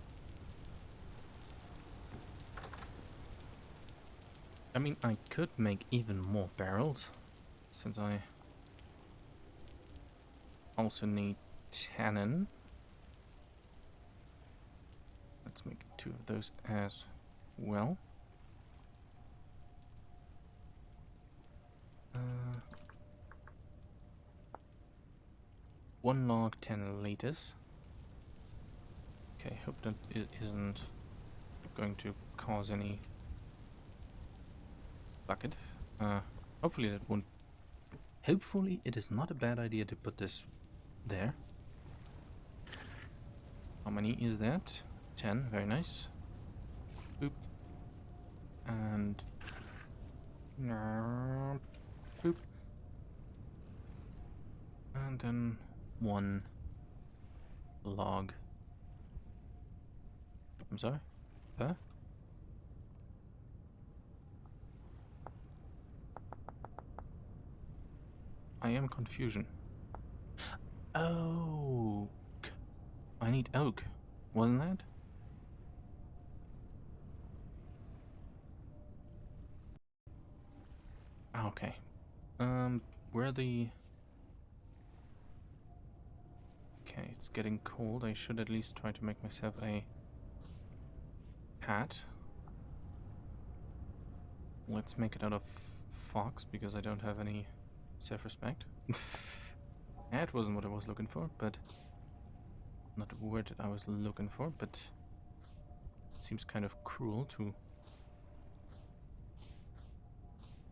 Speaker 1: I mean, I could make even more barrels, since I also need tannin. Let's make 2 of those as well. 1 log, 10 liters. Okay, hope that it isn't going to cause any bucket. Hopefully that won't... hopefully it is not a bad idea to put this there. How many is that? 10, very nice. Boop. And... boop. And then 1 log. I'm sorry? Huh? I am confusion. Oak. I need oak. Wasn't that? Okay. Where the... okay, it's getting cold. I should at least try to make myself a hat. Let's make it out of fox, because I don't have any self-respect. That wasn't what I was looking for, but... not the word that I was looking for, but... it seems kind of cruel to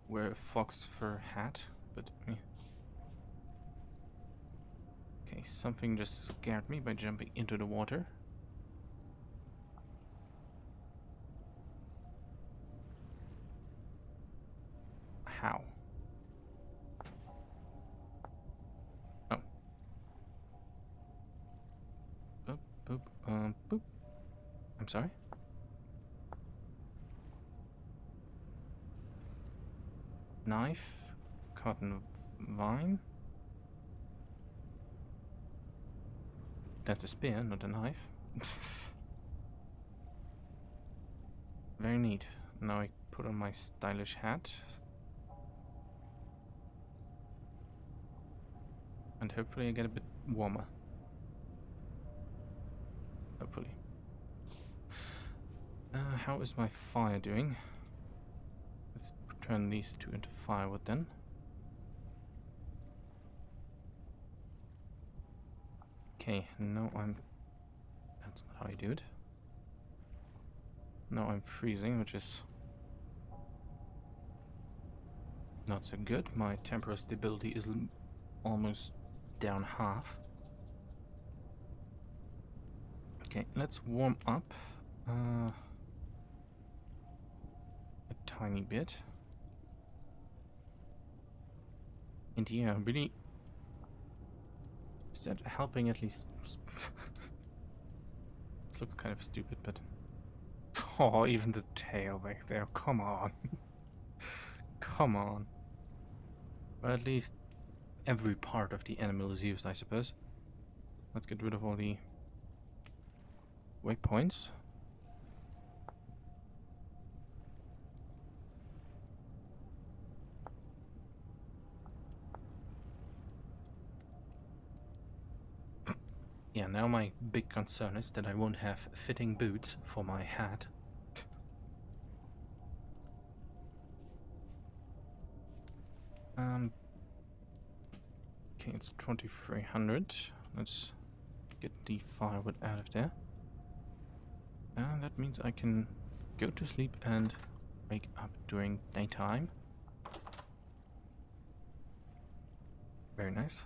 Speaker 1: wear a fox fur hat, but... okay, something just scared me by jumping into the water. How? Oh. Boop, boop, boop. I'm sorry? Knife, cotton vine. That's a spear, not a knife. Very neat. Now I put on my stylish hat. And hopefully I get a bit warmer. Hopefully. How is my fire doing? Let's turn these two into firewood then. Okay, now I'm... That's not how you do it. Now I'm freezing, which is not so good. My temporal stability is almost down half. Okay, let's warm up a tiny bit. And yeah, really... Is that helping at least? This looks kind of stupid, but... Oh, even the tail back there. Come on. Come on. Well, at least every part of the animal is used, I suppose. Let's get rid of all the waypoints. Yeah, now my big concern is that I won't have fitting boots for my hat. Okay, it's 2300. Let's get the firewood out of there. And that means I can go to sleep and wake up during daytime. Very nice.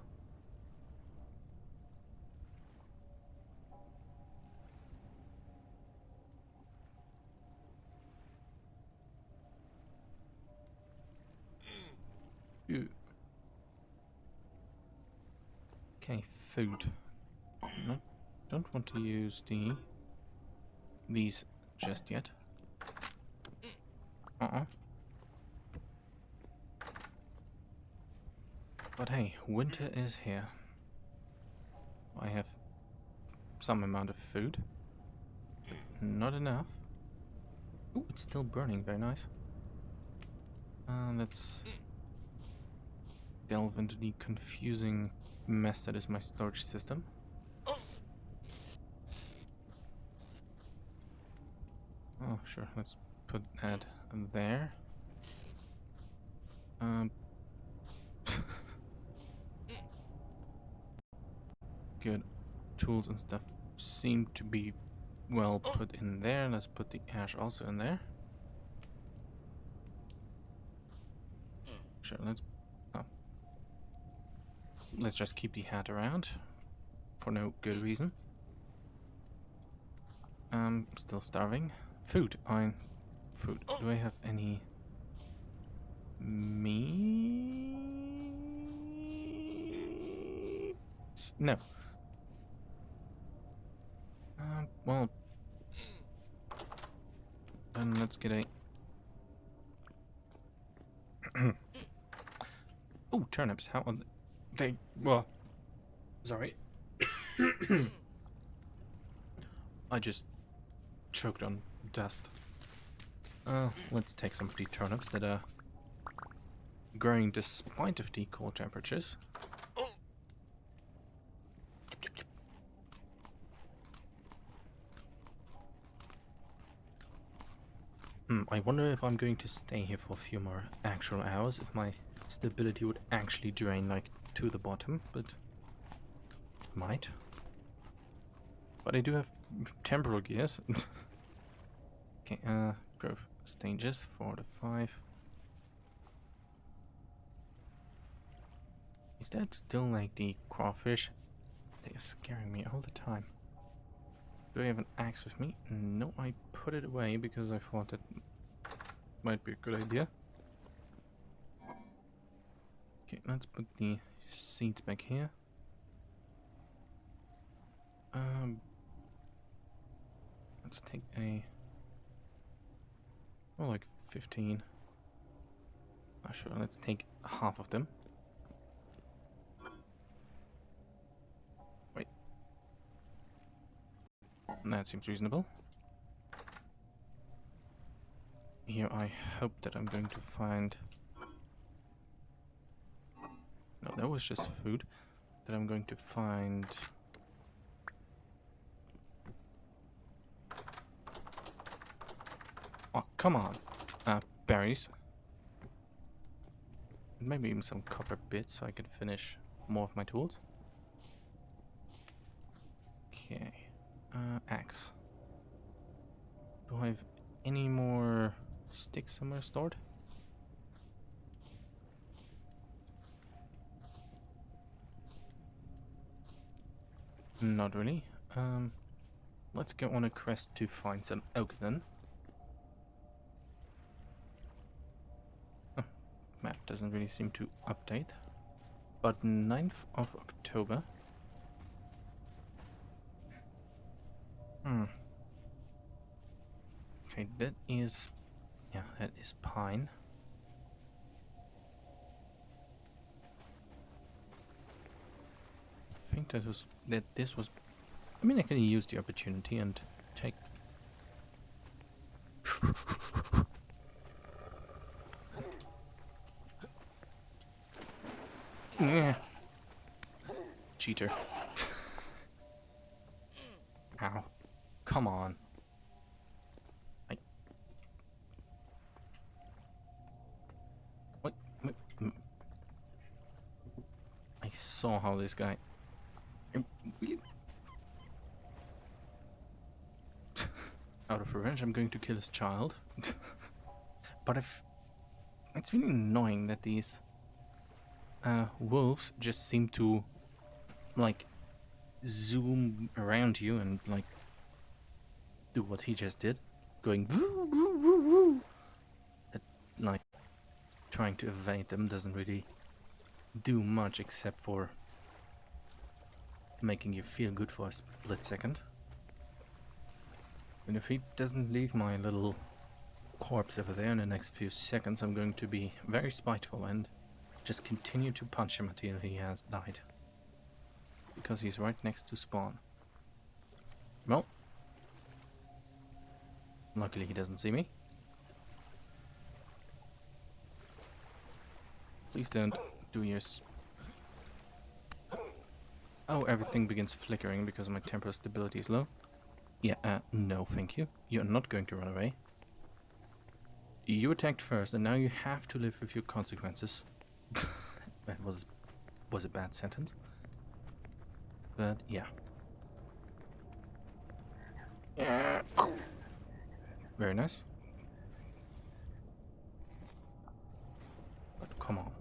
Speaker 1: Ooh. Okay, food. No, don't want to use these just yet. But hey, winter is here. I have some amount of food. Not enough. Ooh, it's still burning. Very nice. Let's delve into the confusing mess that is my storage system. Oh, sure. Let's put that there. Good. Tools and stuff seem to be well put in there. Let's put the ash also in there. Sure, let's just keep the hat around for no good reason. Still starving. Food. Food. Do I have any meat? No. Well, then let's get a... Oh, turnips. How are they? Well, sorry. I just choked on dust. Let's take some of the turnips that are growing despite of the cold temperatures. I wonder if I'm going to stay here for a few more actual hours, if my stability would actually drain like to the bottom, but it might. But I do have temporal gears. Okay, growth stages 4 to 5. Is that still like the crawfish? They are scaring me all the time. Do I have an axe with me? No, I put it away because I thought that might be a good idea. Okay, let's put the seeds back here. Let's take a... Oh, like 15. Not sure, let's take half of them. Wait. That seems reasonable. Here I hope that I'm going to find... No, that was just food. That I'm going to find... Oh, come on. Berries. And maybe even some copper bits so I can finish more of my tools. Okay. Axe. Do I have any more sticks somewhere stored? Not really. Let's go on a quest to find some oak then. Oh, map doesn't really seem to update. But 9th of October. Okay, that is... Yeah, that is pine. I think that this was... I mean, I can use the opportunity and take... Yeah. Cheater. Ow. Come on. What? I saw how this guy... Really? Out of revenge, I'm going to kill his child. But it's really annoying that these wolves just seem to like zoom around you and like do what he just did, going woo woo woo woo. That, like, trying to evade them doesn't really do much except for making you feel good for a split second. And if he doesn't leave my little corpse over there in the next few seconds, I'm going to be very spiteful and just continue to punch him until he has died. Because he's right next to spawn. Well, luckily he doesn't see me. Please don't do your... Oh, everything begins flickering because my temporal stability is low. Yeah, no thank you. You're not going to run away. You attacked first and now you have to live with your consequences. That was a bad sentence. But yeah. Very nice. But come on.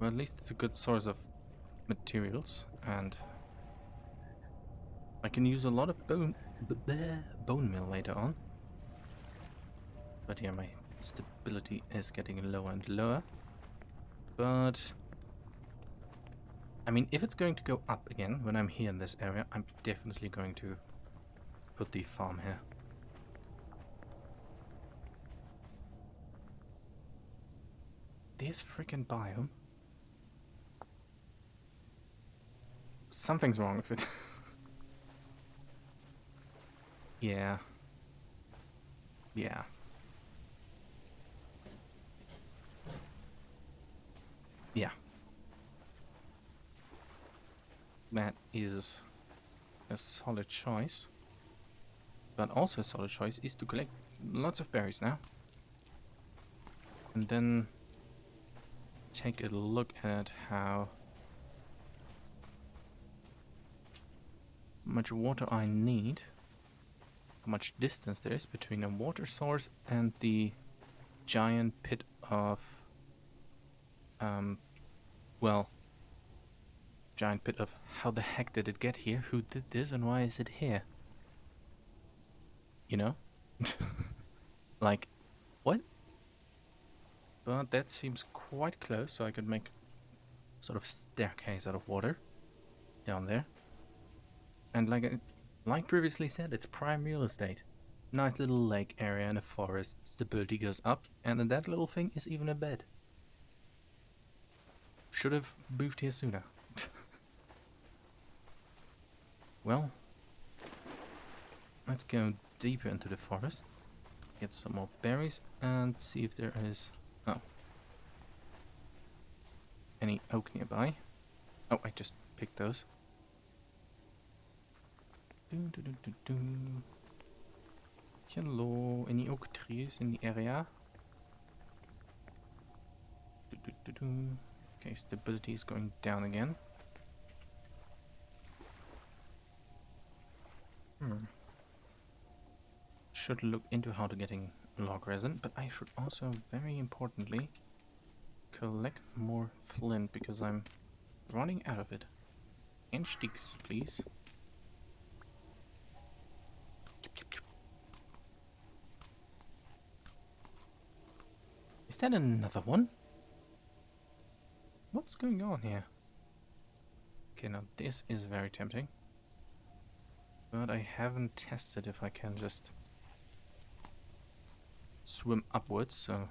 Speaker 1: Well, at least it's a good source of materials, and I can use a lot of bone meal later on. But yeah, my stability is getting lower and lower. But I mean, if it's going to go up again when I'm here in this area, I'm definitely going to put the farm here. This freaking biome. Something's wrong with it. Yeah. Yeah. Yeah. That is a solid choice. But also a solid choice is to collect lots of berries now. And then take a look at how much water I need. How much distance there is between a water source and the giant pit of... well... Giant pit of how the heck did it get here? Who did this and why is it here? You know? Like, what? But that seems quite close, so I could make sort of staircase out of water down there. And like previously said, it's prime real estate. Nice little lake area and a forest. Stability goes up, and then that little thing is even a bed. Should have moved here sooner. Well, let's go deeper into the forest. get some more berries and see if there is any oak nearby. Oh, I just picked those. Hello, any oak trees in the area? Okay, stability is going down again. Should look into how to getting log resin, but I should also, very importantly, collect more flint because I'm running out of it. And sticks, please. Is that another one? What's going on here? Okay, now this is very tempting. But I haven't tested if I can just swim upwards, so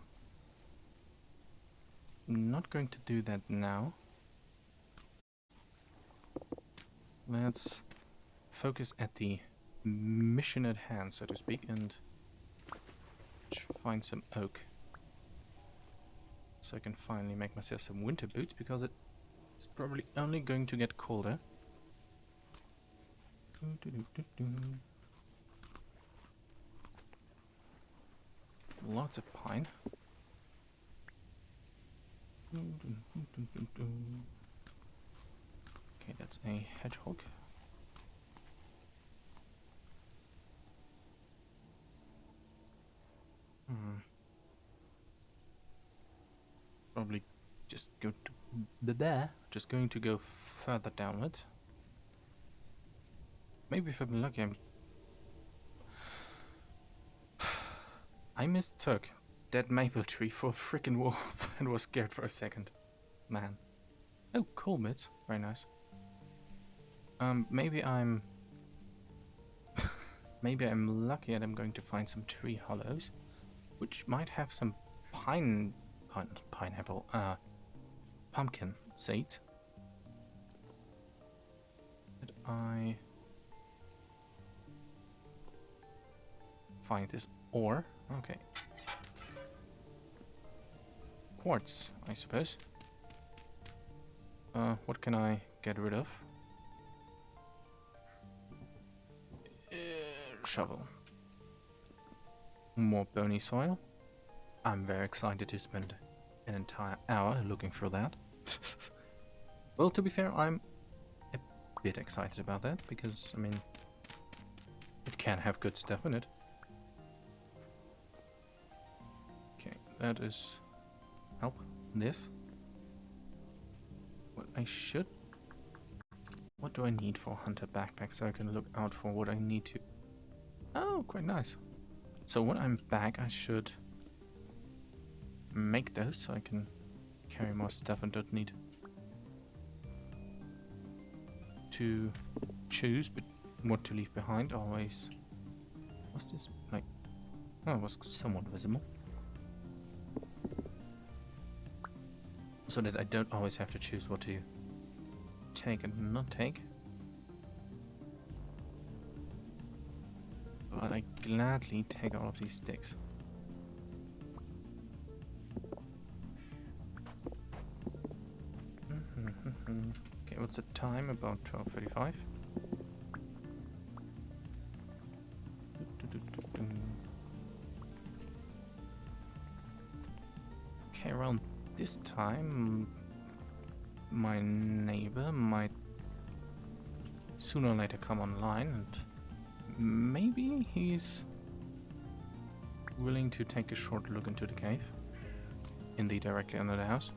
Speaker 1: I'm not going to do that now. Let's focus at the mission at hand, so to speak, and find some oak. So I can finally make myself some winter boots, because it's probably only going to get colder. Lots of pine. Okay, that's a hedgehog. Probably just go to there. Just going to go further downwards. Maybe if I'm lucky, I mistook that maple tree for a freaking wolf and was scared for a second. Man. Oh, coal bits. Very nice. Maybe I'm maybe I'm lucky and I'm going to find some tree hollows, which might have some pineapple, pumpkin seeds. Did I find this ore? Okay. Quartz, I suppose. What can I get rid of? Shovel. More bony soil. I'm very excited to spend an entire hour looking for that. Well, to be fair, I'm a bit excited about that, because, I mean, it can have good stuff in it. Okay, that is... help. This. What I should... What do I need for hunter backpack so I can look out for what I need to... Oh, quite nice. So when I'm back, I should make those so I can carry more stuff and don't need to choose but what to leave behind always. What's this? Like, oh, it was somewhat visible. So that I don't always have to choose what to take and not take. But I gladly take all of these sticks. Okay, what's the time? About 12:35. Okay, around this time, my neighbor might sooner or later come online, and maybe he's willing to take a short look into the cave in the directly under the house.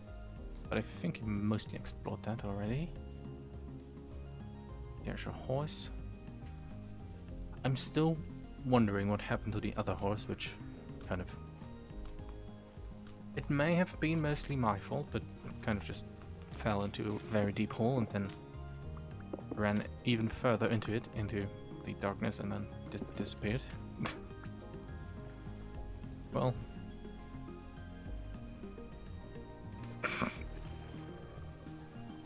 Speaker 1: But I think he mostly explored that already. There's a horse. I'm still wondering what happened to the other horse, which kind of... It may have been mostly my fault, but it kind of just fell into a very deep hole and then ran even further into it, into the darkness, and then just disappeared. Well...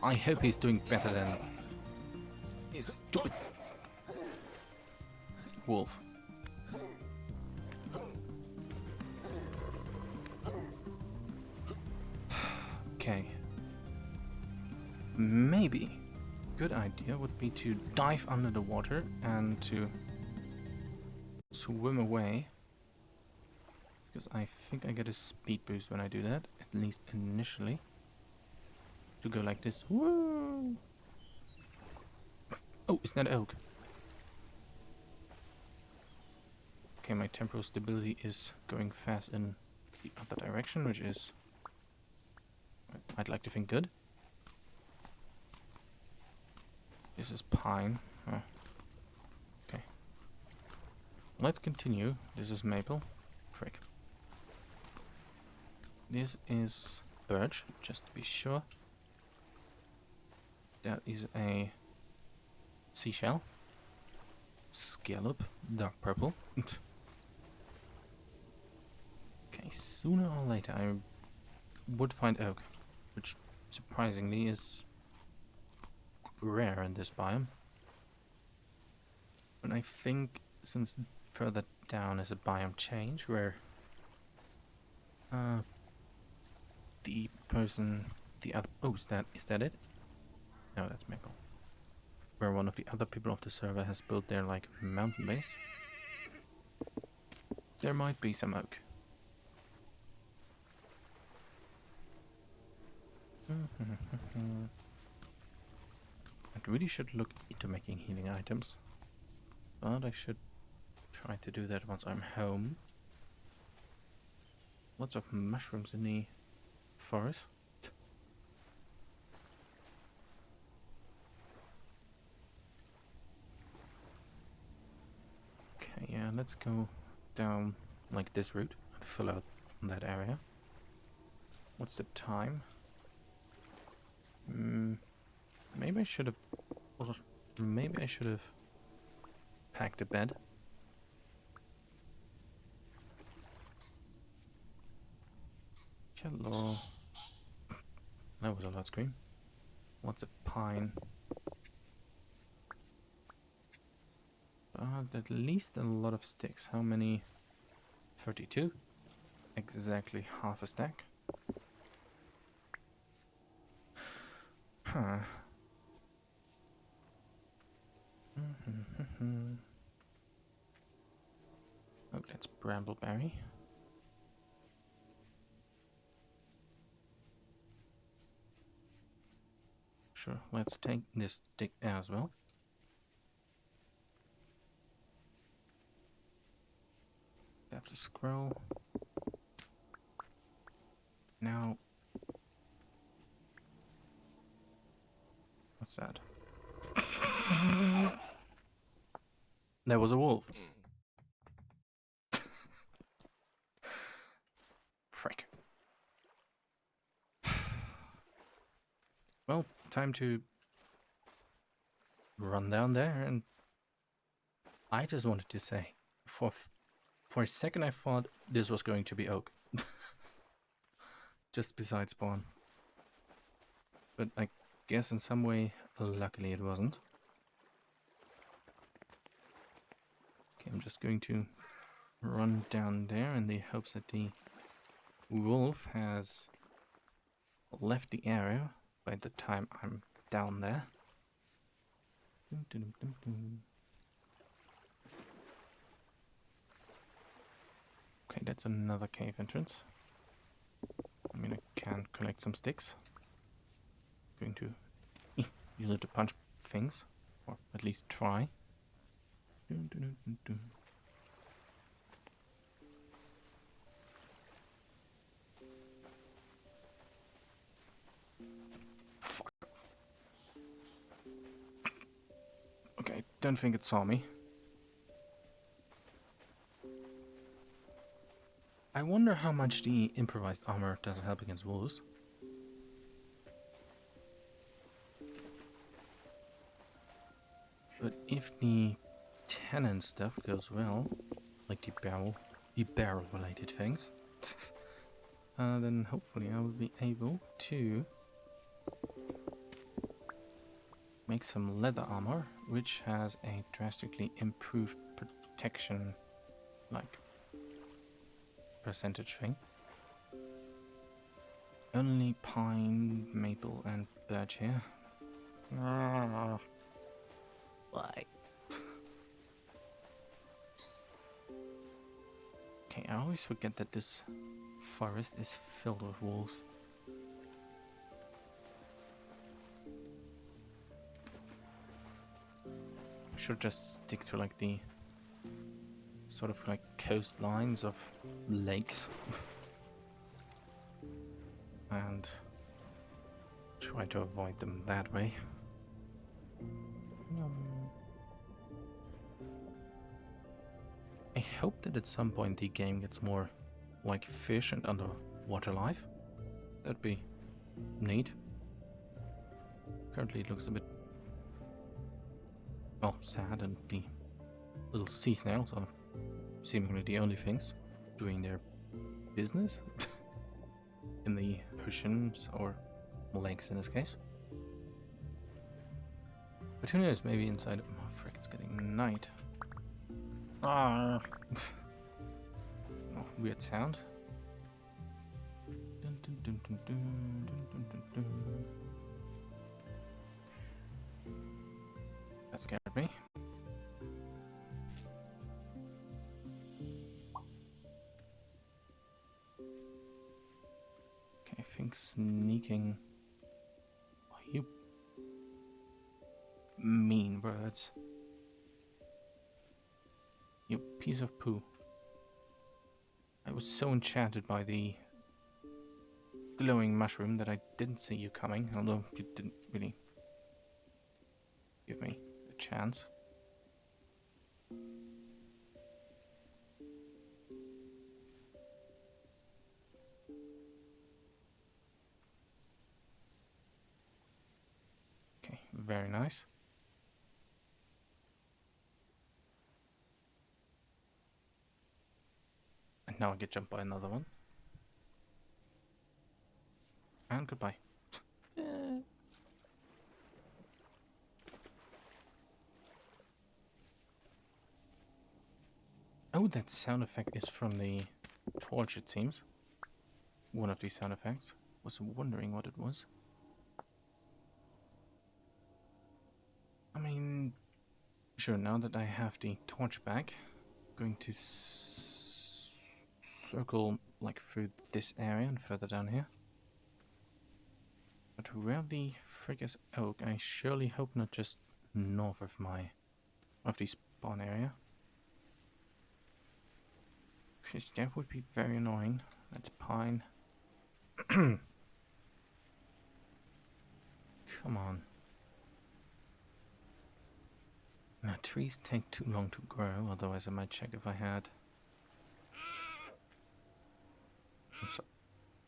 Speaker 1: I hope he's doing better than his stupid wolf. Okay. Maybe good idea would be to dive under the water and to swim away. Because I think I get a speed boost when I do that, at least initially. To go like this. Woo! Oh, is that oak? Okay, my temporal stability is going fast in the other direction, which is, I'd like to think, good. This is pine. Oh. Okay. Let's continue. This is maple. Frick. This is birch, just to be sure. That is a seashell. Scallop, dark purple. Okay, sooner or later I would find oak, which surprisingly is rare in this biome. But I think since further down is a biome change where the person, the other, oh, is that it? No, that's maple. Where one of the other people of the server has built their like mountain base. There might be some oak. I really should look into making healing items, but I should try to do that once I'm home. Lots of mushrooms in the forest. Okay, yeah, let's go down like this route and fill out that area. What's the time? Maybe I should have. Well, maybe I should have packed a bed. Hello. That was a loud scream. Lots of pine. But at least a lot of sticks. How many? 32. Exactly half a stack. Huh. Oh, that's brambleberry. Sure, let's take this stick as well. That's a squirrel. Now, what's that? There was a wolf. Frick. Well, time to run down there, and I just wanted to say, for a second I thought this was going to be oak. Just beside spawn. But I guess in some way, luckily it wasn't. Okay, I'm just going to run down there in the hopes that the wolf has left the area by the time I'm down there. Okay, that's another cave entrance. I mean, I can collect some sticks. Going to use it to punch things, or at least try. Fuck. Okay, don't think it saw me. I wonder how much the improvised armor does help against wolves. But if the cannon stuff goes well, like the barrel related things, then hopefully I will be able to make some leather armor, which has a drastically improved protection, like, percentage thing. Only pine, maple, and birch here. Ah, why? Okay, I always forget that this forest is filled with wolves. Should just stick to like the sort of like coastlines of lakes and try to avoid them that way. I hope that at some point the game gets more like fish and underwater life. That'd be neat. Currently it looks a bit, well, sad, and the little sea snails are seemingly the only things doing their business in the oceans or lakes in this case. But who knows, maybe inside. Oh frick, it's getting night. Ah. Oh, weird sound. Dun, dun, dun, dun, dun, dun, dun, dun. That scared me. Okay, I think sneaking. Oh, you mean birds. You piece of poo. I was so enchanted by the glowing mushroom that I didn't see you coming, although you didn't really give me a chance. Okay, very nice. And now I get jumped by another one. And goodbye. Oh, that sound effect is from the torch, it seems. One of these sound effects. Was wondering what it was. I mean, sure, now that I have the torch back, I'm going to circle like through this area and further down here. But where the frick is Oak? I surely hope not just north of the spawn area. Because that would be very annoying. That's pine. Come on. Now, trees take too long to grow, otherwise I might check if I had...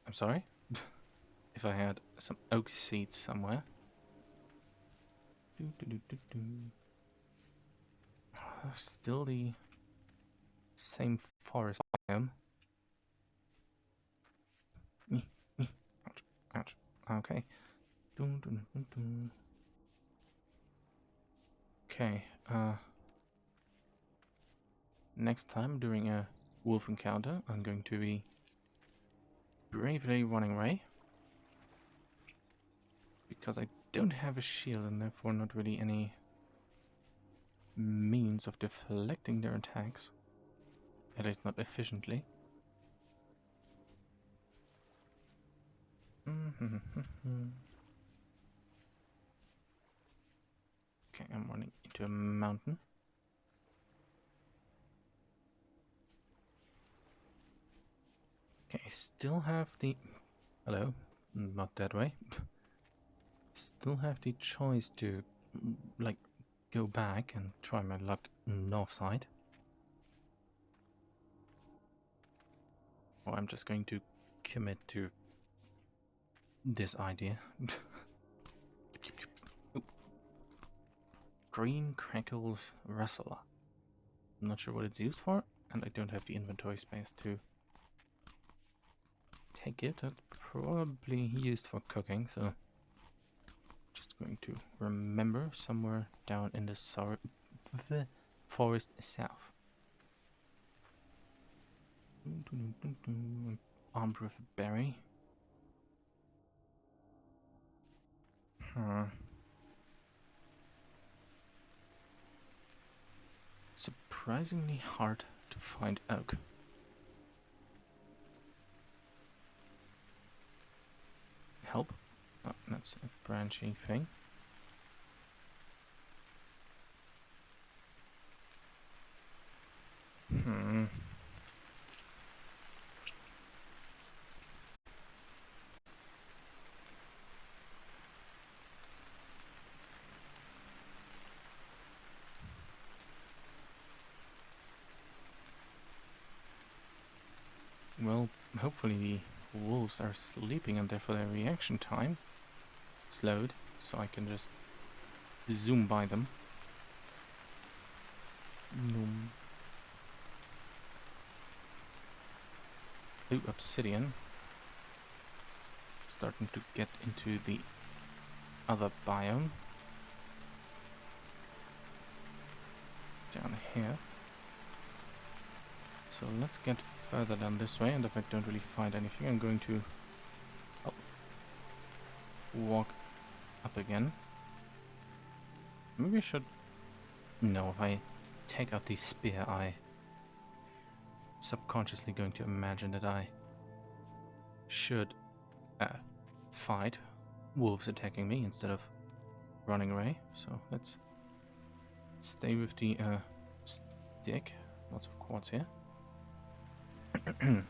Speaker 1: I'm sorry? If I had some oak seeds somewhere. Still the same forest biome. Ouch, ouch. Okay. Okay, next time during a wolf encounter, I'm going to be bravely running away. Because I don't have a shield and therefore not really any means of deflecting their attacks. At least not efficiently. Okay, I'm running into a mountain. Okay, I still have the... Hello? Not that way. Still have the choice to, like, go back and try my luck north side. Or I'm just going to commit to this idea. Green crackled wrestler. I'm not sure what it's used for, and I don't have the inventory space to take it. That's probably used for cooking, so just going to remember somewhere down in the forest south. Armed with a berry. Surprisingly hard to find oak. Help? Oh, that's a branchy thing. Well, hopefully the wolves are sleeping and therefore their reaction time slowed, so I can just zoom by them. Ooh, obsidian. Starting to get into the other biome. Down here. So let's get further down this way, and if I don't really find anything, I'm going to walk up again. Maybe I should... No, if I take out the spear, I subconsciously going to imagine that I should fight wolves attacking me instead of running away. So let's stay with the stick. Lots of quartz here. Okay,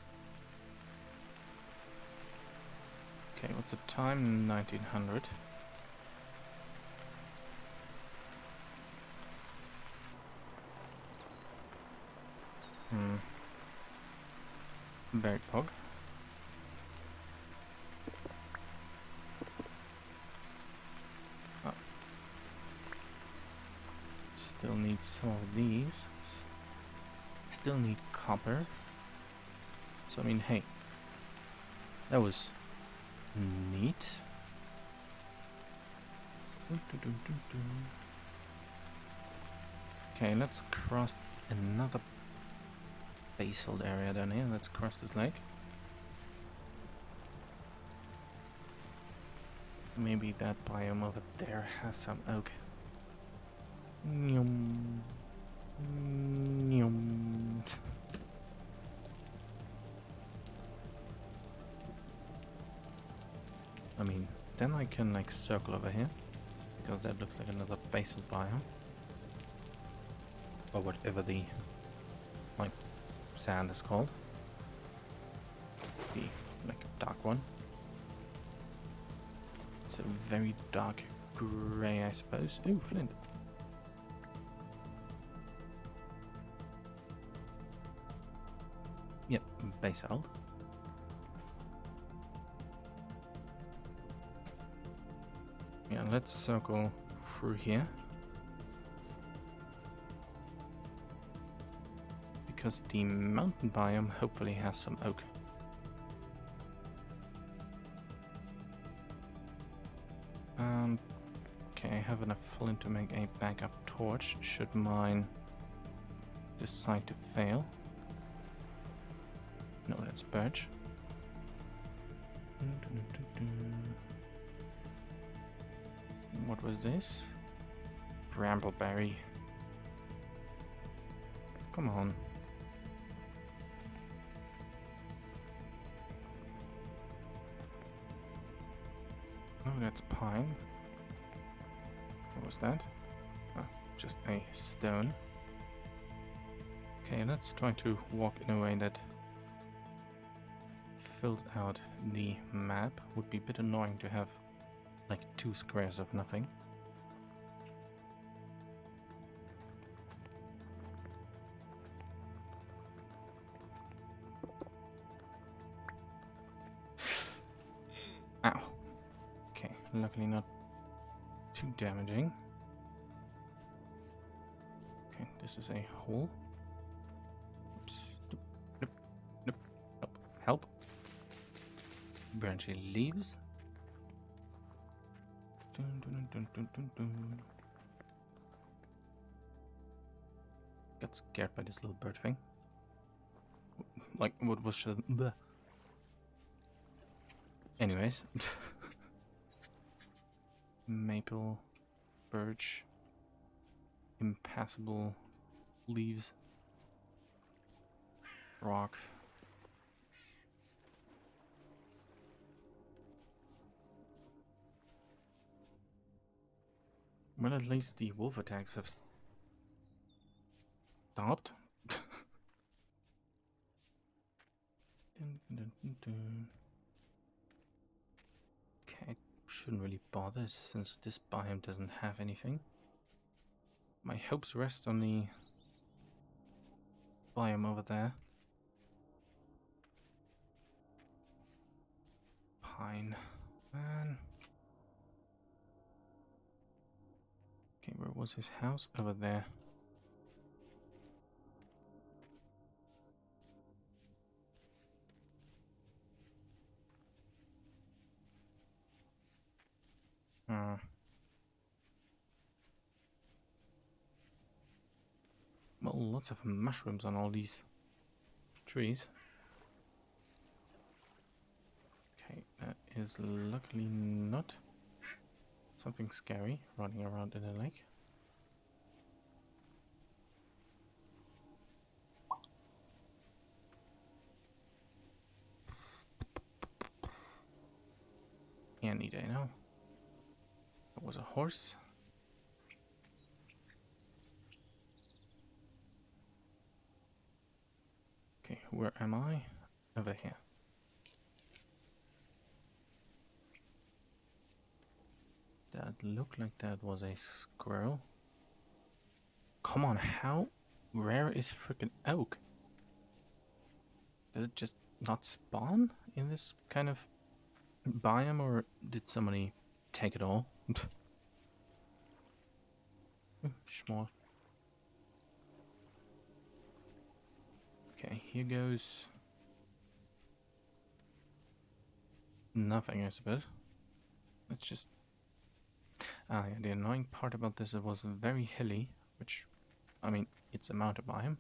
Speaker 1: what's the time? 1900. Very pog. Oh. Still need some of these. Still need copper. So I mean, hey, that was neat. Okay, let's cross another basalt area down here. Let's cross this lake. Maybe that biome over there has some oak. Nyum. Nyum. I mean, then I can like circle over here, because that looks like another basalt biome. Or whatever the like sand is called. The like a dark one. It's a very dark grey, I suppose. Ooh, flint. Yep, basalt. Yeah, let's circle through here. Because the mountain biome hopefully has some oak. Okay, I have enough flint to make a backup torch should mine decide to fail. No, that's birch. What was this? Brambleberry. Come on. Oh, that's pine. What was that? Oh, just a stone. Okay, let's try to walk in a way that fills out the map. Would be a bit annoying to have like 2 squares of nothing. Ow. Okay, luckily not too damaging. Okay, this is a hole. Oops. Nope. Nope. Nope. Help. Branchy leaves. Dun, dun, dun, dun, dun, dun. Got scared by this little bird thing. Like, what was the... Anyways. Maple, birch, impassable leaves, rock. Well, at least the wolf attacks have stopped. Okay, shouldn't really bother since this biome doesn't have anything. My hopes rest on the biome over there. Pine. Man. Okay, where was his house? Over there. Well, lots of mushrooms on all these trees. Okay, that is luckily not something scary running around in a lake. Any day now. That was a horse. Okay, where am I? Over here. That looked like that was a squirrel. Come on, how rare is freaking oak? Does it just not spawn in this kind of biome, or did somebody take it all? Small. Okay, here goes nothing, I suppose. Let's just... Ah, yeah, the annoying part about this, it was very hilly, which, I mean, it's a mountain biome.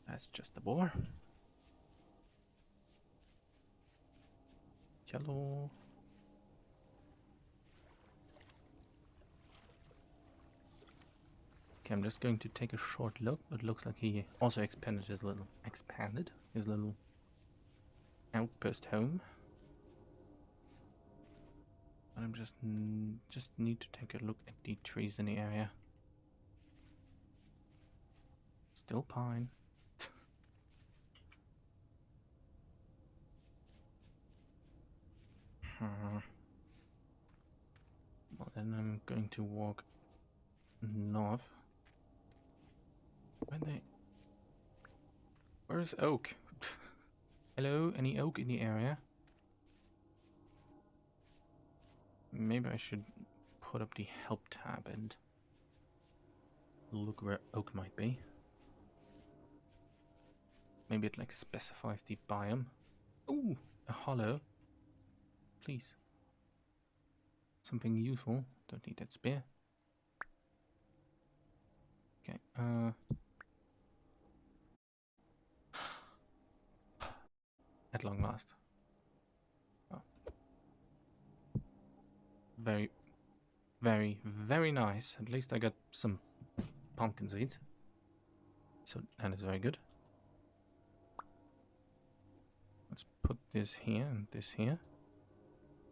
Speaker 1: That's just a boar. Yellow. Okay, I'm just going to take a short look. It looks like he also expanded his little outpost home. But I'm just need to take a look at the trees in the area. Still pine. Well, then I'm going to walk north. Where's oak? Hello, any oak in the area? Maybe I should put up the help tab and look where oak might be. Maybe it like specifies the biome. Ooh, a hollow. Please. Something useful. Don't need that spear. Okay, at long last. Oh. Very, very, very nice. At least I got some pumpkin seeds. So that is very good. Let's put this here and this here.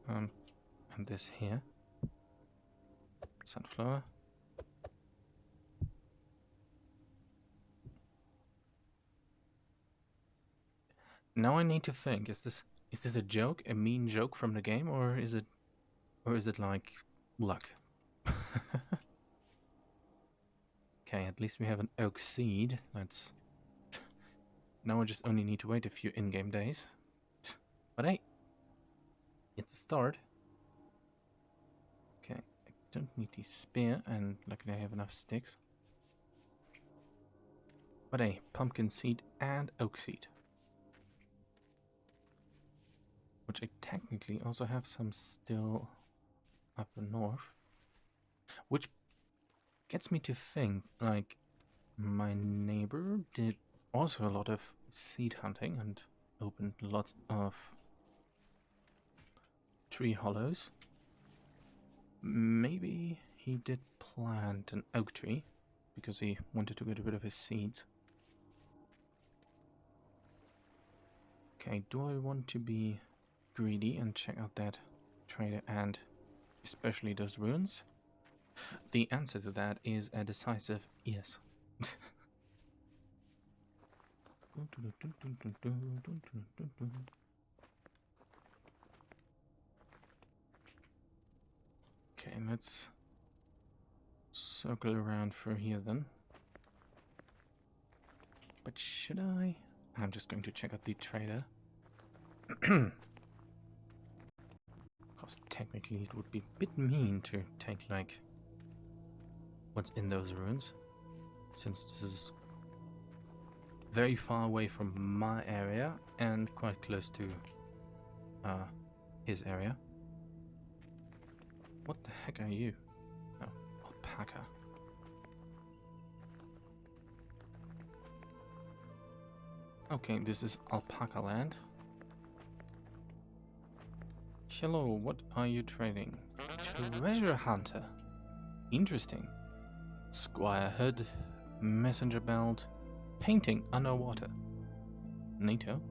Speaker 1: And this here. Sunflower. Now I need to think, is this a joke, a mean joke from the game, or is it like luck? Okay, at least we have an oak seed. That's now I just only need to wait a few in-game days. But hey, it's a start. Okay, I don't need the spear, and luckily I have enough sticks. But hey, pumpkin seed and oak seed. Which I technically also have some still up north. Which gets me to think, like, my neighbor did also a lot of seed hunting and opened lots of tree hollows. Maybe he did plant an oak tree because he wanted to get rid of his seeds. Okay, do I want to be greedy and check out that trader and especially those ruins? The answer to that is a decisive yes. Okay, let's circle around through here then. But should I? I'm just going to check out the trader. Because technically it would be a bit mean to take, like, what's in those ruins. Since this is very far away from my area and quite close to his area. What the heck are you? Oh, alpaca. Okay, this is alpaca land. Hello, what are you trading? Treasure hunter. Interesting. Squire hood, messenger belt, painting underwater. NATO.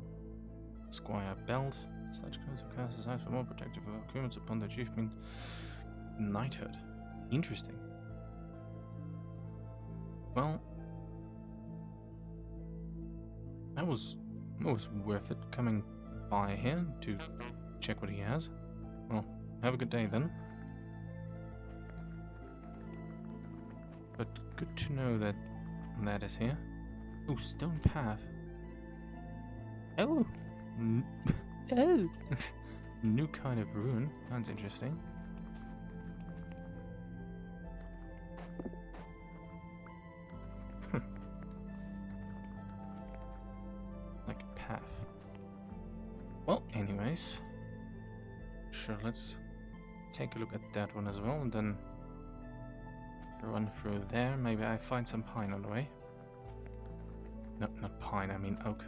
Speaker 1: Squire belt. Such clothes are cast aside for more protective equipment upon the achievement. Knighthood. Interesting. Well, that was worth it coming by here to check what he has. Well, have a good day then. But good to know that that is here. Oh, stone path. Oh! Oh! New kind of rune. That's interesting. Like a path. Well, anyways. Sure, let's take a look at that one as well and then run through there. Maybe I find some pine on the way. No, not pine, I mean oak.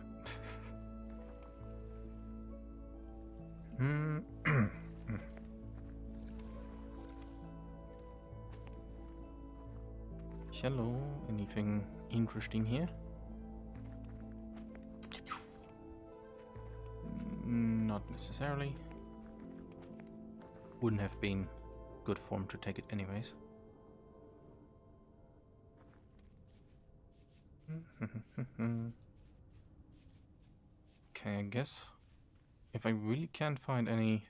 Speaker 1: Hello, anything interesting here? Not necessarily. Wouldn't have been good form to take it anyways. Okay, I guess if I really can't find any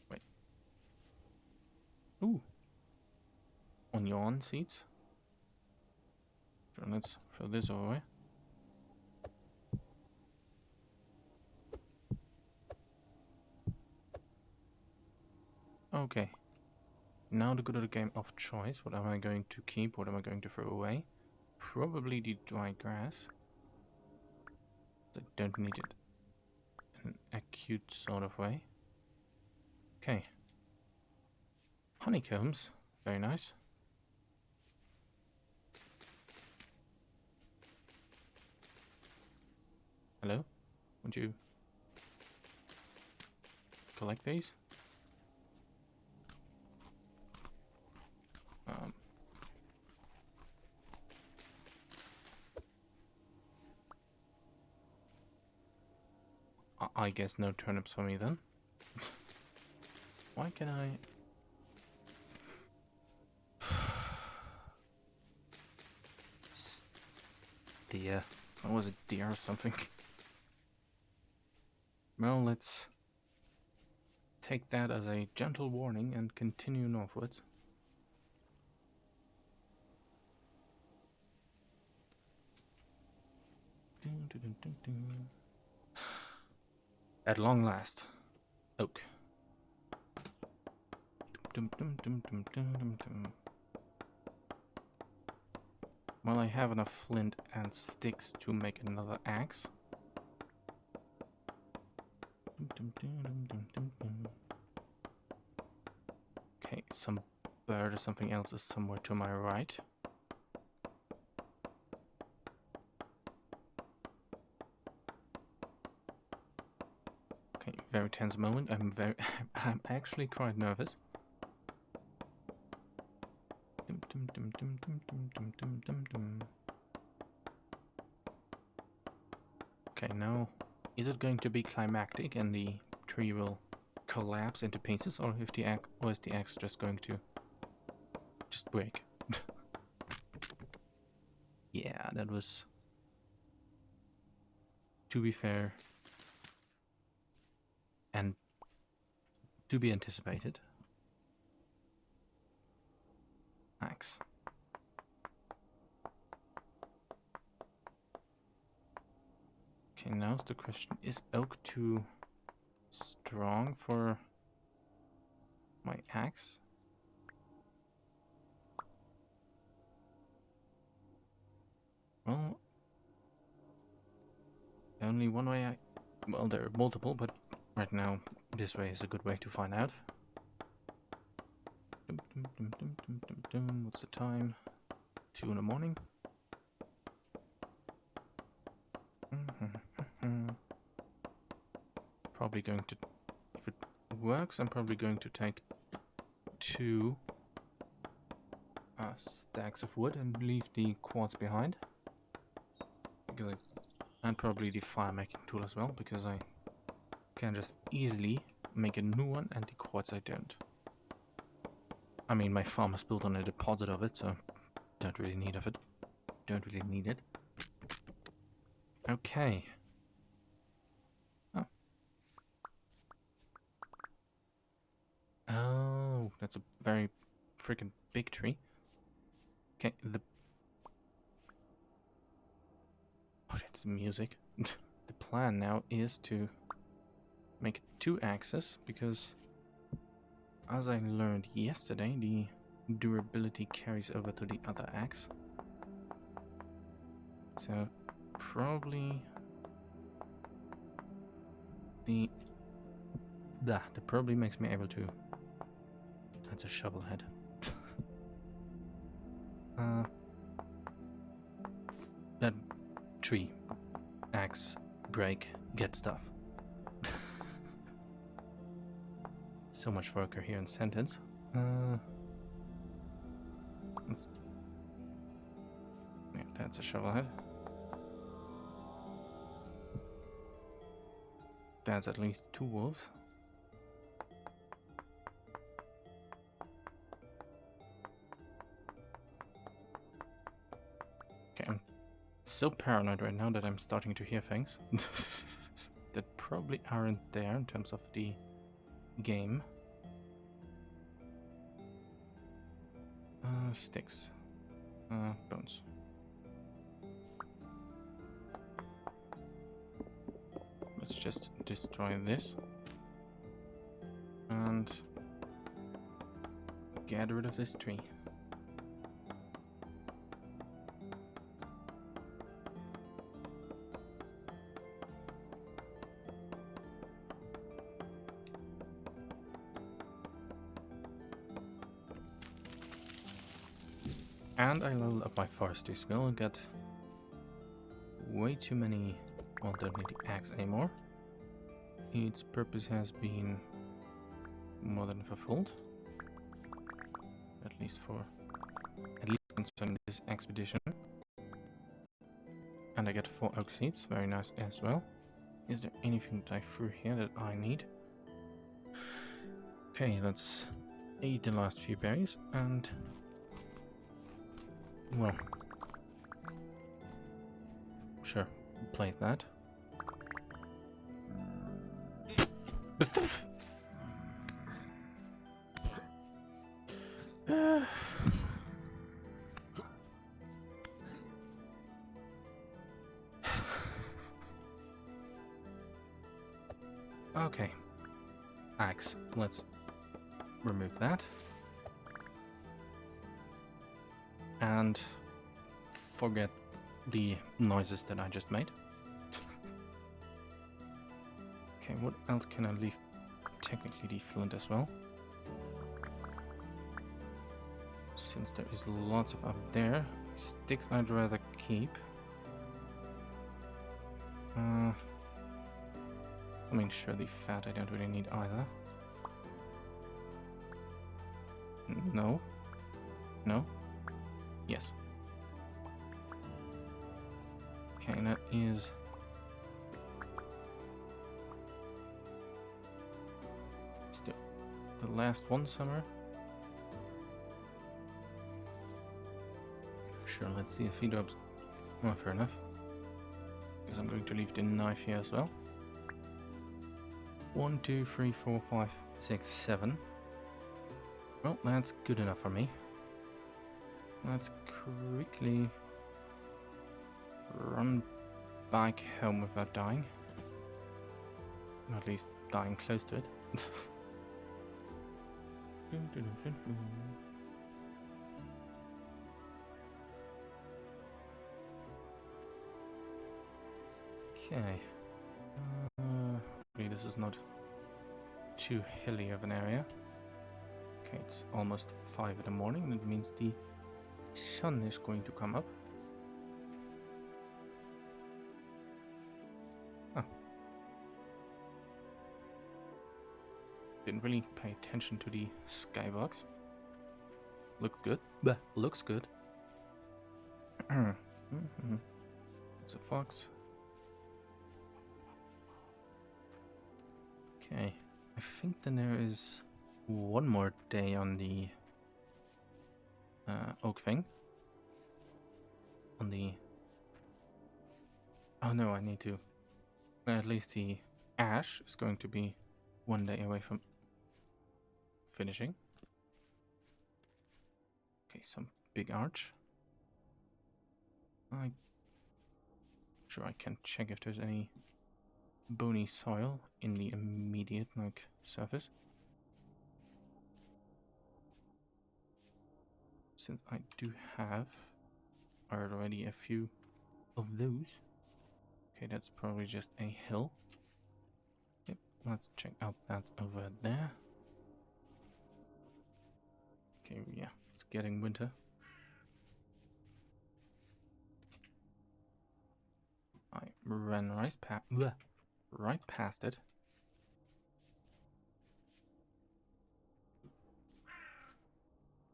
Speaker 1: wait. Ooh. Onion seeds. Sure, let's throw this away. Okay. Now the good of the game of choice. What am I going to keep? What am I going to throw away? Probably the dry grass. I don't need it in an acute sort of way. Okay. Honeycombs. Very nice. Hello? Would you collect these? I guess no turnips for me then. Why can I... Deer. What was it, deer or something? Well, let's take that as a gentle warning and continue northwards. At long last. Oak. Well, I have enough flint and sticks to make another axe. Okay, some bird or something else is somewhere to my right. very tense moment. I'm actually quite nervous. Okay, now, is it going to be climactic and the tree will collapse into pieces, or is the axe just going to just break? Yeah, that was, to be fair, and to be anticipated. Axe. Okay, now the question, is oak too strong for my axe? Well, only one way well, there are multiple, but right now this way is a good way to find out. What's the time? 2 in the morning. Probably going to, if it works, I'm probably going to take 2 stacks of wood and leave the quartz behind. Because and probably the fire making tool as well, because I can just easily make a new one, and the quartz I don't. I mean, my farm is built on a deposit of it, so don't really need of it. Don't really need it. Okay. Oh. Oh, that's a very freaking big tree. Okay, oh, that's music. The plan now is to make 2 axes, because as I learned yesterday, the durability carries over to the other axe. So probably that probably makes me able to. That's a shovel head. That tree, axe, break, get stuff. So much for a coherent sentence. Yeah, that's a shovel head. That's at least 2 wolves. Okay, I'm so paranoid right now that I'm starting to hear things that probably aren't there in terms of the game. Sticks. Bones. Let's just destroy this. And get rid of this tree. And I leveled up my forestry skill and got way too many. Well, don't need the axe anymore. Its purpose has been more than fulfilled. At least concerning this expedition. And I get 4 oak seeds, very nice as well. Is there anything that I threw here that I need? Okay, let's eat the last few berries and, well, sure, place that. Okay, axe, let's remove that. And forget the noises that I just made. Okay, what else can I leave? Technically the flint as well. Since there is lots of up there, sticks I'd rather keep. I mean, sure, the fat I don't really need either. No. No. Yes. Okay, that is... still the last one somewhere. Sure, let's see if he drops... well, fair enough. Because I'm going to leave the knife here as well. 1, 2, 3, 4, 5, 6, 7. Well, that's good enough for me. Let's quickly run back home without dying. Or at least dying close to it. Okay. Hopefully this is not too hilly of an area. Okay, it's almost 5 in the morning. That means the sun is going to come up. Oh. Didn't really pay attention to the skybox. Looked good. Bleh. Looks good. It's a fox. Okay, I think then there is one more day on the oak thing. On the... oh no, I need to... at least the ash is going to be one day away from finishing. Okay, some big arch. I'm sure I can check if there's any bony soil in the immediate surface. Since I do have already a few of those. Okay, that's probably just a hill. Yep, let's check out that over there. Okay, yeah, it's getting winter. I ran right past it.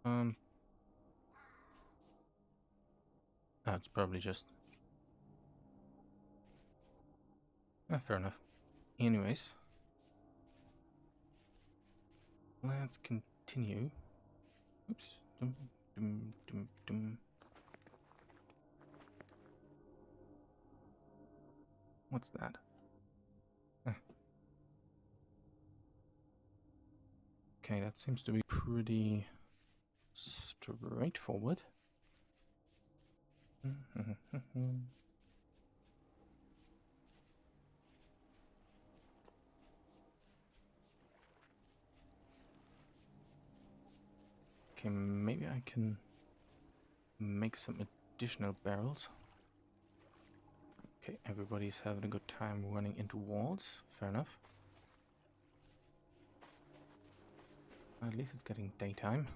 Speaker 1: Oh, it's probably just... fair enough. Anyways, let's continue. Oops. What's that? Okay, that seems to be pretty straightforward. Okay, maybe I can make some additional barrels. Okay, everybody's having a good time running into walls. Fair enough. At least it's getting daytime.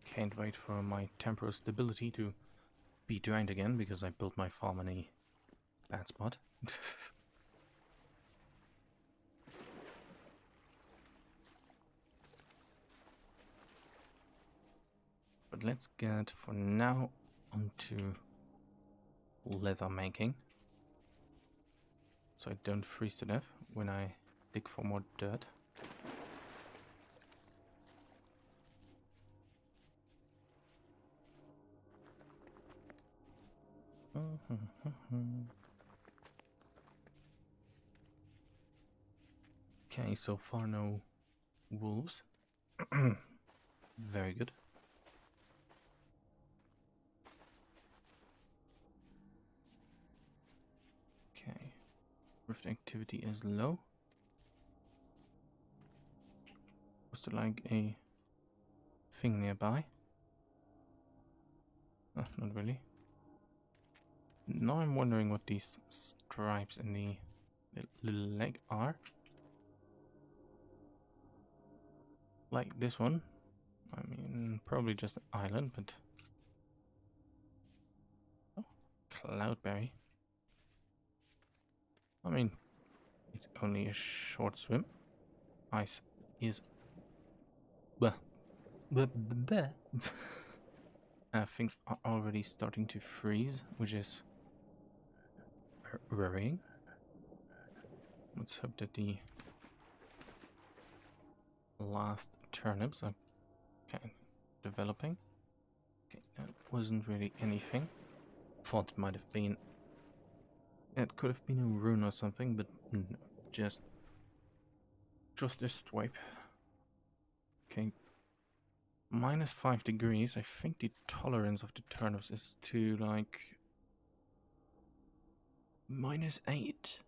Speaker 1: Can't wait for my temporal stability to be drained again because I built my farm in a bad spot. But let's get for now onto leather making, so I don't freeze to death when I dig for more dirt. Okay, so far no wolves. Very good. Okay, rift activity is low. Was there like a thing nearby? Oh, not really. Now I'm wondering what these stripes in the little leg are. Like this one. I mean, probably just an island, but... oh, cloudberry. I mean, it's only a short swim. Ice is... Bleh. Bleh, bleh, bleh. I think are already starting to freeze, which is worrying. Let's hope that the last turnips are kind of developing. Okay, that wasn't really anything. Thought it might have been... It could have been a rune or something, but no, just a swipe. Okay. -5 degrees. I think the tolerance of the turnips is to like -8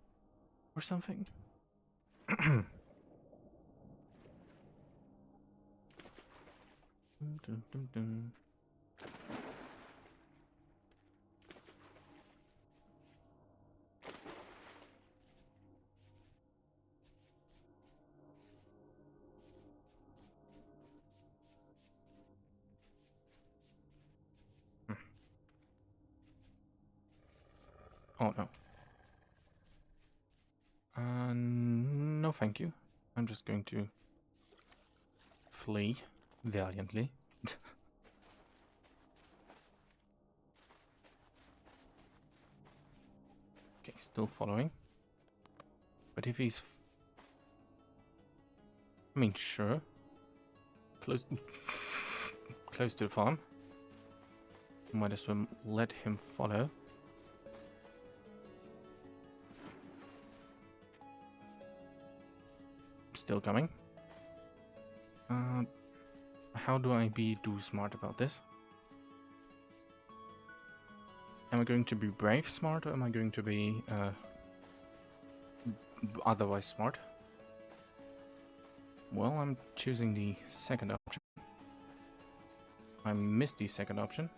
Speaker 1: or something. Dun, dun, dun. Oh no. No thank you. I'm just going to flee valiantly. Okay, still following. But if he's... I mean, sure. Close close to the farm. Might as well let him follow. Still coming. How do I be smart about this? Am I going to be brave smart, or am I going to be otherwise smart? Well, I'm choosing the second option. I missed the second option.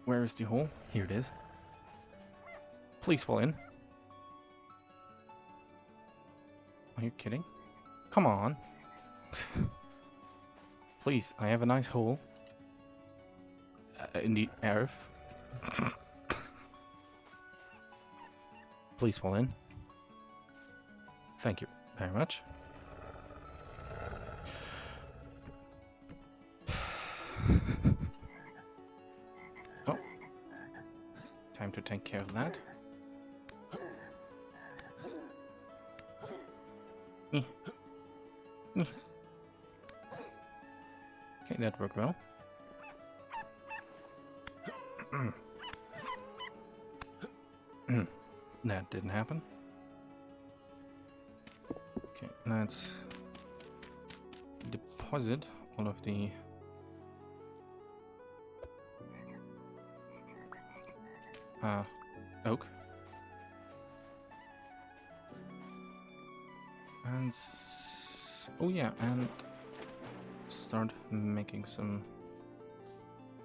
Speaker 1: Where is the hole? Here it is. Please fall in. Are you kidding? Come on. Please, I have a nice hole. In the earth. Please fall in. Thank you very much. Oh. Time to take care of that. Okay, that worked well. That didn't happen. Okay, let's deposit all of the oak. And oh yeah, and start making some...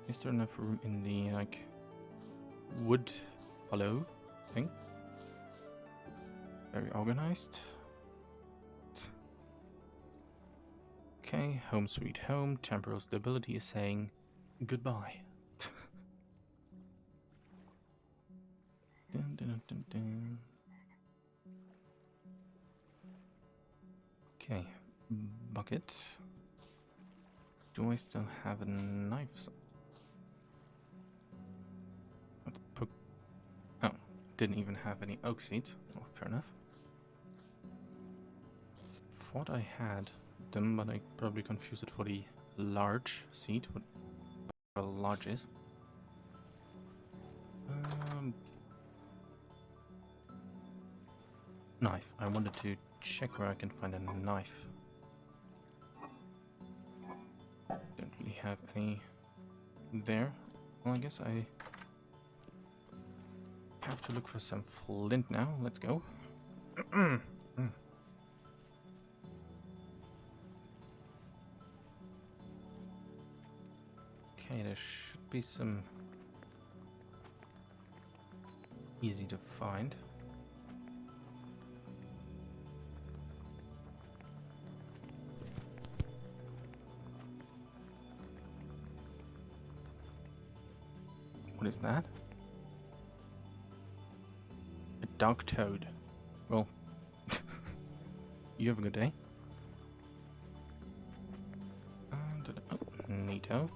Speaker 1: Is there enough room in the like wood hollow thing? Very organized. Okay, home sweet home. Temporal stability is saying goodbye. Dun, dun, dun, dun. Okay, bucket. Do I still have a knife? Oh, didn't even have any oak seeds. Well, fair enough. Thought I had them, but I probably confused it for the large seed. What large is? Knife. I wanted to check where I can find a knife. Don't really have any there. Well, I guess I have to look for some flint now. Let's go. Okay, there should be some easy to find. What is that? dark toad. Well, you have a good day. Oh, neato.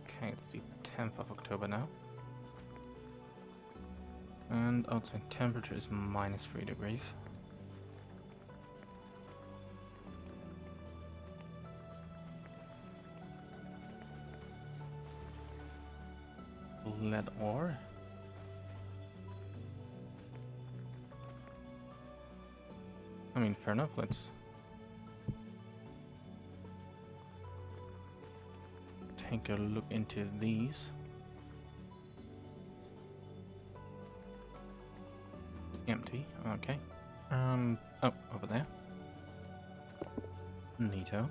Speaker 1: Okay, it's the 10th of October now. And outside temperature is -3 degrees. Lead ore. I mean, fair enough, let's take a look into these. Empty, okay. Oh, over there. Neato.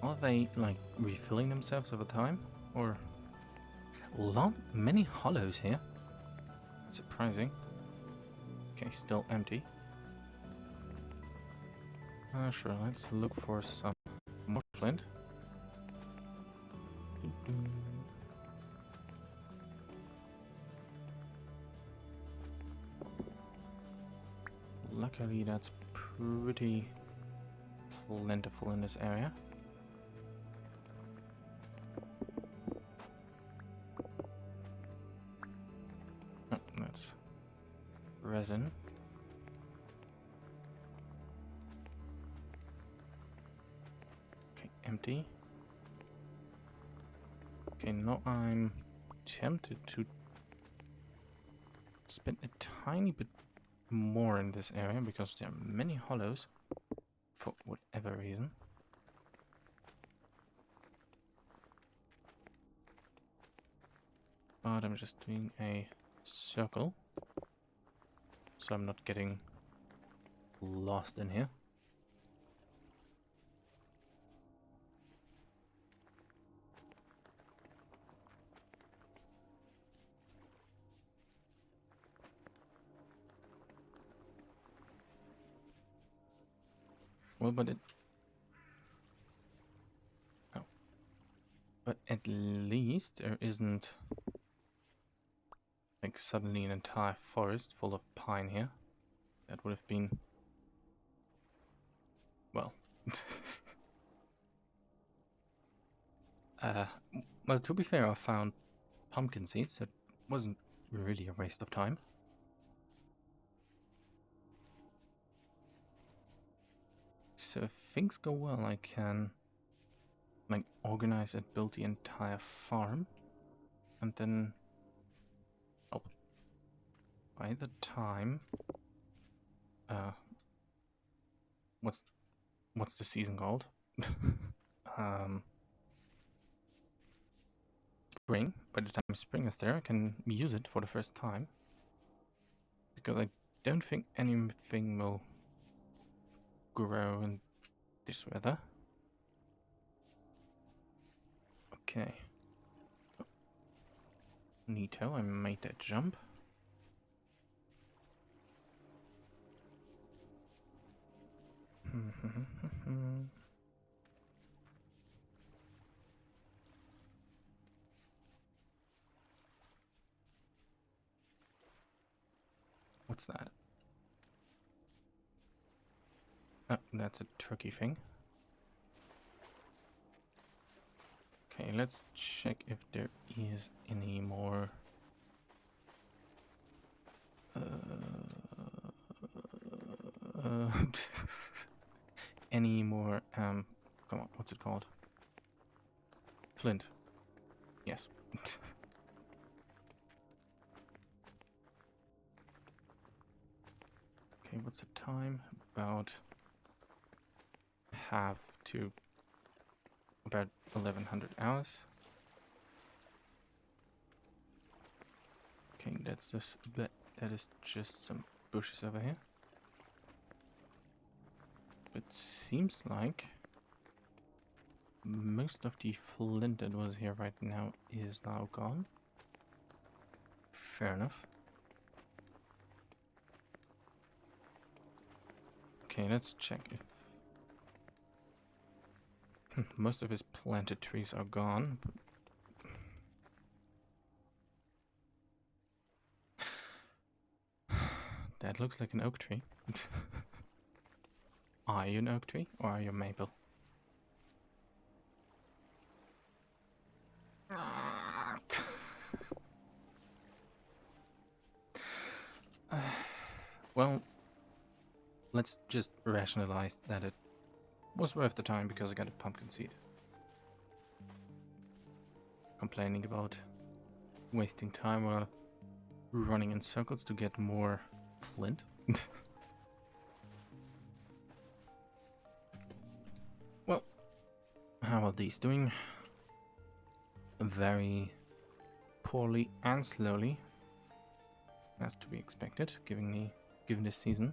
Speaker 1: Are they, like, refilling themselves over time? Or... many hollows here. Surprising. Okay, still empty. Sure, let's look for some more flint. Luckily, that's pretty plentiful in this area. Oh, that's resin. Okay, empty. Okay, now I'm tempted to spend a tiny bit more in this area because there are many hollows for whatever reason. But I'm just doing a circle so I'm not getting lost in here. Well, but at least there isn't like suddenly an entire forest full of pine here. That would have been, well, well, to be fair, I found pumpkin seeds. It wasn't really a waste of time. So if things go well, I can like organize and build the entire farm, and then, oh, by the time, what's the season called? Spring. By the time spring is there, I can use it for the first time, because I don't think anything will grow in this weather. Okay. Neato, I made that jump. What's that? Oh, that's a turkey thing. Okay, let's check if there is any more. Any more, come on, what's it called? Flint. Yes. Okay, what's the time? About 1100 hours. Okay, that's just that is just some bushes over here. It seems like most of the flint that was here right now is now gone. Fair enough. Okay, let's check if... Most of his planted trees are gone. That looks like an oak tree. Are you an oak tree or are you a maple? Well, let's just rationalize that it was worth the time because I got a pumpkin seed. Complaining about wasting time while running in circles to get more flint. Well, how are these doing? Very poorly and slowly, as to be expected, given this season.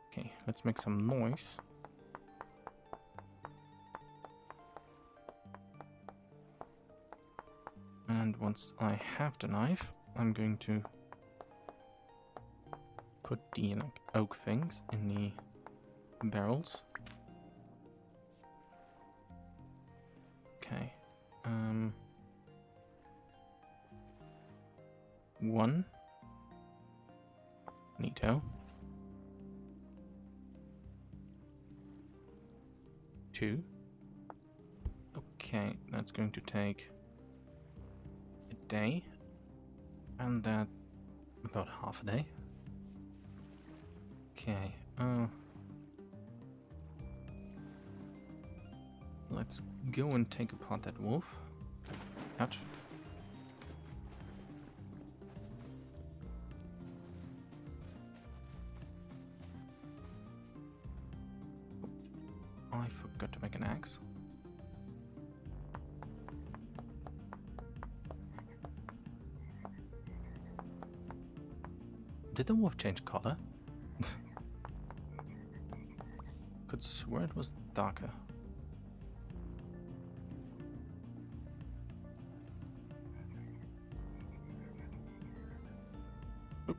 Speaker 1: Okay, let's make some noise. And once I have the knife, I'm going to put the oak things in the barrels. Okay. One. Neato. 2. Okay, that's going to take a day. And that about half a day. Okay, let's go and take apart that wolf. Ouch. I forgot to make an axe. Did the wolf change color? Could swear it was darker. Oop.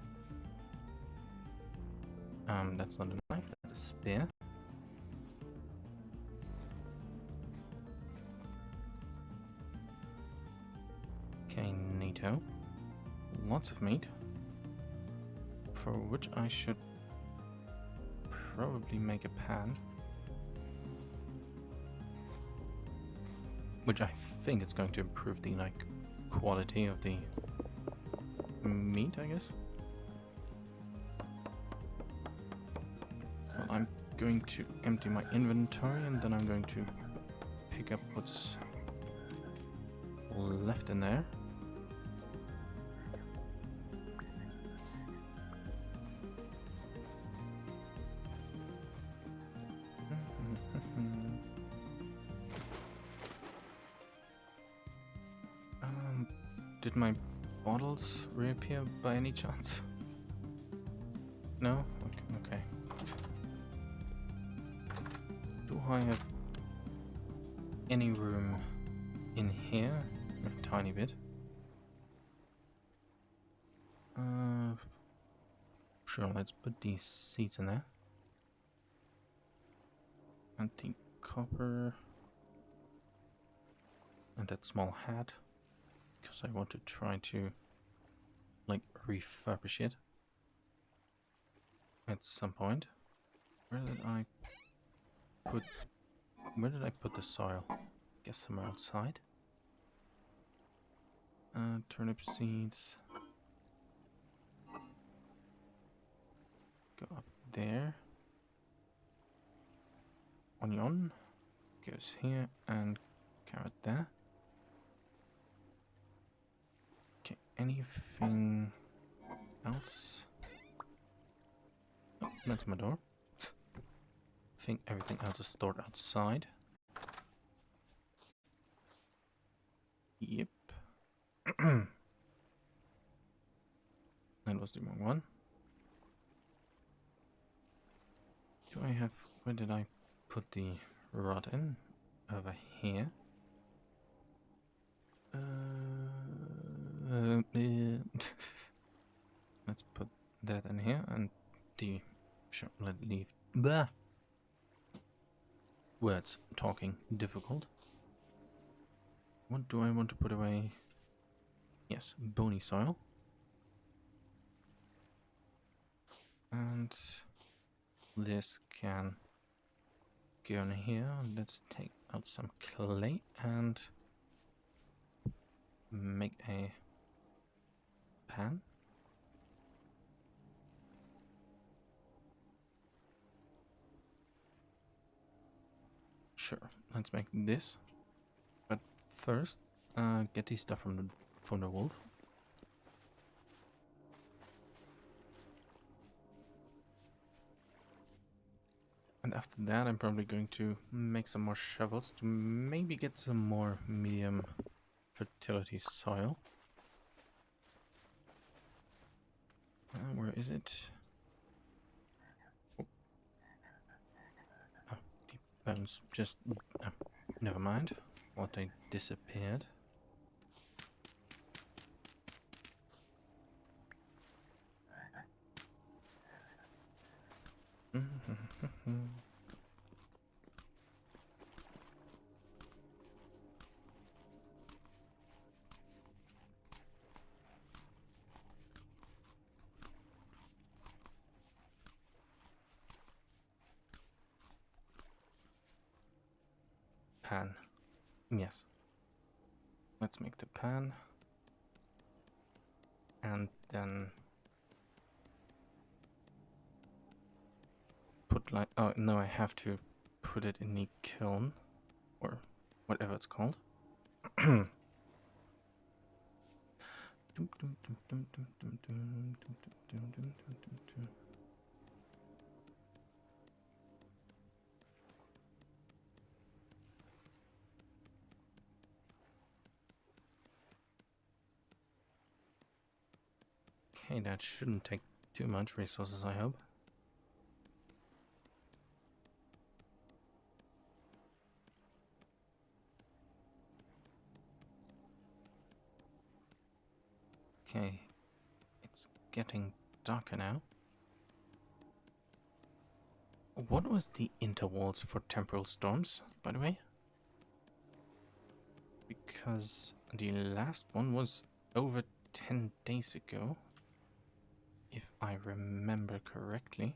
Speaker 1: That's not a knife, that's a spear. Okay, neato. Lots of meat. For which I should probably make a pan. Which I think it's going to improve the quality of the meat, I guess. Well, I'm going to empty my inventory and then I'm going to pick up what's left in there. Did my bottles reappear by any chance? No? Okay. Do I have any room in here? A tiny bit. Sure, let's put these seeds in there. And the copper. And that small hat. Because I want to try to refurbish it at some point. Where did I put the soil? Guess somewhere outside. Turnip seeds. Go up there. Onion goes here and carrot there. Okay, anything else? Oh, that's my door. I think everything else is stored outside. Yep. That was the wrong one. Where did I put the rod in? Over here. Let's put that in here and sure, let's leave. Blah! words talking difficult. What do I want to put away? Yes, bony soil. And this can go in here. Let's take out some clay and make a pan. Sure, let's make this. But first, get these stuff from the wolf. And after that, I'm probably going to make some more shovels to maybe get some more medium fertility soil. Where is it? Oh, deep bones. Just never mind. Thought they disappeared. Pan. Yes. Let's make the pan. And then put like, oh no, I have to put it in the kiln or whatever it's called. Okay, that shouldn't take too much resources, I hope. Okay, it's getting darker now. What was the intervals for temporal storms, by the way? Because the last one was over 10 days ago, if I remember correctly.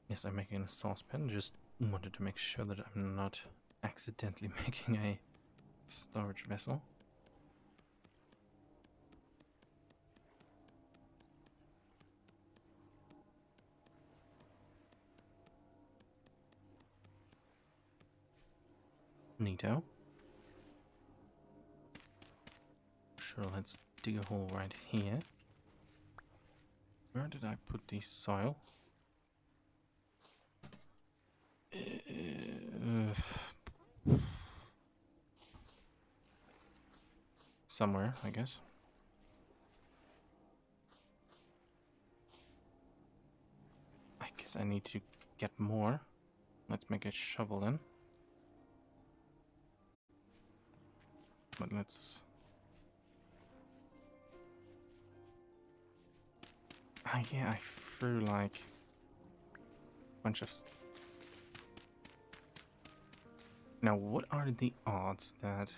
Speaker 1: Yes, I'm making a saucepan. Just wanted to make sure that I'm not accidentally making a storage vessel. Neato. Sure, let's dig a hole right here. Where did I put the soil? Somewhere, I guess. I guess I need to get more. Let's make a shovel then. But let's... Ah, yeah, I threw like a bunch of... Now, what are the odds that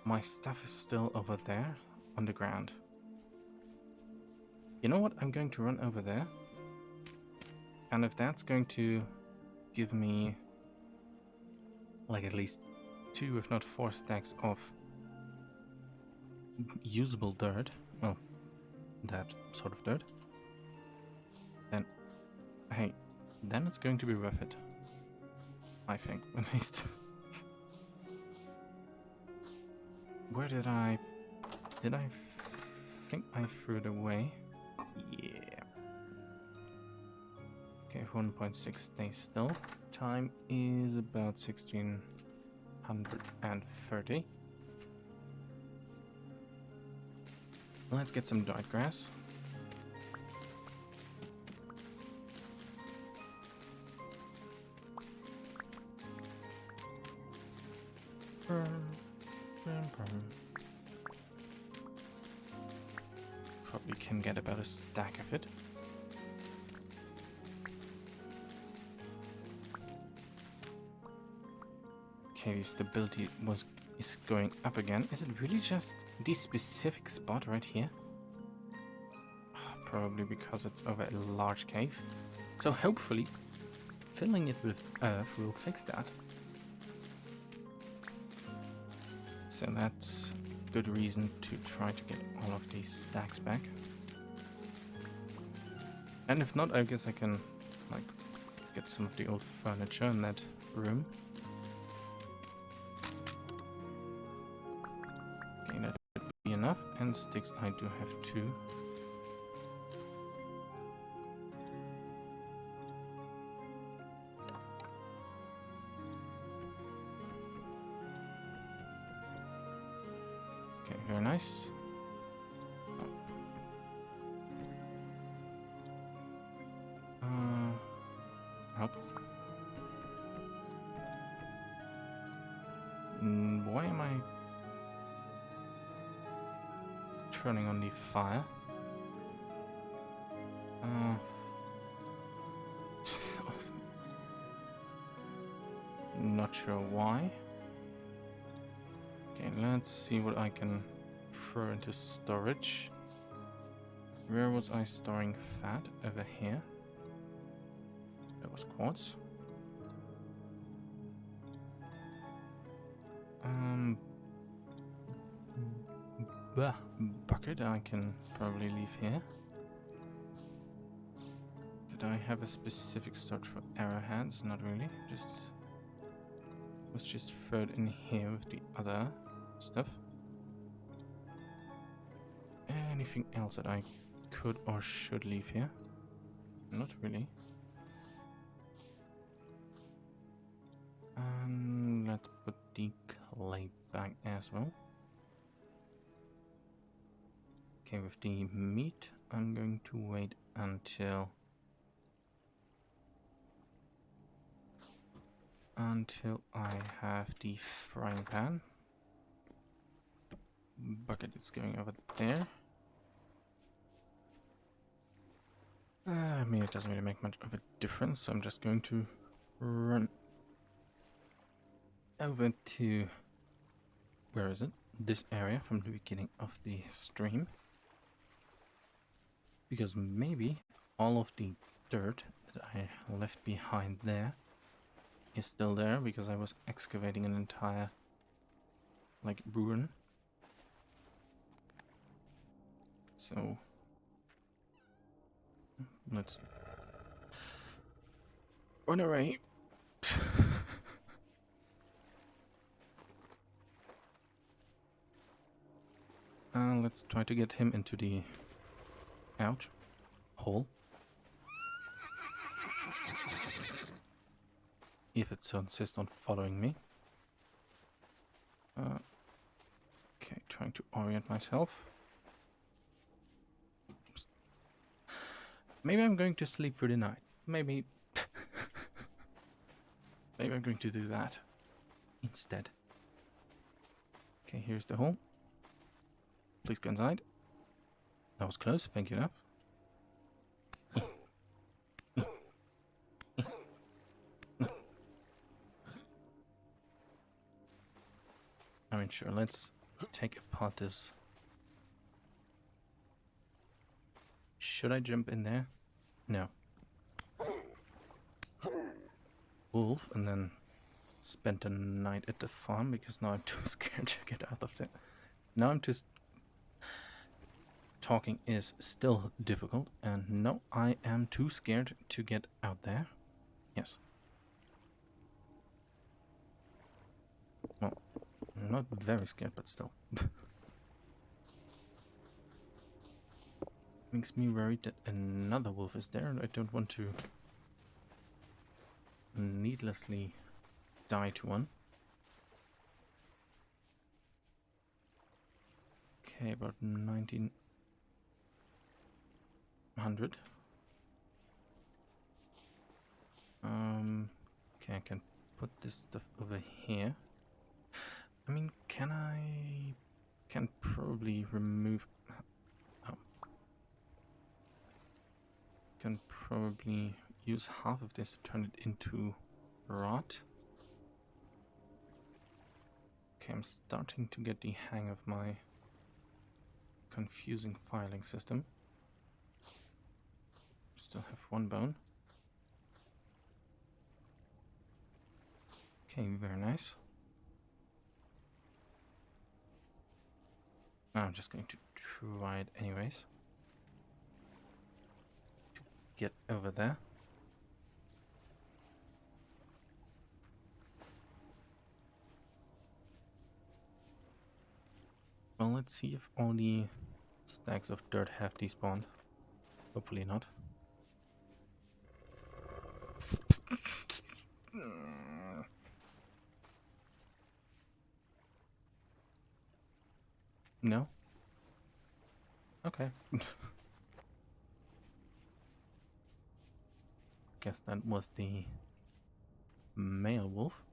Speaker 1: my stuff is still over there on the ground? You know what? I'm going to run over there. And if that's going to give me like at least 2, if not 4 stacks of usable dirt, well, that sort of dirt, then, hey, then it's going to be worth it. I think, at least. Where did I think I threw it away? Yeah. Okay, 1.6 stays still. Time is about 1630. Let's get some dried grass. probably can get about a stack of it. Okay, the stability is going up again. Is it really just this specific spot right here? Probably because it's over a large cave. So hopefully, filling it with earth will fix that. So that's good reason to try to get all of these stacks back. And if not, I guess I can like get some of the old furniture in that room. Okay, that should be enough. And sticks, I do have 2. Okay, very nice. Help. Why am I turning on the fire? Not sure why. Okay, let's see what I can throw into storage. Where was I storing fat? Over here. That was quartz. Bucket I can probably leave here. Did I have a specific storage for arrowheads? Not really. Let's just throw it in here with the other stuff. Anything else that I could or should leave here? Not really. And let's put the clay back as well. Okay, with the meat, I'm going to wait until I have the frying pan. Bucket is going over there. I mean, it doesn't really make much of a difference, so I'm just going to run over to, where is it? This area from the beginning of the stream. Because maybe all of the dirt that I left behind there is still there, because I was excavating an entire, like, ruin. So let's run away. Let's try to get him into the hole. If it so insists on following me. Okay, trying to orient myself. Oops. Maybe I'm going to sleep through the night. Maybe. Maybe I'm going to do that instead. Okay, here's the hole. Please go inside. That was close, thank you enough. I mean, sure, let's take apart this. Should I jump in there? No. Wolf, and then spend the night at the farm, because now I'm too scared to get out of there. Now I'm too... Talking is still difficult, and no, I am too scared to get out there. Yes. Well, I'm not very scared, but still. Makes me worried that another wolf is there, and I don't want to needlessly die to one. Okay, about 1900. Okay, I can put this stuff over here. I mean, can probably remove... Oh. quickly use half of this to turn it into rot. Okay, I'm starting to get the hang of my confusing filing system. Still have one bone. Okay, very nice. I'm just going to try it anyways. To get over there. Well, let's see if all the stacks of dirt have despawned. Hopefully not. No? Okay. Guess that was the male wolf.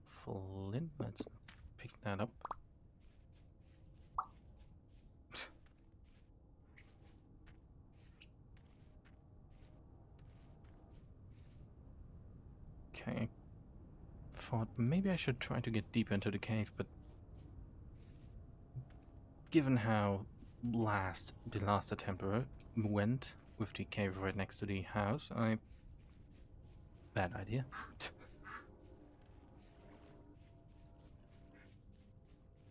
Speaker 1: Flint, let's pick that up. Okay. Thought maybe I should try to get deeper into the cave, but given how the last attempt went with the cave right next to the house, bad idea.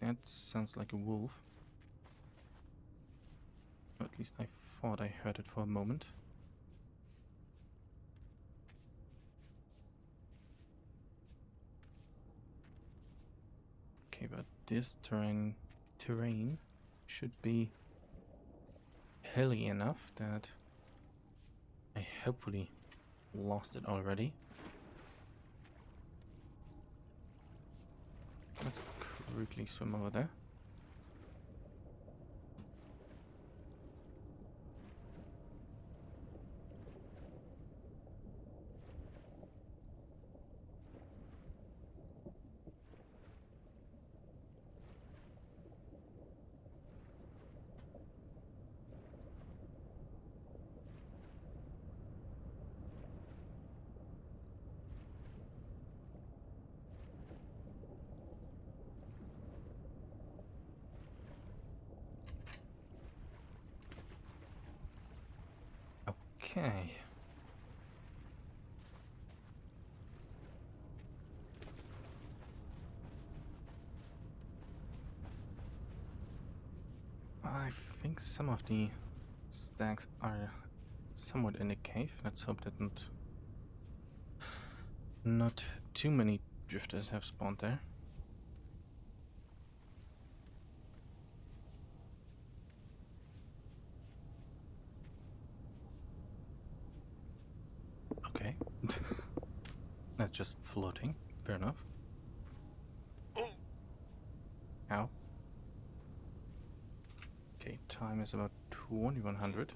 Speaker 1: That sounds like a wolf. Or at least I thought I heard it for a moment. Okay, but this terrain should be hilly enough that I hopefully lost it already. Let's quickly swim over there. Okay. I think some of the stacks are somewhat in the cave. Let's hope that not too many drifters have spawned there. Okay. That's just floating. Fair enough. Ow. Okay, time is about 2100.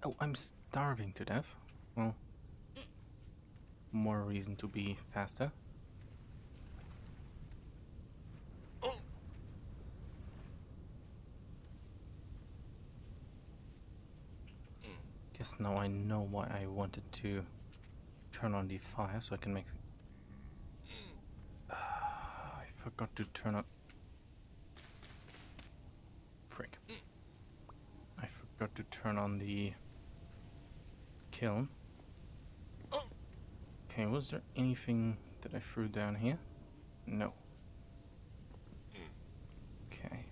Speaker 1: Oh, I'm starving to death. Well, more reason to be faster. Guess now I know why I wanted to turn on the fire so I can make... I forgot to turn on... Frick. I forgot to turn on the kiln. Okay, was there anything that I threw down here? No. Okay.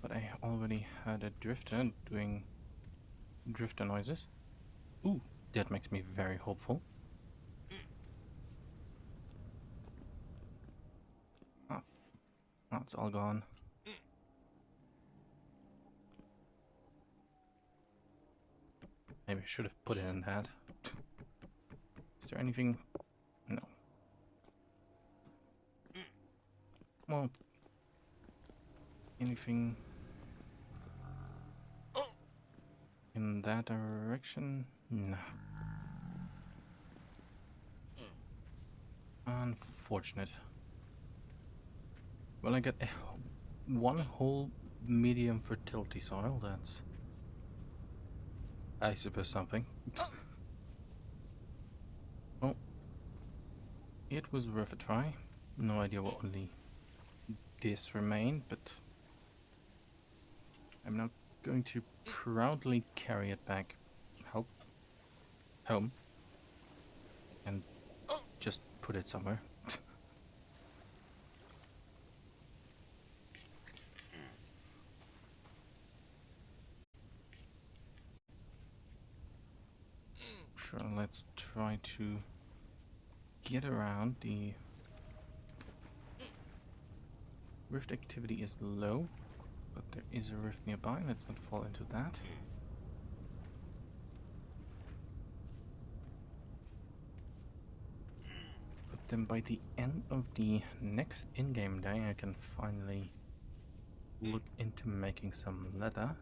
Speaker 1: But I already had a drifter doing drifter noises. Ooh, that makes me very hopeful. Ah, it's all gone. Maybe I should have put it in that. Is there anything? No. Well, anything in that direction? No. Unfortunate. Well, I get one whole medium fertility soil. That's, I suppose, something. Well, it was worth a try. No idea what only this remained, but I'm now going to proudly carry it back home and just put it somewhere. Sure, let's try to get around. The rift activity is low, but there is a rift nearby. Let's not fall into that. But then by the end of the next in-game day, I can finally look into making some leather.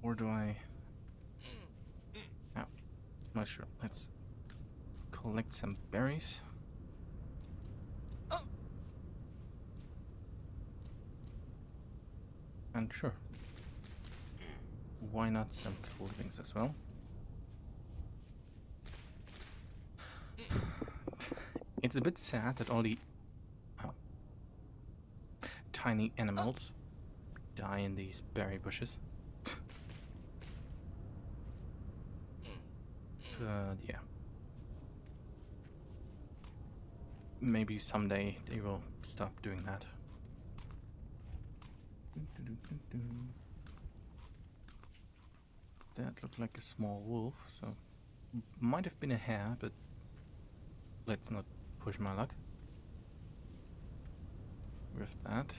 Speaker 1: Or do I? No, not sure. Let's collect some berries. And sure, why not some clothings as well? It's a bit sad that all the tiny animals die in these berry bushes. But yeah. Maybe someday they will stop doing that. That looked like a small wolf, so might have been a hare, but let's not push my luck with that.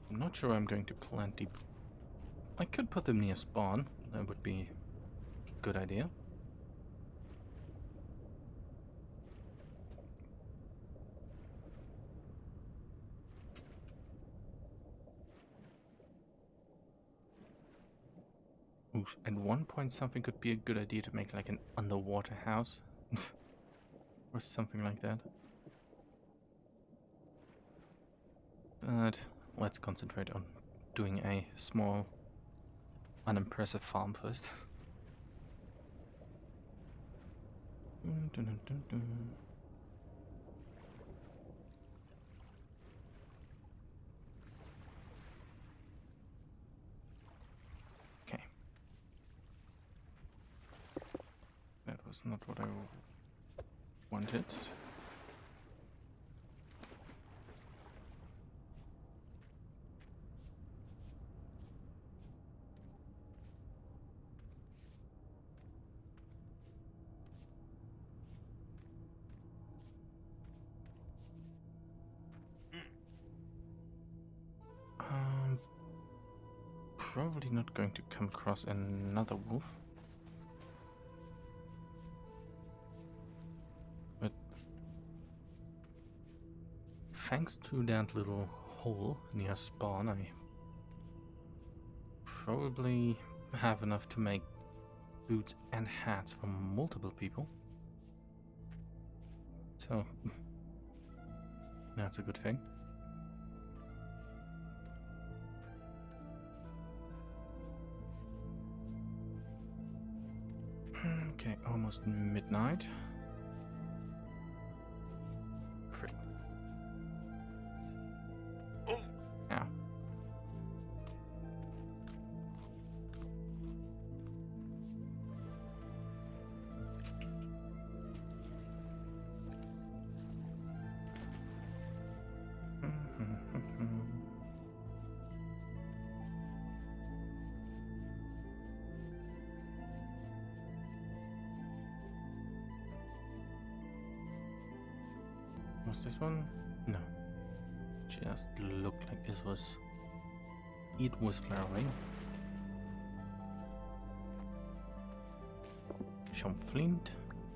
Speaker 1: I'm not sure I'm going to plant the... I could put them near spawn. That would be a good idea. Ooh, at one point something could be a good idea to make like an underwater house. Or something like that. But let's concentrate on doing a small, unimpressive farm first. Okay. That was not what I wanted. Probably not going to come across another wolf. But thanks to that little hole near spawn, I probably have enough to make boots and hats for multiple people. So that's a good thing. Okay, almost midnight. Frick. Ow. Was this one? No. Just looked like it was flowering. Some flint.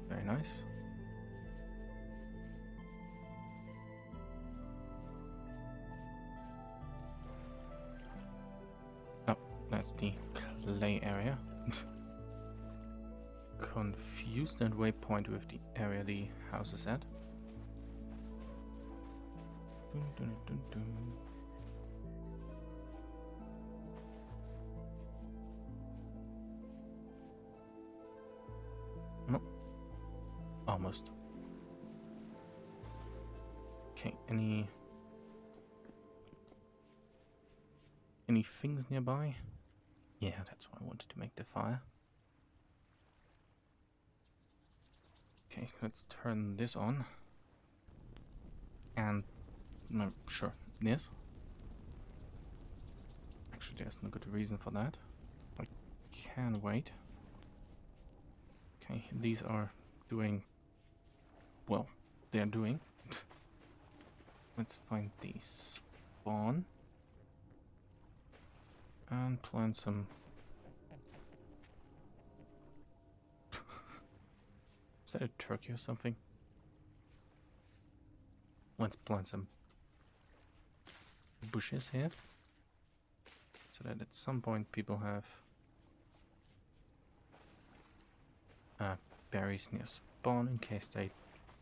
Speaker 1: Very nice. Oh, that's the clay area. Confused and waypoint with the area the house is at. Dun, dun, dun, dun. No. Almost. Okay, any things nearby? Yeah, that's why I wanted to make the fire. Okay, let's turn this on. And no, sure, this. Actually, there's no good reason for that. I can wait. Okay, these are doing well. They're doing. Let's find the spawn and plant some. Is that a turkey or something? Let's plant some bushes here, so that at some point people have berries near spawn in case they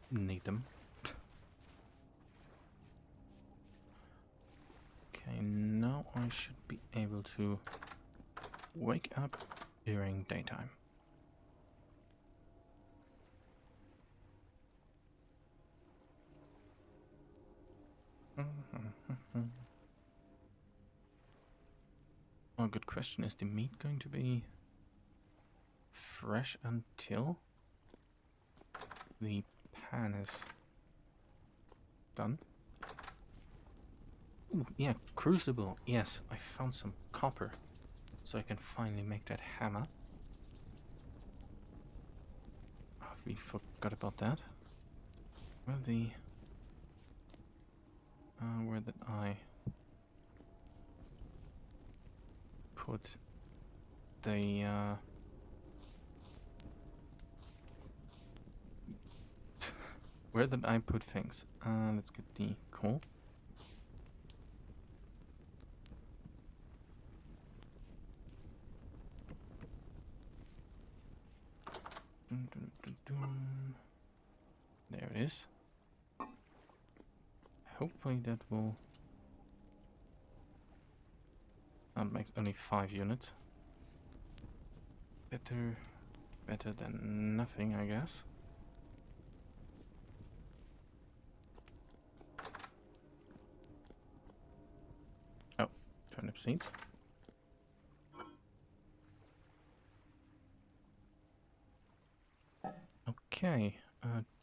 Speaker 1: need them. Okay, now I should be able to wake up during daytime. Oh, good question. Is the meat going to be fresh until the pan is done? Ooh, yeah, crucible. Yes, I found some copper, so I can finally make that hammer. Oh, we forgot about that. Where did I put the where did I put things? Let's get the coal. Dun, dun, dun, dun. There it is. Hopefully that will... That makes only 5 units. Better than nothing, I guess. Oh, turnip seeds. Okay,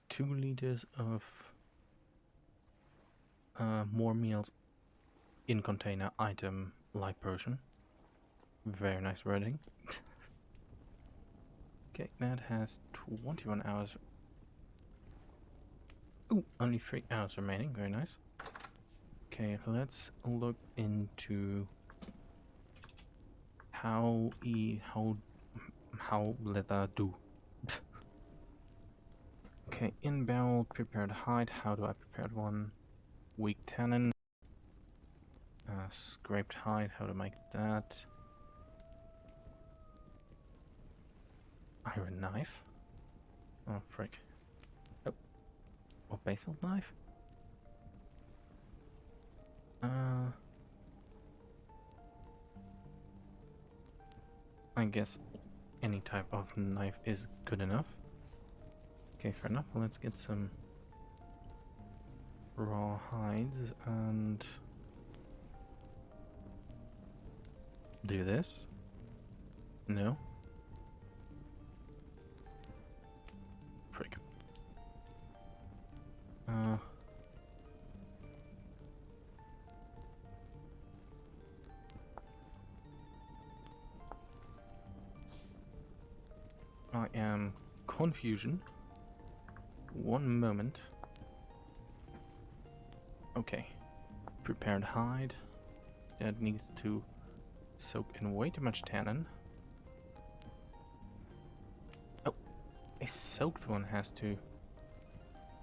Speaker 1: 2 liters of more meals in container item light Persian. Very nice wording. Okay, that has 21 hours. Ooh, only 3 hours remaining. Very nice. Okay, let's look into how leather do. Okay, in barrel prepared hide. How do I prepare one? Weak tannin. Scraped hide. How to make that? Iron knife. Oh frick. Oh, or basalt knife. I guess any type of knife is good enough. Okay, fair enough. Let's get some raw hides and do this. No. Frick. I am confusion. One moment. Okay. Prepared hide. That needs to soak in way too much tannin. Oh, a soaked one has to...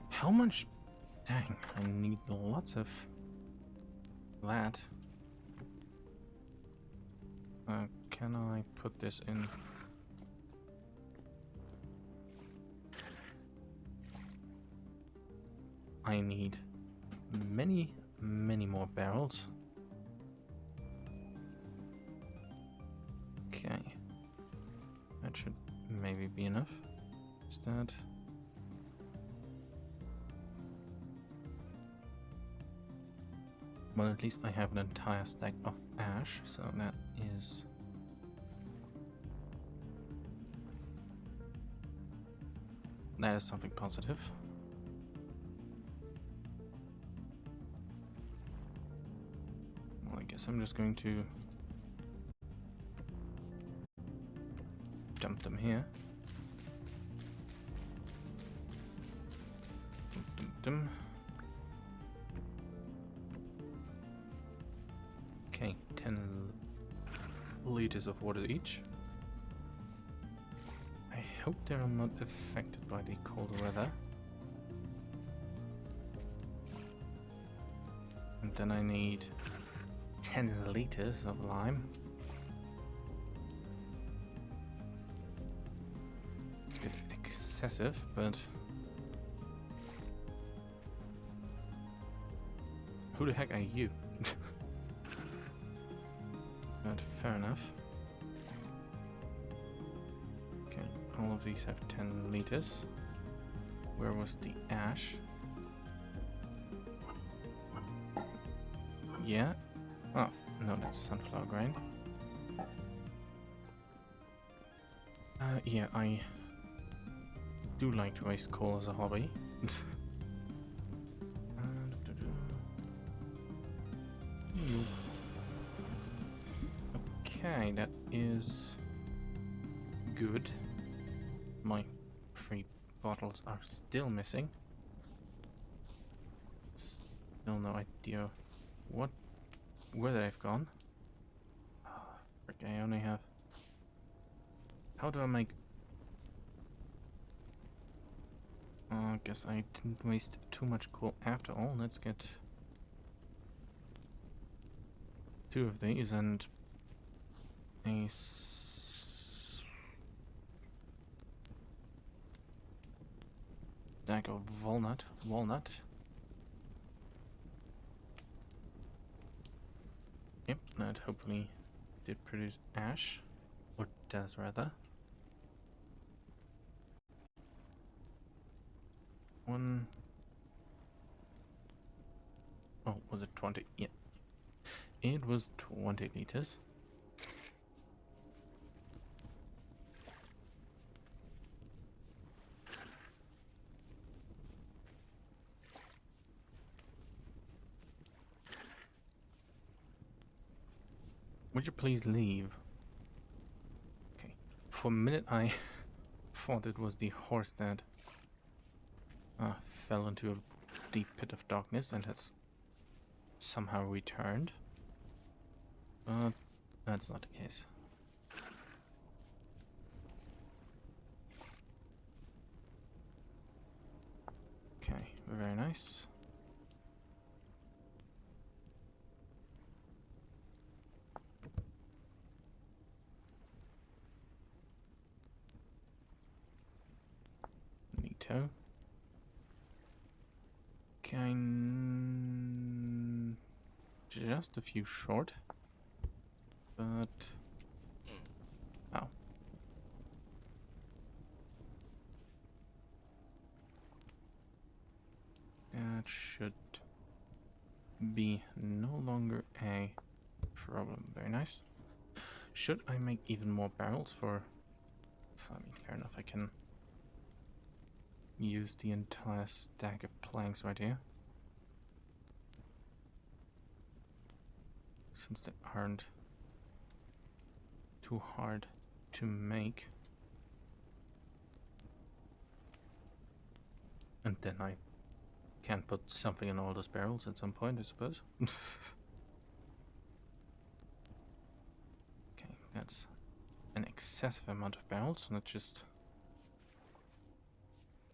Speaker 1: How much? Dang, I need lots of that. Can I put this in? I need many, many more barrels. Okay. That should maybe be enough. Is that... Well, at least I have an entire stack of ash, so that is... That is something positive. Well, I guess I'm just going to dump them here. Dump them. Okay, 10 liters of water each. I hope they're not affected by the cold weather. And then I need 10 liters of lime. A bit excessive, but... Who the heck are you? But fair enough. Okay, all of these have 10 liters. Where was the ash? Yeah. Oh, no, that's sunflower grain. Yeah, I do like to waste coal as a hobby. Okay, that is good. My 3 bottles are still missing. Still no idea where they've gone. Oh, frick, I only have... How do I make... I guess I didn't waste too much coal after all. Let's get 2 of these and a stack of walnut. Yep, that hopefully did produce ash, or does rather. 1. Oh, was it 20? Yeah, it was 20 liters. Would you please leave? Okay. For a minute I thought it was the horse that fell into a deep pit of darkness and has somehow returned. But that's not the case. Okay, very nice. Neato. Okay, just a few short, but oh. That should be no longer a problem. Very nice. Should I make even more barrels for... I mean, fair enough, I can use the entire stack of planks right here. Since they aren't too hard to make. And then I can put something in all those barrels at some point, I suppose. Okay, that's an excessive amount of barrels. Let's just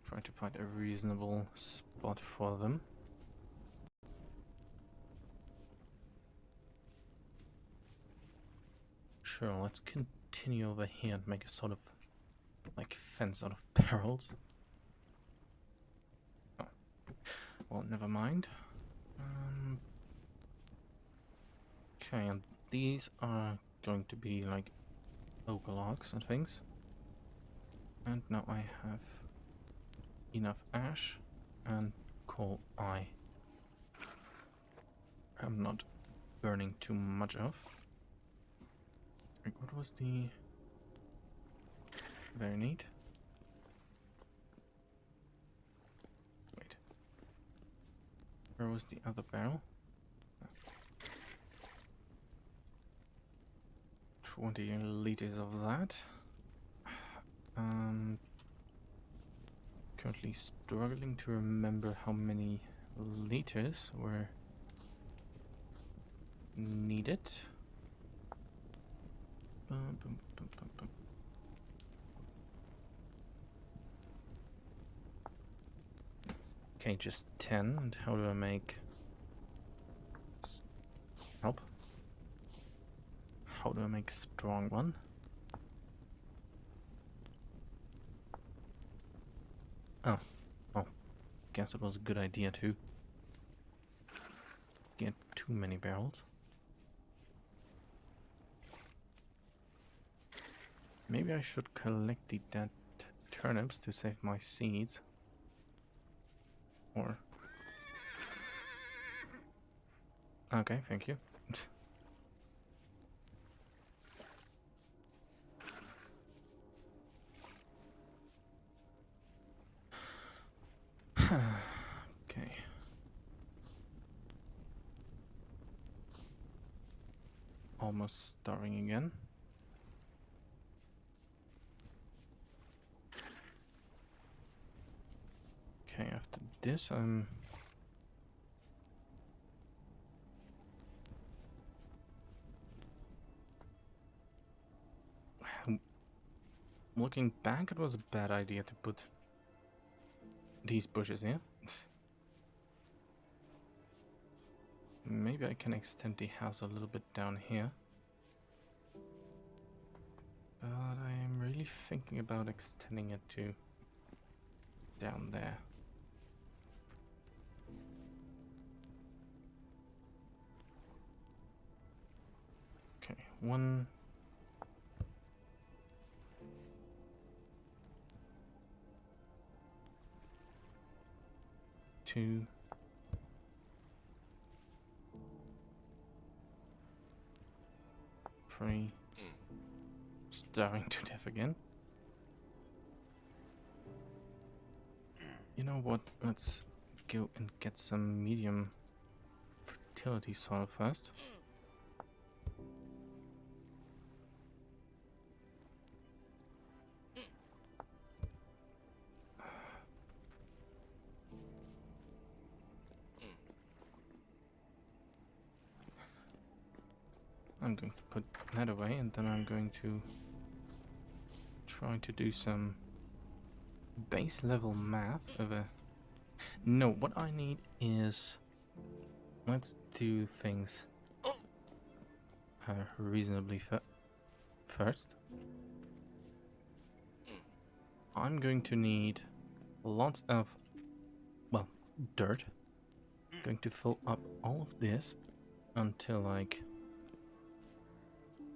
Speaker 1: try to find a reasonable spot for them. Sure, let's continue over here and make a sort of like fence out of barrels. Oh, well, never mind. Okay, and these are going to be like oak logs and things. And now I have enough ash and coal I'm not burning too much of. Like, what was the... Very neat. Wait. Where was the other barrel? 20 liters of that. Currently struggling to remember how many liters were needed. Okay, just 10. And how do I make... Help. How do I make strong one? Oh. Well, guess it was a good idea to get too many barrels. Maybe I should collect the dead turnips to save my seeds. Or... Okay, thank you. Okay. Almost starving again. Okay, after this I'm looking back, it was a bad idea to put these bushes here. Maybe I can extend the house a little bit down here. But I am really thinking about extending it to down there. Okay, 1... 2... 3... Starving to death again. You know what? Let's go and get some medium fertility soil first. I'm going to put that away, and then I'm going to try to do some base level math over... No, what I need is... Let's do things reasonably first. I'm going to need lots of, well, dirt. Going to fill up all of this until like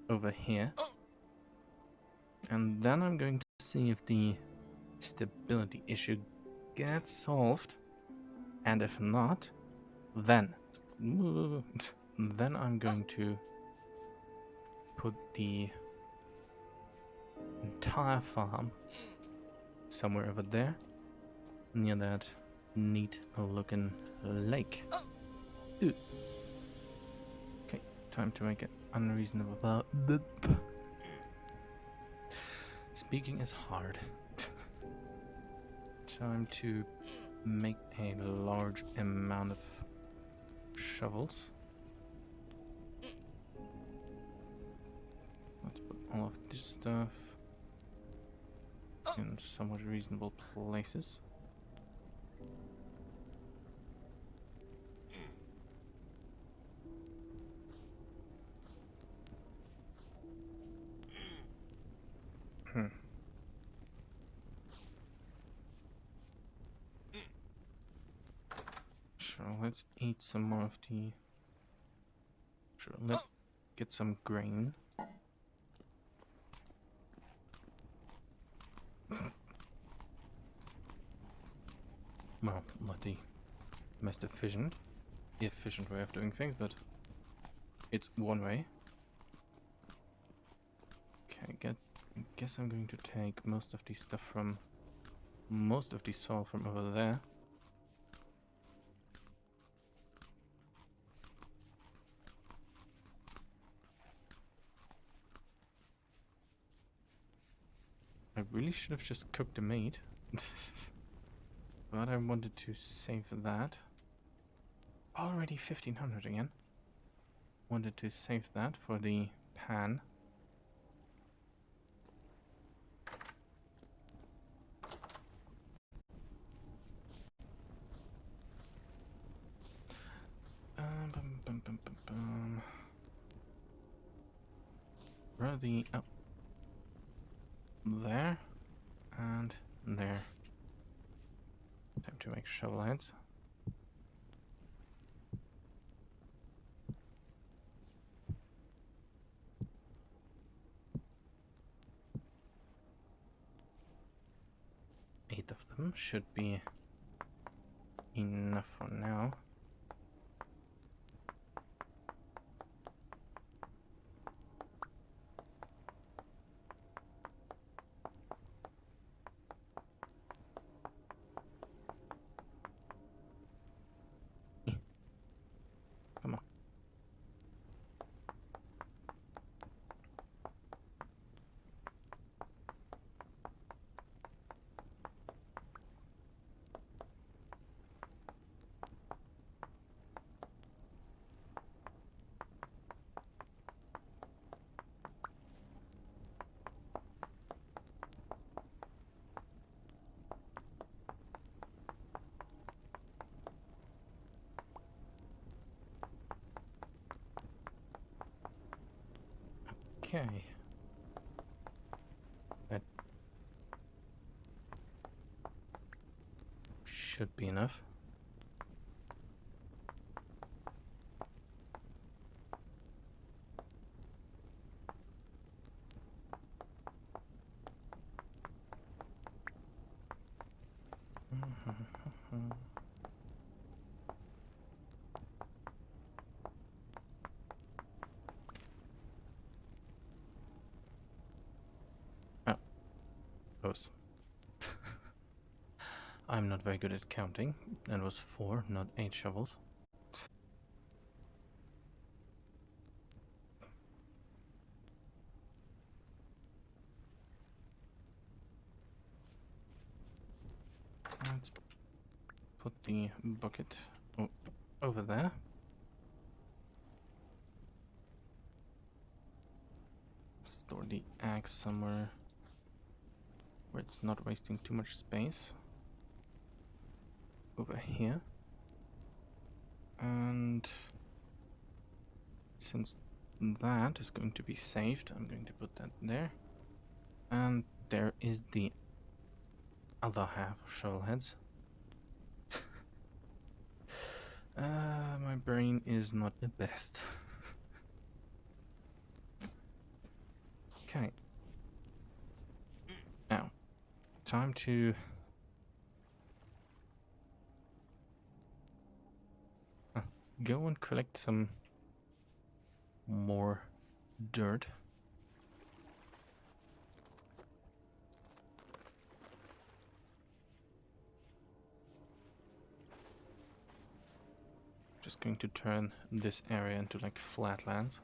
Speaker 1: over here. And then I'm going to see if the stability issue gets solved. And if not, then I'm going to put the entire farm somewhere over there, near that neat looking lake. Ooh. Okay, time to make it unreasonable. Speaking is hard. Time to make a large amount of shovels. Let's put all of this stuff in somewhat reasonable places. Sure, let's eat some more of the... Sure, let's get some grain. Well, not the most efficient way of doing things, but it's one way. Okay, I guess I'm going to take most of the stuff from... most of the soil from over there. I really should have just cooked the meat. But I wanted to save that. Already 1500 again. Wanted to save that for the pan. Where are the... oh. There. And there. Time to make shovel heads. Eight of them should be enough for now. Come on. Okay. That should be enough. I'm not very good at counting. That was 4, not 8 shovels. Let's put the bucket over there. Store the axe somewhere where it's not wasting too much space. Over here. And since that is going to be saved, I'm going to put that there. And there is the other half of shovel heads. My brain is not the best. Okay. Now, time to... go and collect some more dirt. Just going to turn this area into like flatlands.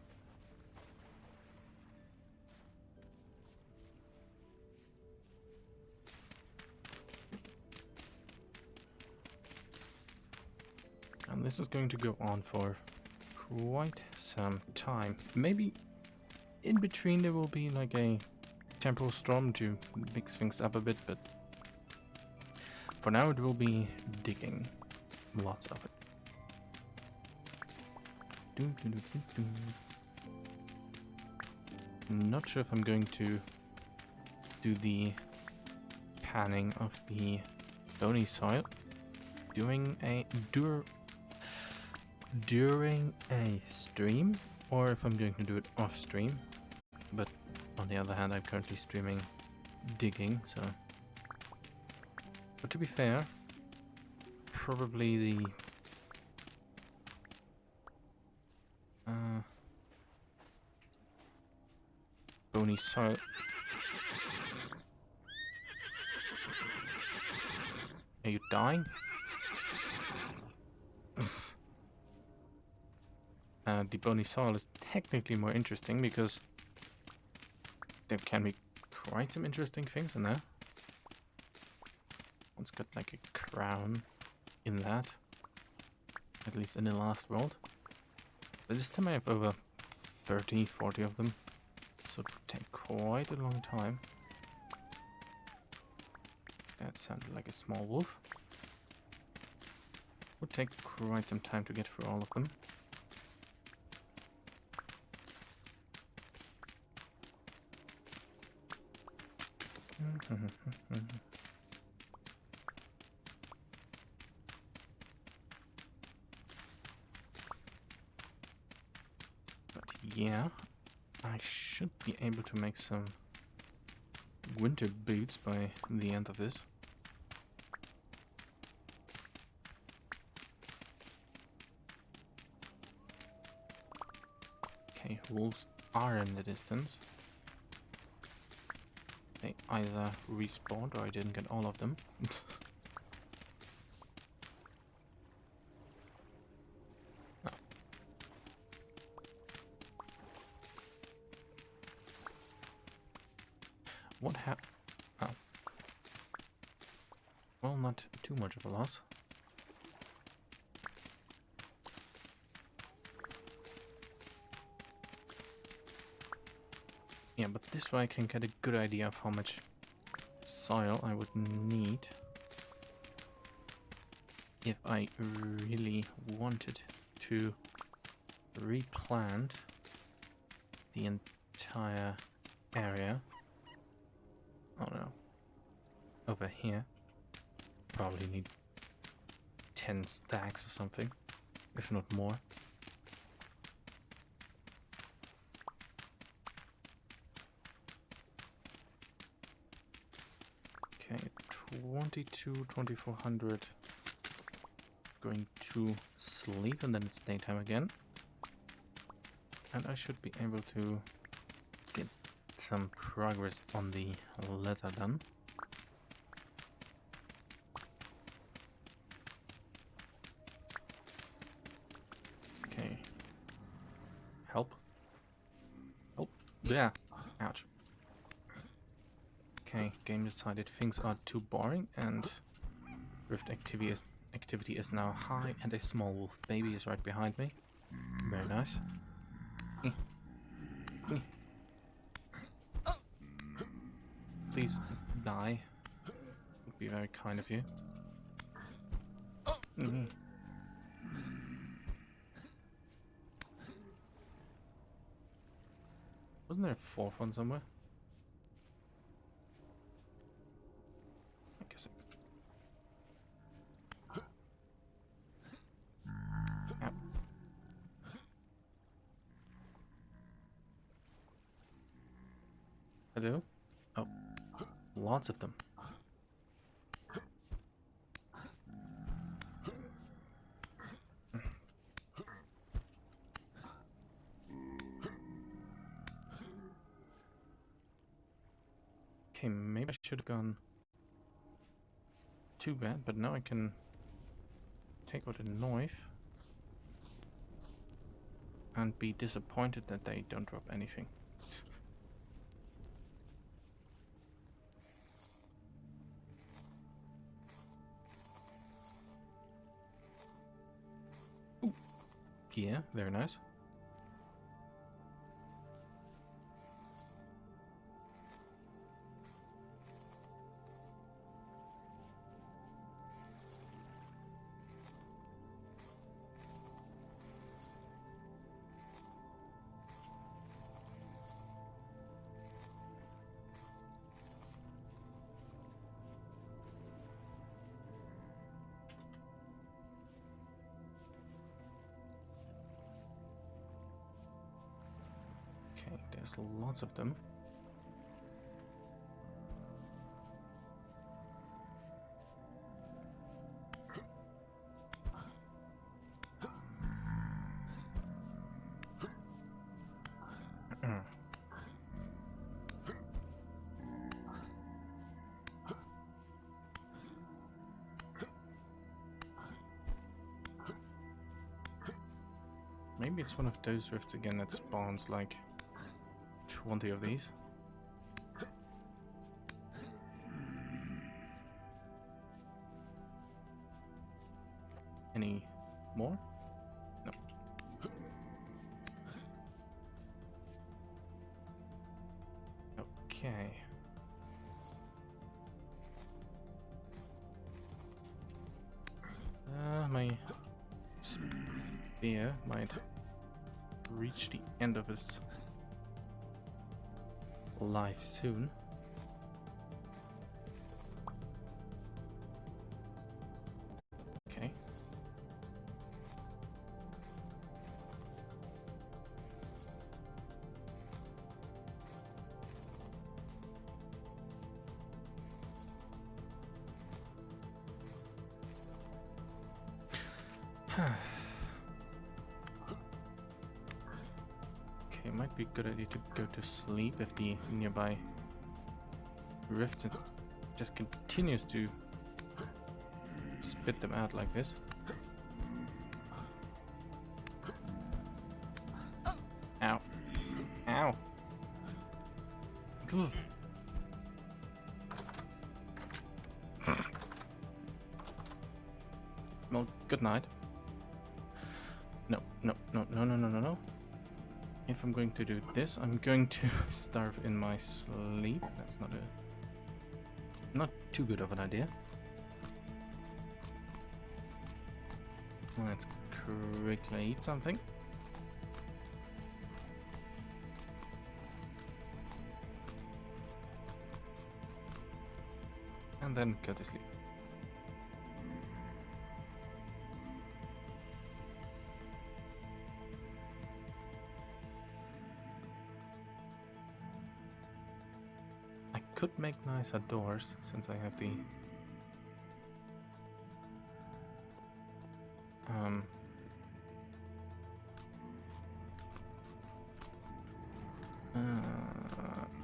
Speaker 1: this is going to go on for quite some time. Maybe in between there will be like a temporal storm to mix things up a bit, but for now it will be digging. Lots of it. Not sure if I'm going to do the panning of the bony soil during a stream, or if I'm going to do it off stream. But on the other hand, I'm currently streaming digging, so. But to be fair, probably the bony soil. Are you dying? The bony soil is technically more interesting because there can be quite some interesting things in there. One's got like a crown in that, at least in the last world. But this time I have over 30, 40 of them, so it would take quite a long time. That sounded like a small wolf. Would take quite some time to get through all of them. But yeah, I should be able to make some winter boots by the end of this. Okay, wolves are in the distance. They either respawned or I didn't get all of them. Oh. What happened? Oh. Well, not too much of a loss. Yeah, but this way I can get a good idea of how much soil I would need if I really wanted to replant the entire area. Oh no. Over here. Probably need 10 stacks or something, if not more. Okay, 2400 going to sleep, and then it's daytime again. And I should be able to get some progress on the letter done. Okay. Help. Help. Yeah. Ouch. Okay, game decided things are too boring and rift activity is now high and a small wolf baby is right behind me. Very nice. Please die. Would be very kind of you. Wasn't there a fourth one somewhere? I guess it. Yep. Hello? Oh, lots of them. Okay, maybe I should have gone too bad, but now I can take out a knife and be disappointed that they don't drop anything. gear. Very nice. Okay, there's lots of them. Maybe it's one of those rifts again that spawns like 20 of these. Any more? No. Okay. My spear might reach the end of its life soon. Okay. Okay, it might be a good idea to go to sleep if the nearby rift just continues to spit them out like this. Ow. Ow. Ugh. Well, good night. No, no, no, no, no, no, no, no. If I'm going to do this, I'm going to starve in my sleep. That's not too good of an idea. Let's quickly eat something. And then go to sleep. I could make nicer doors since I have the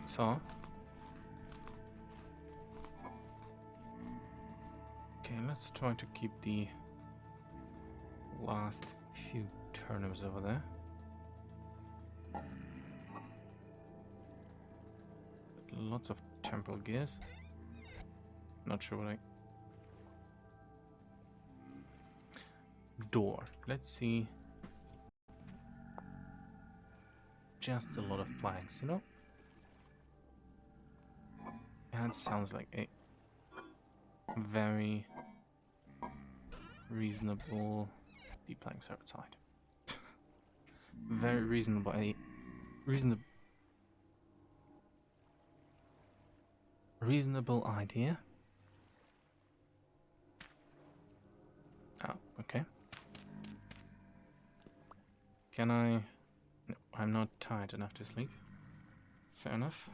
Speaker 1: saw. Okay, let's try to keep the last few turnips over there. Lots of temple gears. Not sure what I... Door. Let's see. Just a lot of planks, you know? That sounds like a very reasonable... The planks are outside. Very reasonable... Reasonable idea. Oh, okay. Can I... No, I'm not tired enough to sleep. Fair enough.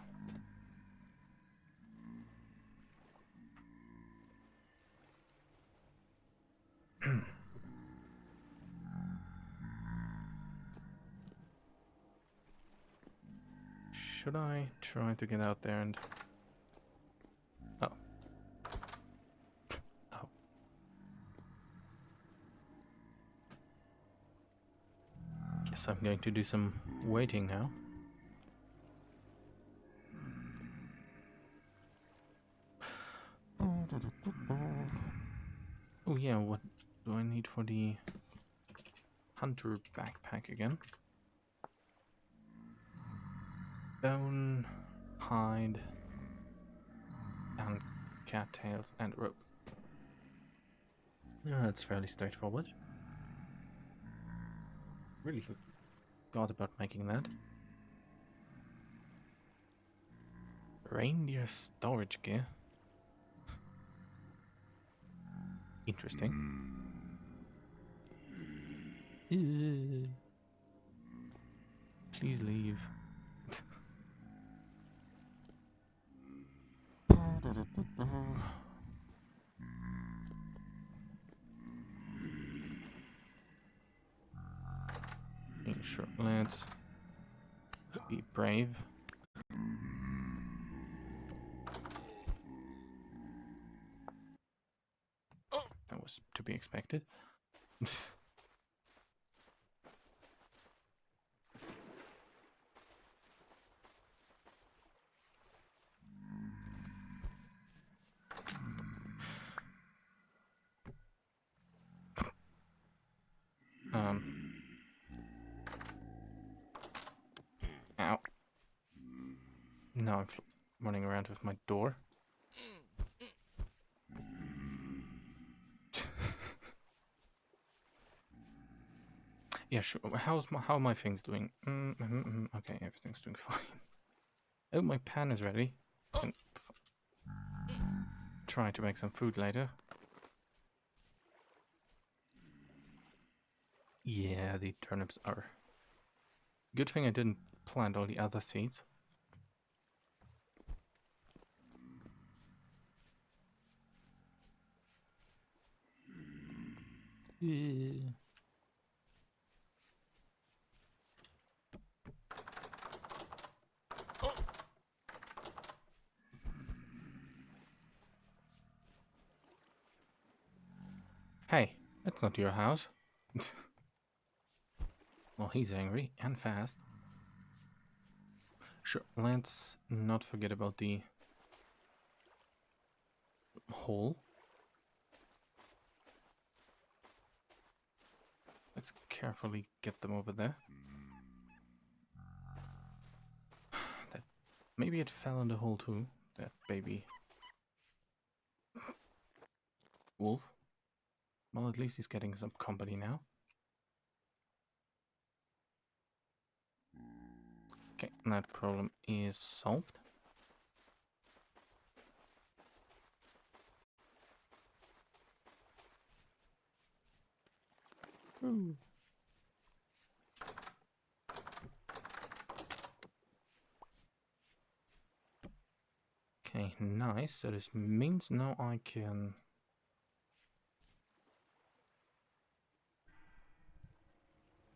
Speaker 1: Should I try to get out there and... Oh. Oh. Guess I'm going to do some waiting now. Oh yeah, what do I need for the hunter backpack again. Bone, hide, and cattails and rope. That's fairly straightforward. Really forgot about making that. Reindeer storage gear. Interesting. Please leave. Sure, let's be brave. That was to be expected. Ow. Now I'm running around with my door. Yeah, sure. How are my things doing? Okay, everything's doing fine. Oh, my pan is ready. Can try to make some food later. Yeah, the turnips are... Good thing I didn't plant all the other seeds. Yeah. Hey, that's not your house. Well, he's angry and fast. Sure, let's not forget about the hole. Let's carefully get them over there. That maybe it fell in the hole too, that baby wolf. Well, at least he's getting some company now. Okay, that problem is solved. Ooh. Okay, nice. So this means now I can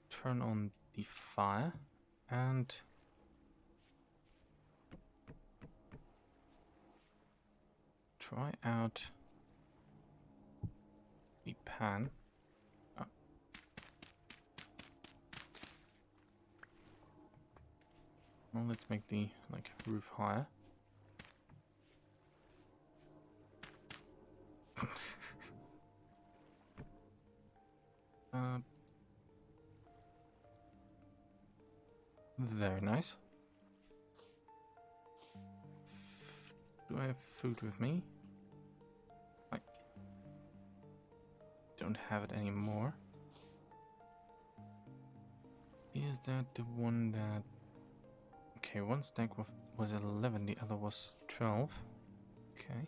Speaker 1: turn on the fire and try out the pan. Well, let's make the roof higher. Very nice. Do I have food with me? I don't have it anymore. Is that the one that... Okay, one stack was 11, the other was 12. Okay.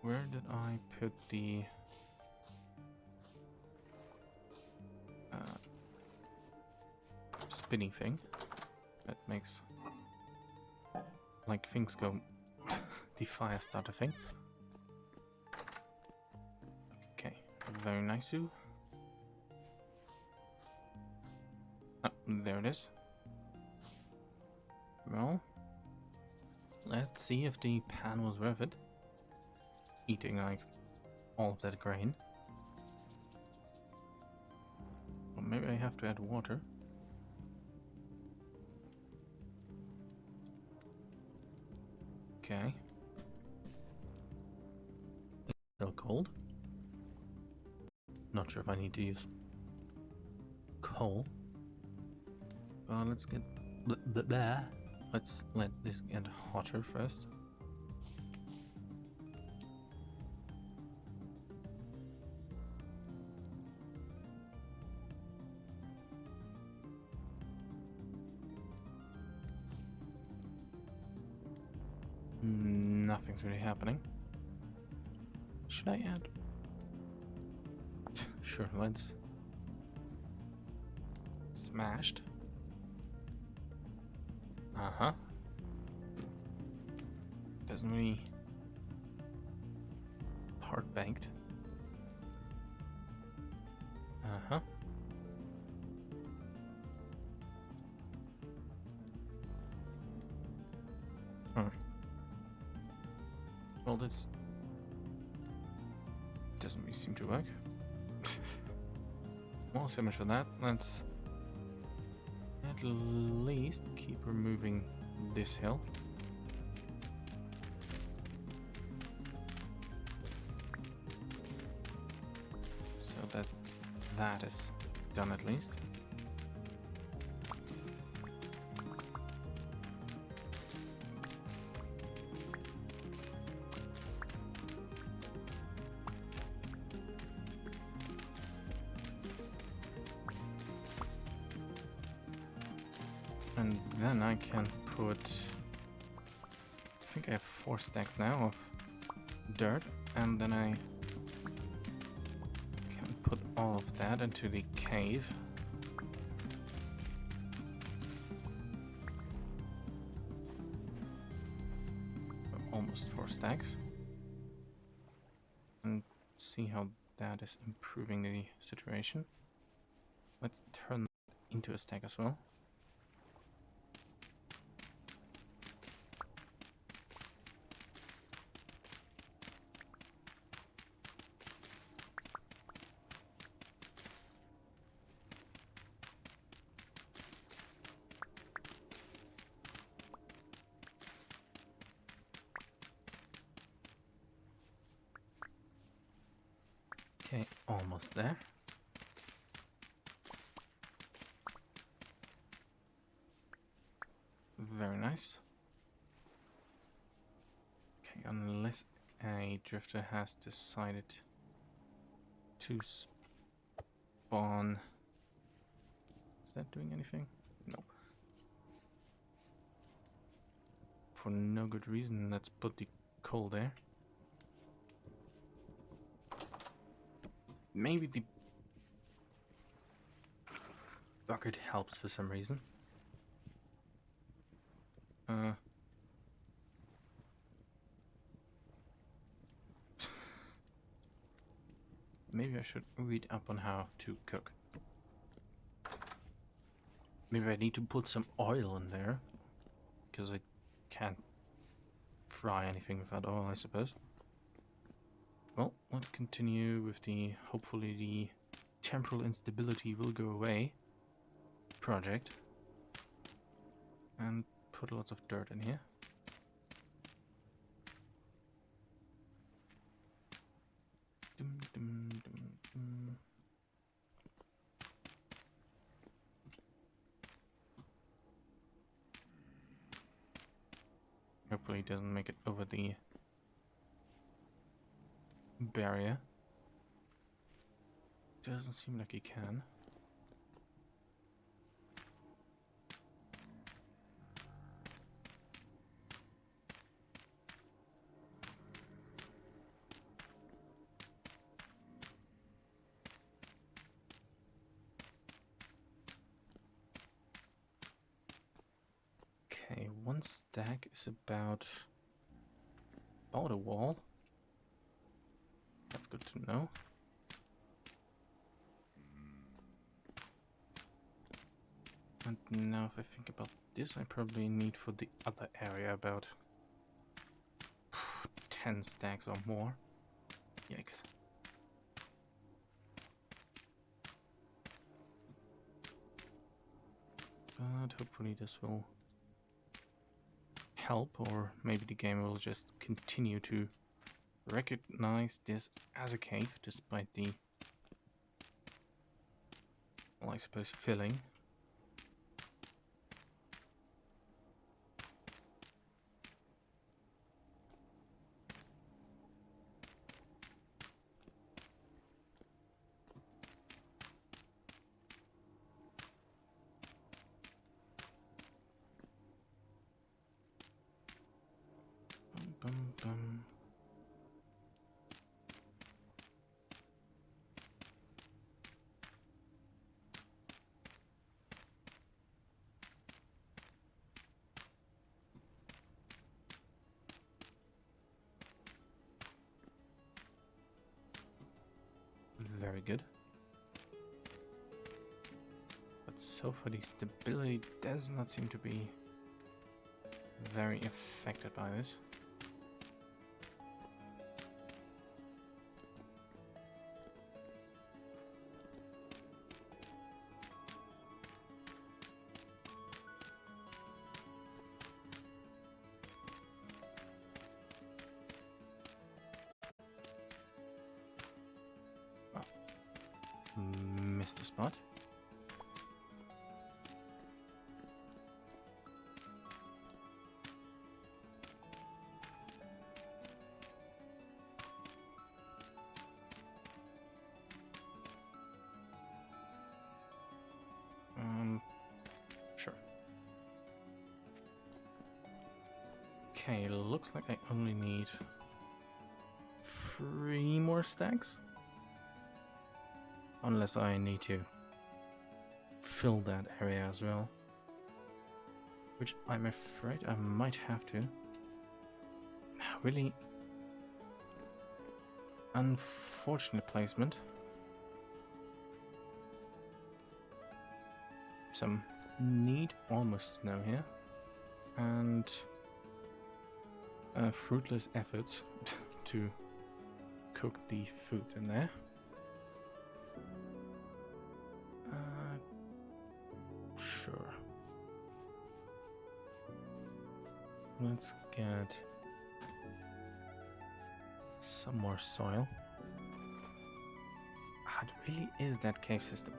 Speaker 1: Where did I put the... spinning thing? That makes... like things go... the fire starter thing. Okay, very nice. Oh, there it is. Well, let's see if the pan was worth it. Eating like all of that grain. Or maybe I have to add water. Okay. It's still cold. Not sure if I need to use coal. Let's get... Let's let this get hotter first. Nothing's really happening. Should I add? Sure, let's... Smashed. Uh-huh. Doesn't really... Part banked. Uh-huh. Well, this doesn't really seem to work. Well, so much for that. Let's at least keep removing this hill. So that is done at least. And then I can put... I think I have 4 stacks now of dirt, and then I can put all of that into the cave. Almost 4 stacks. And see how that is improving the situation. Let's turn that into a stack as well. Okay, almost there. Very nice. Okay, unless a drifter has decided to spawn... Is that doing anything? No. For no good reason, let's put the coal there. Maybe the bucket helps for some reason. Maybe I should read up on how to cook. Maybe I need to put some oil in there, because I can't fry anything without oil, I suppose. Well, let's continue with the, hopefully the temporal instability will go away project. And put lots of dirt in here. Dum, dum, dum, dum. Hopefully it doesn't make it over the barrier. Doesn't seem like he can. Okay, 1 stack is about a wall. That's good to know. And now if I think about this, I probably need for the other area about 10 stacks or more. Yikes. But hopefully this will help, or maybe the game will just continue to recognize this as a cave despite the I suppose, filling. Bum, bum. Very good. But so far the stability does not seem to be very affected by this. Missed a spot. Sure. Okay, looks like I only need 3 more stacks. Unless I need to fill that area as well. Which I'm afraid I might have to. Really unfortunate placement. Some neat almost snow here. And fruitless efforts to cook the food in there. Sure. Let's get some more soil. It really is that cave system.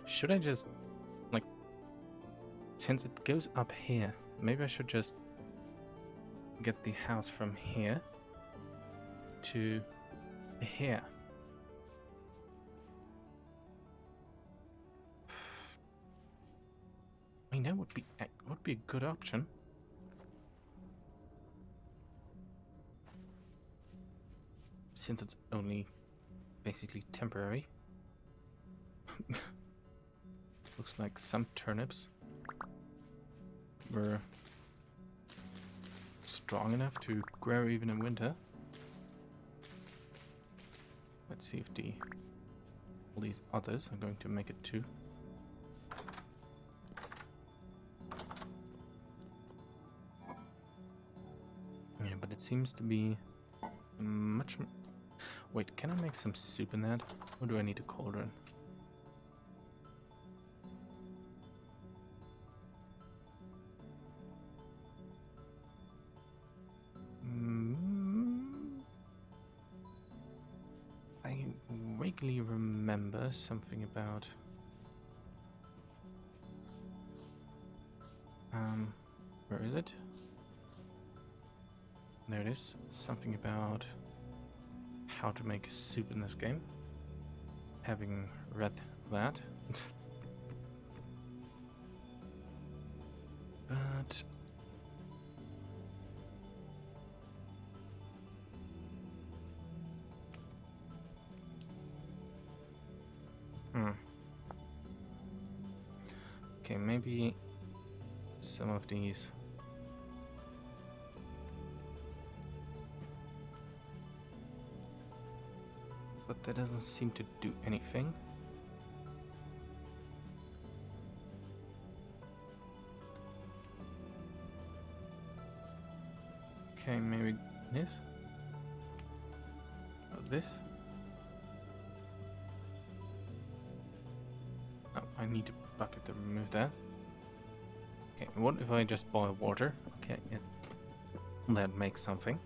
Speaker 1: Should I just, like, since it goes up here, maybe I should just get the house from here to here. I mean, that would be a good option. Since it's only basically temporary. Looks like some turnips were strong enough to grow even in winter. Let's see if all these others are going to make it too. Yeah, but it seems to be much. Wait, can I make some soup in that? Or do I need a cauldron? I vaguely remember something about where is it? There it is. Something about how to make a soup in this game. Having read that. But okay, maybe some of these. But that doesn't seem to do anything. Okay, maybe this. Oh, this. Oh, I need a bucket to remove that. Okay, what if I just boil water? Okay, that makes something.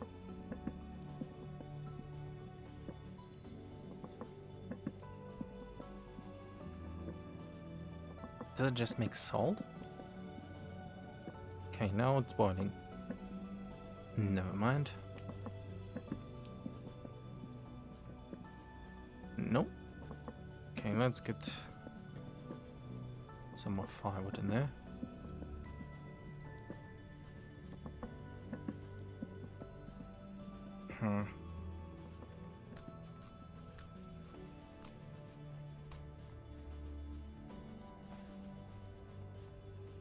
Speaker 1: Does it just make salt? Okay, now it's boiling. Never mind. Nope. Okay, let's get some more firewood in there.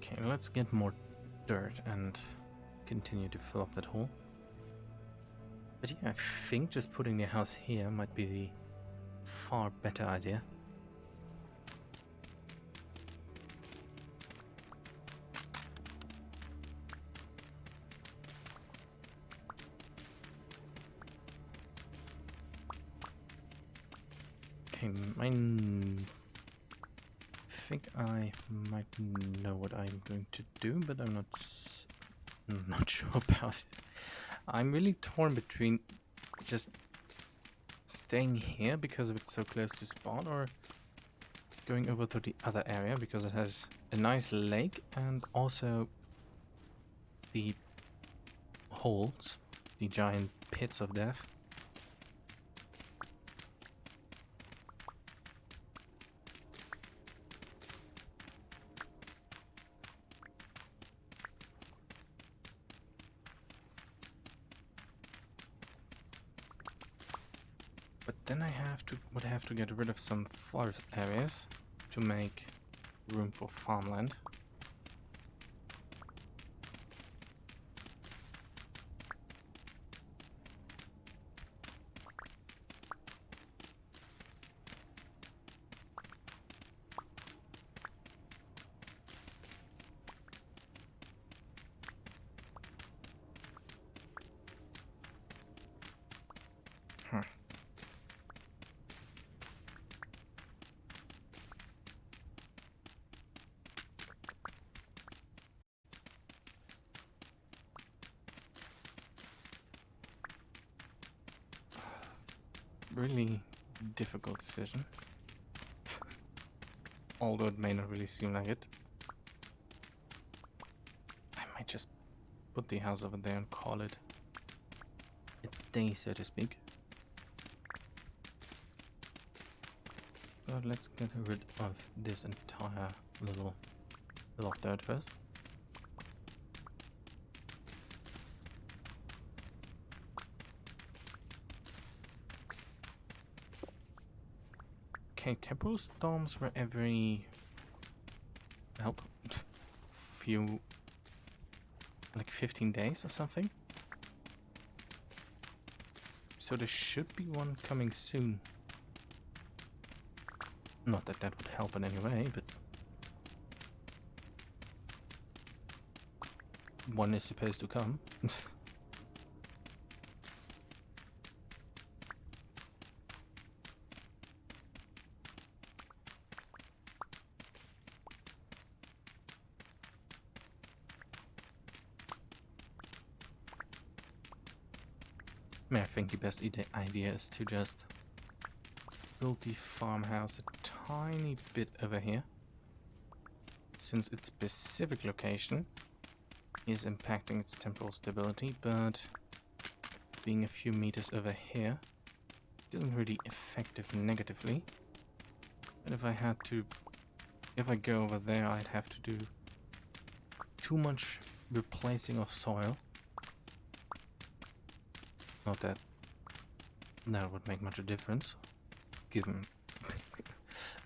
Speaker 1: Okay, let's get more dirt and continue to fill up that hole. But yeah, I think just putting the house here might be the far better idea. Okay, I think I might know what I'm going to do, but I'm not sure about it. I'm really torn between just staying here because it's so close to spawn, or going over to the other area because it has a nice lake and also the holes, the giant pits of death. But then I would have to get rid of some forest areas to make room for farmland. Really difficult decision. Although it may not really seem like it. I might just put the house over there and call it a day, so to speak. But let's get rid of this entire little of dirt first. Okay, temporal storms were every few, like 15 days or something. So there should be one coming soon. Not that that would help in any way, but one is supposed to come. I think the best idea is to just build the farmhouse a tiny bit over here, since its specific location is impacting its temporal stability, but being a few meters over here doesn't really affect it negatively. But if I go over there, I'd have to do too much replacing of soil. Not that that would make much a difference, given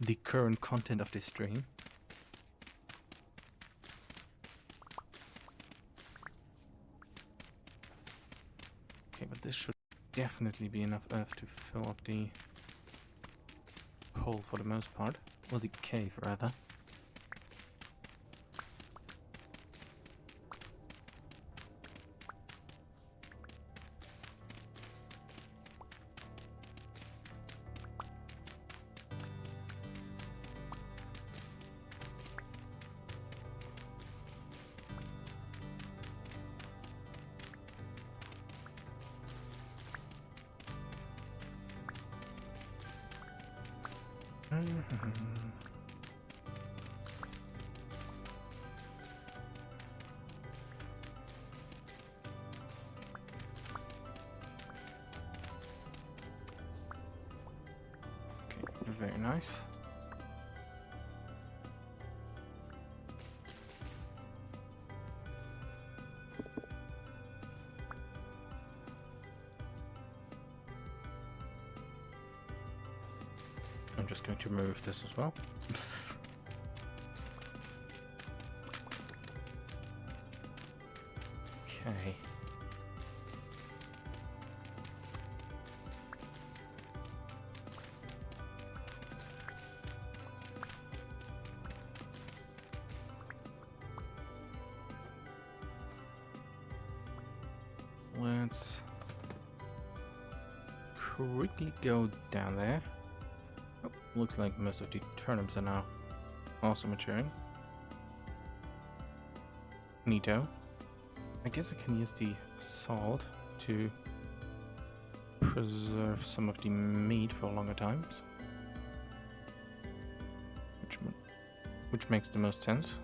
Speaker 1: the current content of this stream. Okay, but this should definitely be enough earth to fill up the hole for the most part, or the cave rather. Very nice. I'm just going to remove this as well. Okay. Let's quickly go down there. Oh, looks like most of the turnips are now also maturing. Neato. I guess I can use the salt to preserve some of the meat for longer times. Which makes the most sense.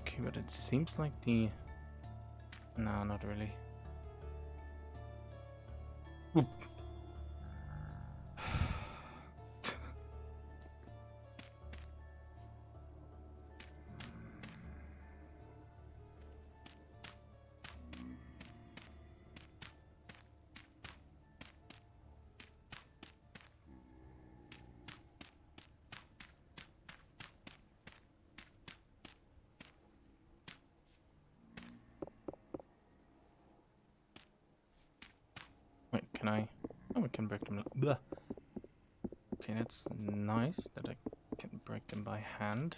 Speaker 1: Okay, but it seems like the... No, not really. Oop. Wait, can I? Oh, I can break them. Blah. Okay, that's nice that I can break them by hand.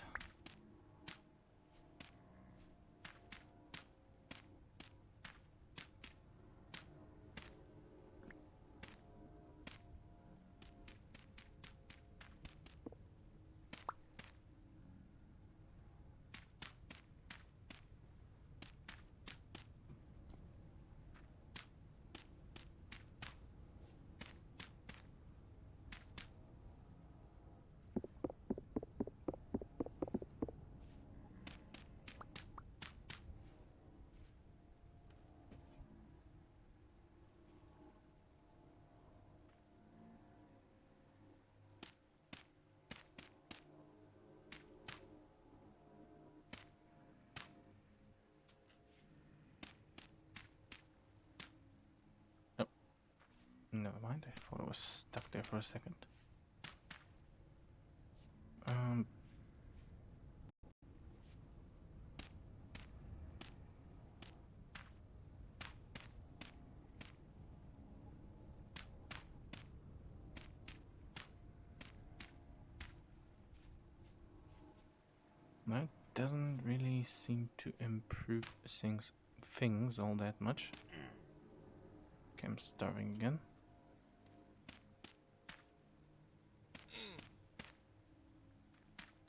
Speaker 1: Never mind, I thought it was stuck there for a second. That doesn't really seem to improve things all that much. Okay, I'm starving again.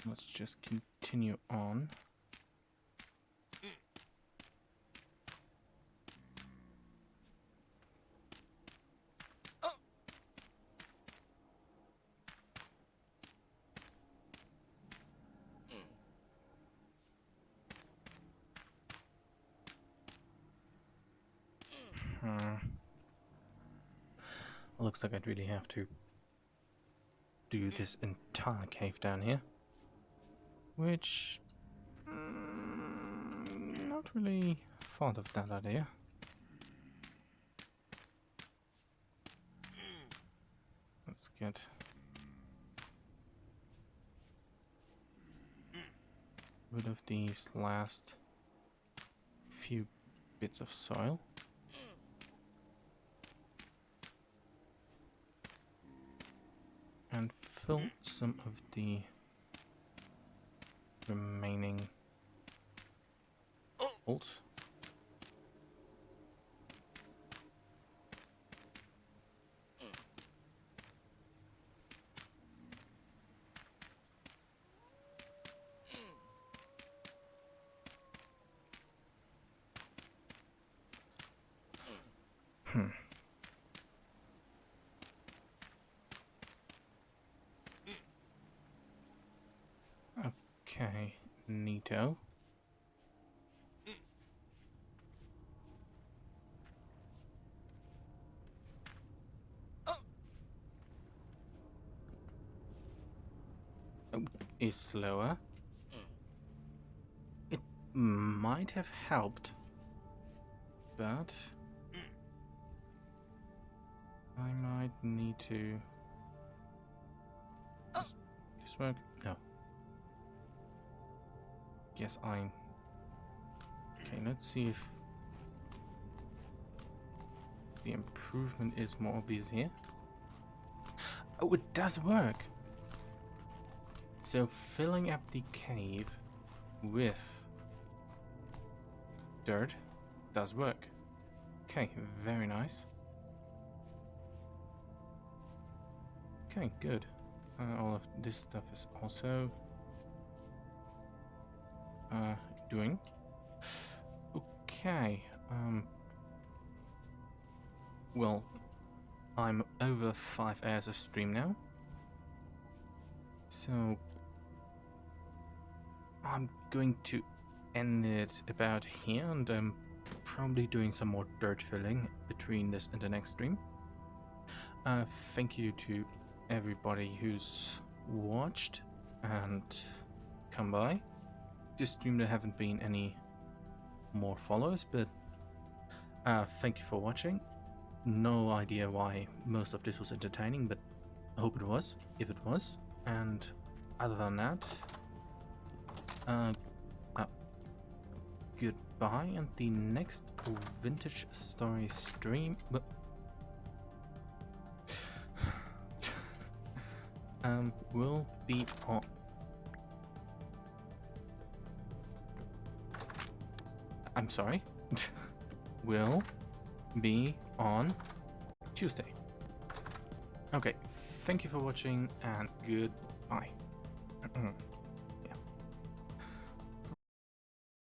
Speaker 1: Let's just continue on. Looks like I'd really have to do this entire cave down here. Which... not really thought of that idea. Let's get... rid of these last few bits of soil. And fill some of the remaining holes. Hmm. Okay, neato. Oh, is slower. It might have helped, but I might need to. Does this work? No. Guess I'm. Okay, let's see if the improvement is more obvious here. Oh, it does work! So filling up the cave with dirt does work. Okay, very nice. Okay, good. All of this stuff is also doing. Okay. Well, I'm over 5 hours of stream now. So I'm going to end it about here, and I'm probably doing some more dirt filling between this and the next stream. Thank you to everybody who's watched and come by. This stream there haven't been any more followers, but thank you for watching. No idea why most of this was entertaining, but I hope it was, if it was. And other than that, goodbye, and the next vintage story stream will be on. I'm sorry. Will be on Tuesday. Okay, thank you for watching and goodbye.